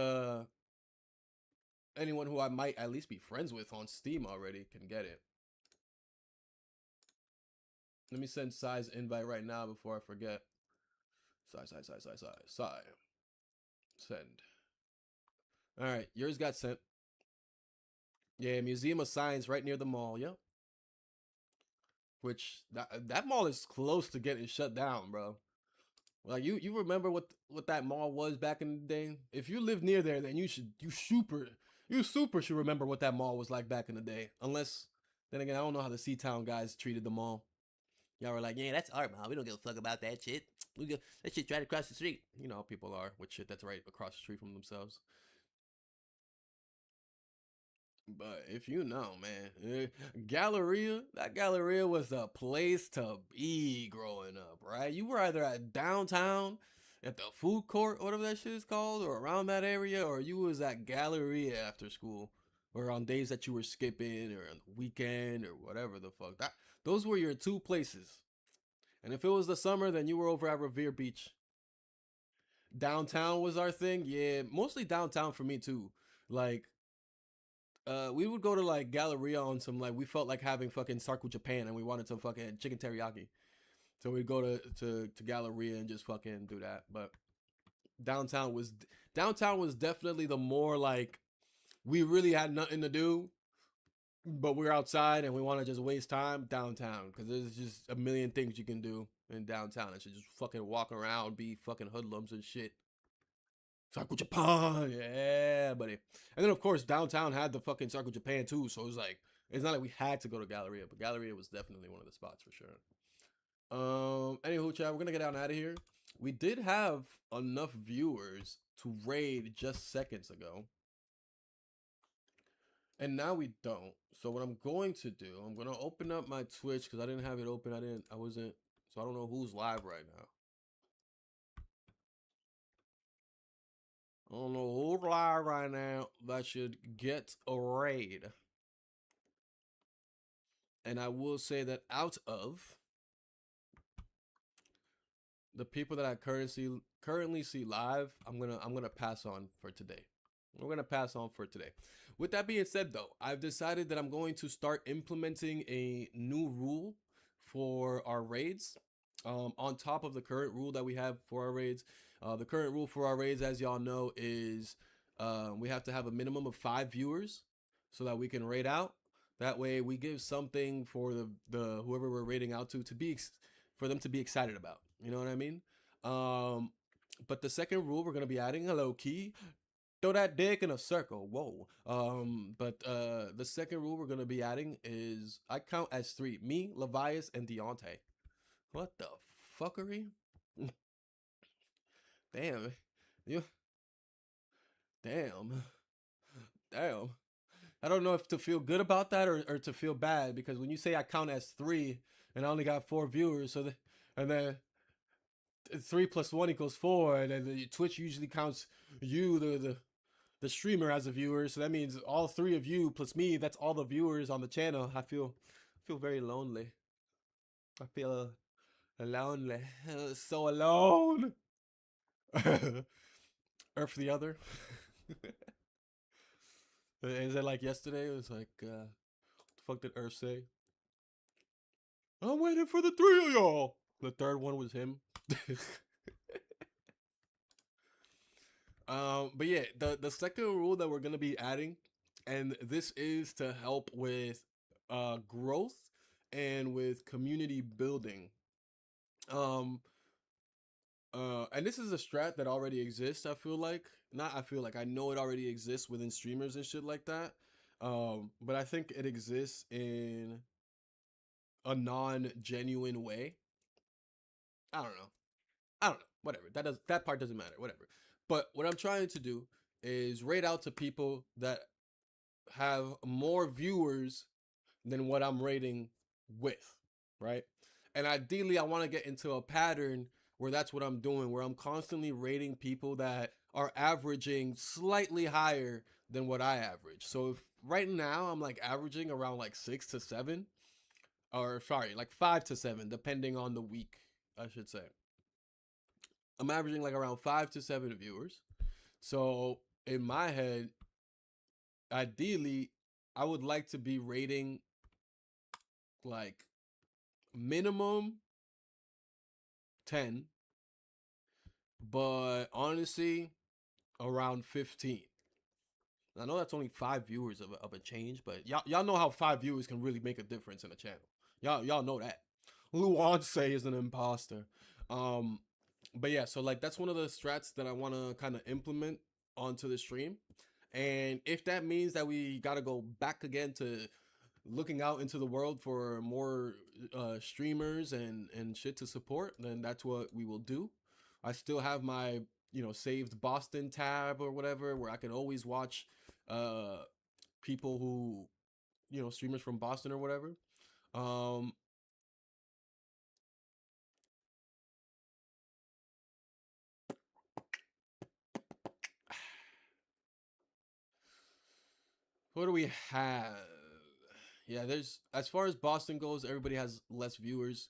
anyone who I might at least be friends with on Steam already can get it. Let me send Sai's invite right now before I forget. Sai. Send. All right, yours got sent. Yeah, Museum of Science right near the mall. Yep. Which that mall is close to getting shut down, bro. Like you remember what that mall was back in the day? If you live near there, then you super should remember what that mall was like back in the day. Unless then again, I don't know how the C-Town guys treated the mall. Y'all were like, yeah, that's our mall. We don't give a fuck about that shit. That shit's right across the street. You know how people are with shit that's right across the street from themselves. But if you know, man, that Galleria was a place to be growing up, right? You were either at downtown, at the food court, whatever that shit is called, or around that area, or you was at Galleria after school, or on days that you were skipping, or on the weekend, or whatever the fuck. Those were your two places. And if it was the summer, then you were over at Revere Beach. Downtown was our thing, yeah, mostly downtown for me too. Like, we would go to like Galleria on some like we felt like having fucking Sarku Japan and we wanted some fucking chicken teriyaki. So we'd go to Galleria and just fucking do that. But downtown was definitely the more like we really had nothing to do, but we're outside and we want to just waste time downtown because there's just a million things you can do in downtown. I should just fucking walk around, be fucking hoodlums and shit. Sarku Japan, yeah, buddy. And then of course downtown had the fucking Sarku Japan too, so it was like it's not like we had to go to Galleria, but Galleria was definitely one of the spots for sure. Anywho, chat, we're gonna get out of here. We did have enough viewers to raid just seconds ago, and now we don't. So what I'm going to do, I'm gonna open up my Twitch because I didn't have it open. I wasn't. So I don't know who's live right now. I don't know who's live right now that should get a raid. And I will say that out of the people that I currently see live, I'm gonna pass on for today. We're gonna pass on for today. With that being said, though, I've decided that I'm going to start implementing a new rule for our raids. On top of the current rule that we have for our raids, the current rule for our raids, as y'all know, is we have to have a minimum of 5 viewers so that we can raid out. That way, we give something for the whoever we're raiding out to be for them to be excited about. You know what I mean? But the second rule we're gonna be adding, hello key, throw that dick in a circle. Whoa. But the second rule we're gonna be adding is I count as 3: me, Levias, and Deontay. What the fuckery? Damn. You damn. Damn. I don't know if to feel good about that or to feel bad because when you say I count as three and I only got four viewers, and then three plus one equals four, and then the Twitch usually counts you the streamer as a viewer, so that means all three of you plus me. That's all the viewers on the channel. I feel very lonely. I feel lonely, so alone. Earth the other. Is it like yesterday? It was like, what the fuck did Earth say? I'm waiting for the three of y'all. The third one was him. But yeah, the second rule that we're gonna be adding, and this is to help with growth and with community building. Um, and this is a strat that already exists. I feel like not. I feel like I know it already exists within streamers and shit like that. But I think it exists in a non-genuine way. I don't know. I don't know. Whatever. That part doesn't matter. Whatever. But what I'm trying to do is rate out to people that have more viewers than what I'm rating with, right? And ideally, I want to get into a pattern where that's what I'm doing, where I'm constantly rating people that are averaging slightly higher than what I average. So if right now I'm like averaging around like 6 to 7, or sorry, like 5 to 7, depending on the week, I should say. I'm averaging like around 5 to 7 viewers. So in my head, ideally, I would like to be rating like minimum 10, but honestly, around 15. I know that's only 5 viewers of a change, but y'all know how 5 viewers can really make a difference in a channel. Y'all know that. Luance is an imposter. Um, but yeah, so like that's one of the strats that I want to kind of implement onto the stream. And if that means that we got to go back again to looking out into the world for more streamers and shit to support, then that's what we will do. I still have my saved Boston tab or whatever where I can always watch uh people who streamers from Boston or whatever. Um what do we have? Yeah, there's as far as Boston goes, everybody has less viewers.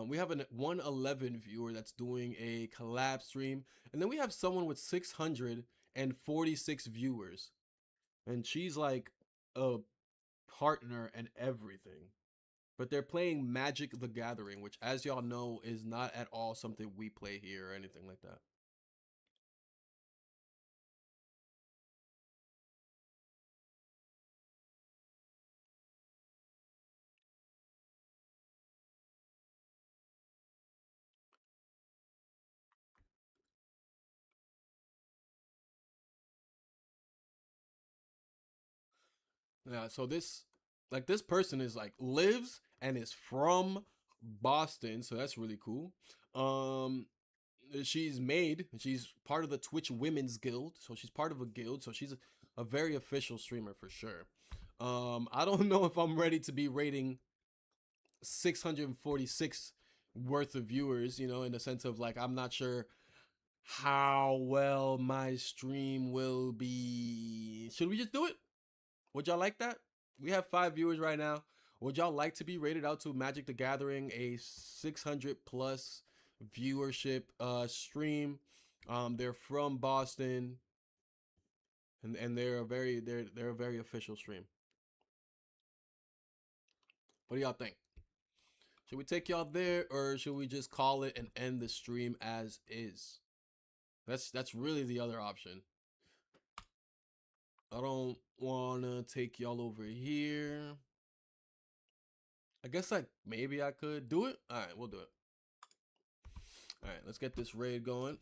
We have a 111 viewer that's doing a collab stream, and then we have someone with 646 viewers, and she's like a partner and everything. But they're playing Magic the Gathering, which, as y'all know, is not at all something we play here or anything like that. Yeah, so this person is like lives and is from Boston, so that's really cool. Um she's part of the Twitch Women's Guild, so she's part of a guild, so she's a very official streamer for sure. I don't know if I'm ready to be rating 646 worth of viewers, in the sense of like I'm not sure how well my stream will be. Should we just do it? Would y'all like that? We have 5 viewers right now. Would y'all like to be rated out to Magic the Gathering, a 600 plus viewership stream? They're from Boston, and they're a very official stream. What do y'all think? Should we take y'all there, or should we just call it and end the stream as is? That's really the other option. I don't wanna take y'all over here. I guess maybe I could do it. All right, we'll do it. All right, let's get this raid going.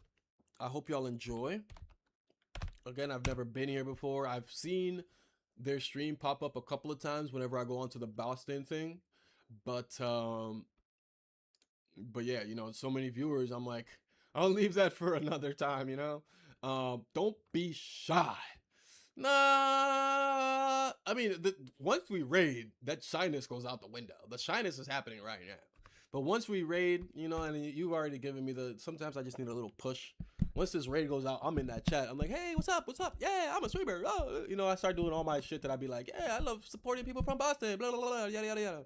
I hope y'all enjoy. Again, I've never been here before. I've seen their stream pop up a couple of times whenever I go onto the Boston thing, but yeah, so many viewers. I'm like, I'll leave that for another time, you know? Don't be shy. Nah, I mean, once we raid, that shyness goes out the window. The shyness is happening right now. But once we raid, you know, and you've already given me sometimes I just need a little push. Once this raid goes out, I'm in that chat. I'm like, hey, what's up? What's up? Yeah, I'm a streamer. Oh, you know, I start doing all my shit that I'd be like, yeah, I love supporting people from Boston, blah, blah, blah, yada, yada, yada.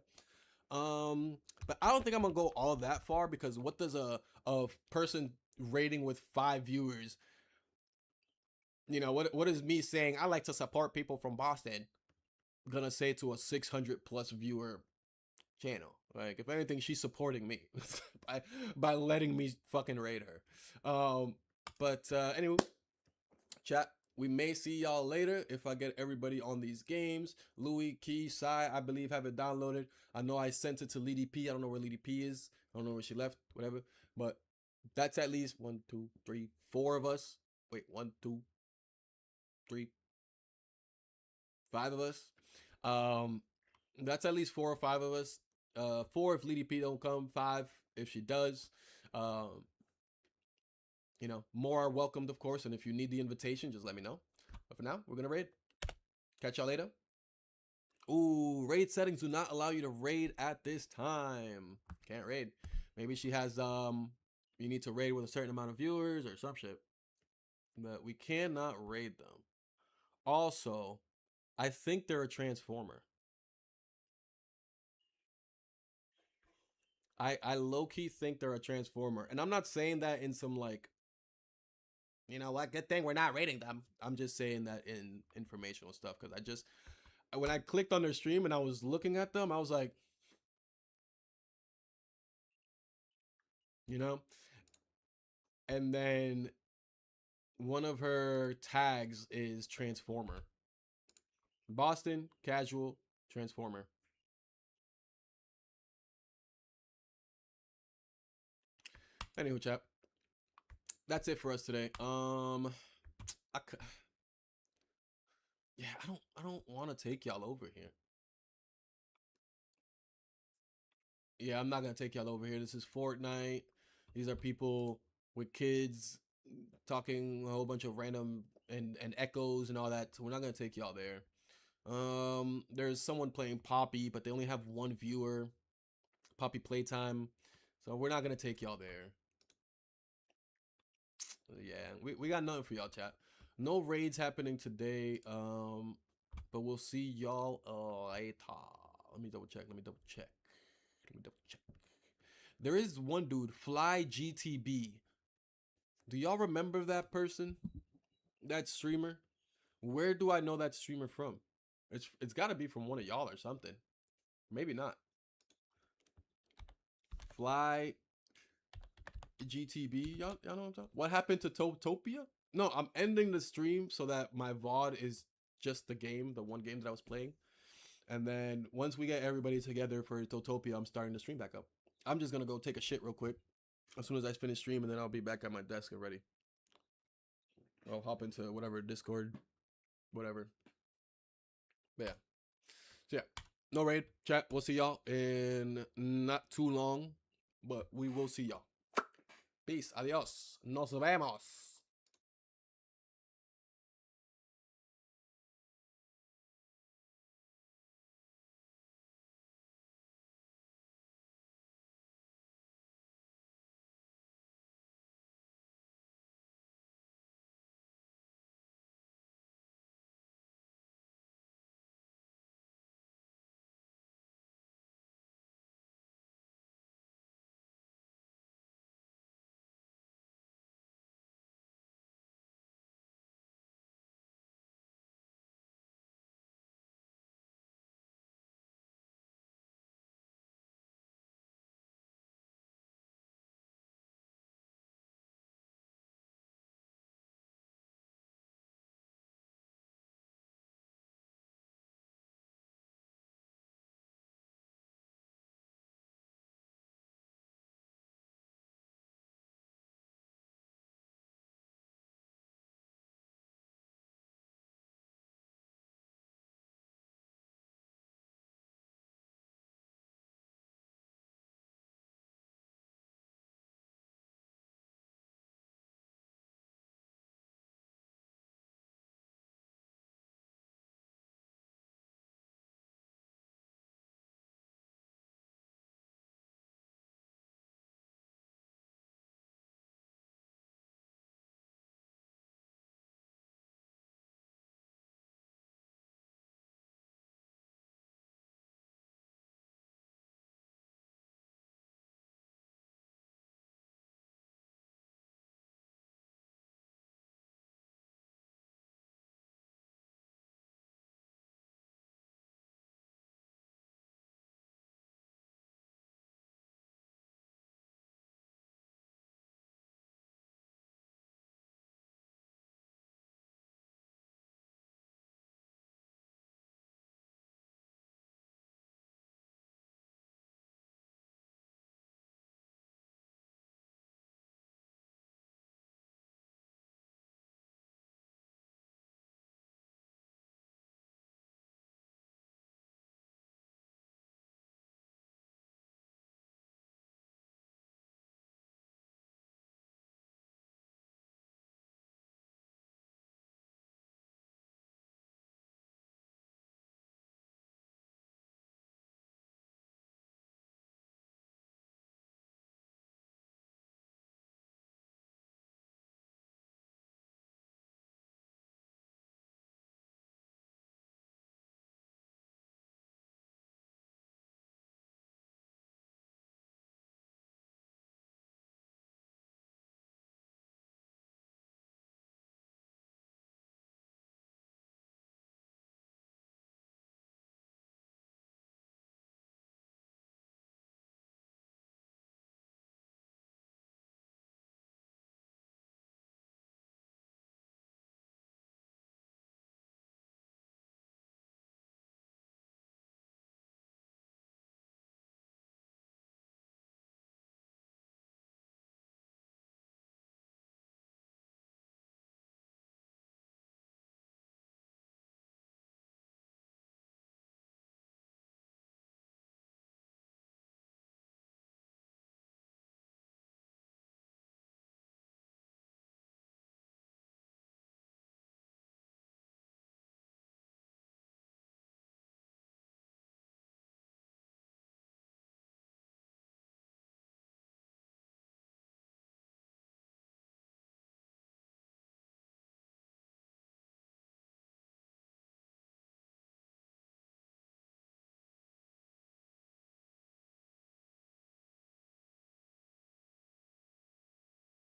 But I don't think I'm gonna go all that far because what does a person rating with 5 viewers, you know, what is me saying I like to support people from Boston gonna say to a 600 plus viewer channel? Like, if anything, she's supporting me by letting me fucking raid her. But anyway, chat, we may see y'all later if I get everybody on these games. Louis, Key, Sai, I believe, have it downloaded. I know I sent it to Lady P. I don't know where Lady P is. I don't know where she left, whatever. But that's at least 1, 2, 3, 4 of us. Wait, 1, 2, 3, 5 of us. That's at least 4 or 5 of us. 4 if Lady P don't come, 5 if she does. You know, more are welcomed, of course, and if you need the invitation, just let me know. But for now, we're gonna raid. Catch y'all later. Ooh, raid settings do not allow you to raid at this time. Can't raid. Maybe she has you need to raid with a certain amount of viewers or some shit. But we cannot raid them. Also, I think they're a transformer. I low-key think they're a transformer. And I'm not saying that in some like, you know what, good thing we're not rating them. I'm just saying that in informational stuff because when I clicked on their stream and I was looking at them, I was like, you know, and then one of her tags is transformer. Boston casual transformer. Anywho, chat, that's it for us today. Yeah, I don't want to take y'all over here. Yeah, I'm not gonna take y'all over here. This is Fortnite. These are people with kids talking a whole bunch of random and echoes and all that. So we're not gonna take y'all there. There's someone playing Poppy, but they only have 1 viewer. Poppy Playtime. So we're not gonna take y'all there. Yeah, we got nothing for y'all, chat. No raids happening today. But we'll see y'all later. Let me double check. There is one dude, Fly GTB. Do y'all remember that person? That streamer? Where do I know that streamer from? It's got to be from one of y'all or something. Maybe not. Fly GTB. Y'all know what I'm talking? What happened to Topia? No, I'm ending the stream so that my VOD is just the game, the one game that I was playing. And then once we get everybody together for Totopia, I'm starting the stream back up. I'm just going to go take a shit real quick as soon as I finish stream, and then I'll be back at my desk and ready. I'll hop into whatever, Discord, whatever. But yeah. So yeah, no raid, chat. We'll see y'all in not too long, but we will see y'all. Peace. Adios. Nos vemos.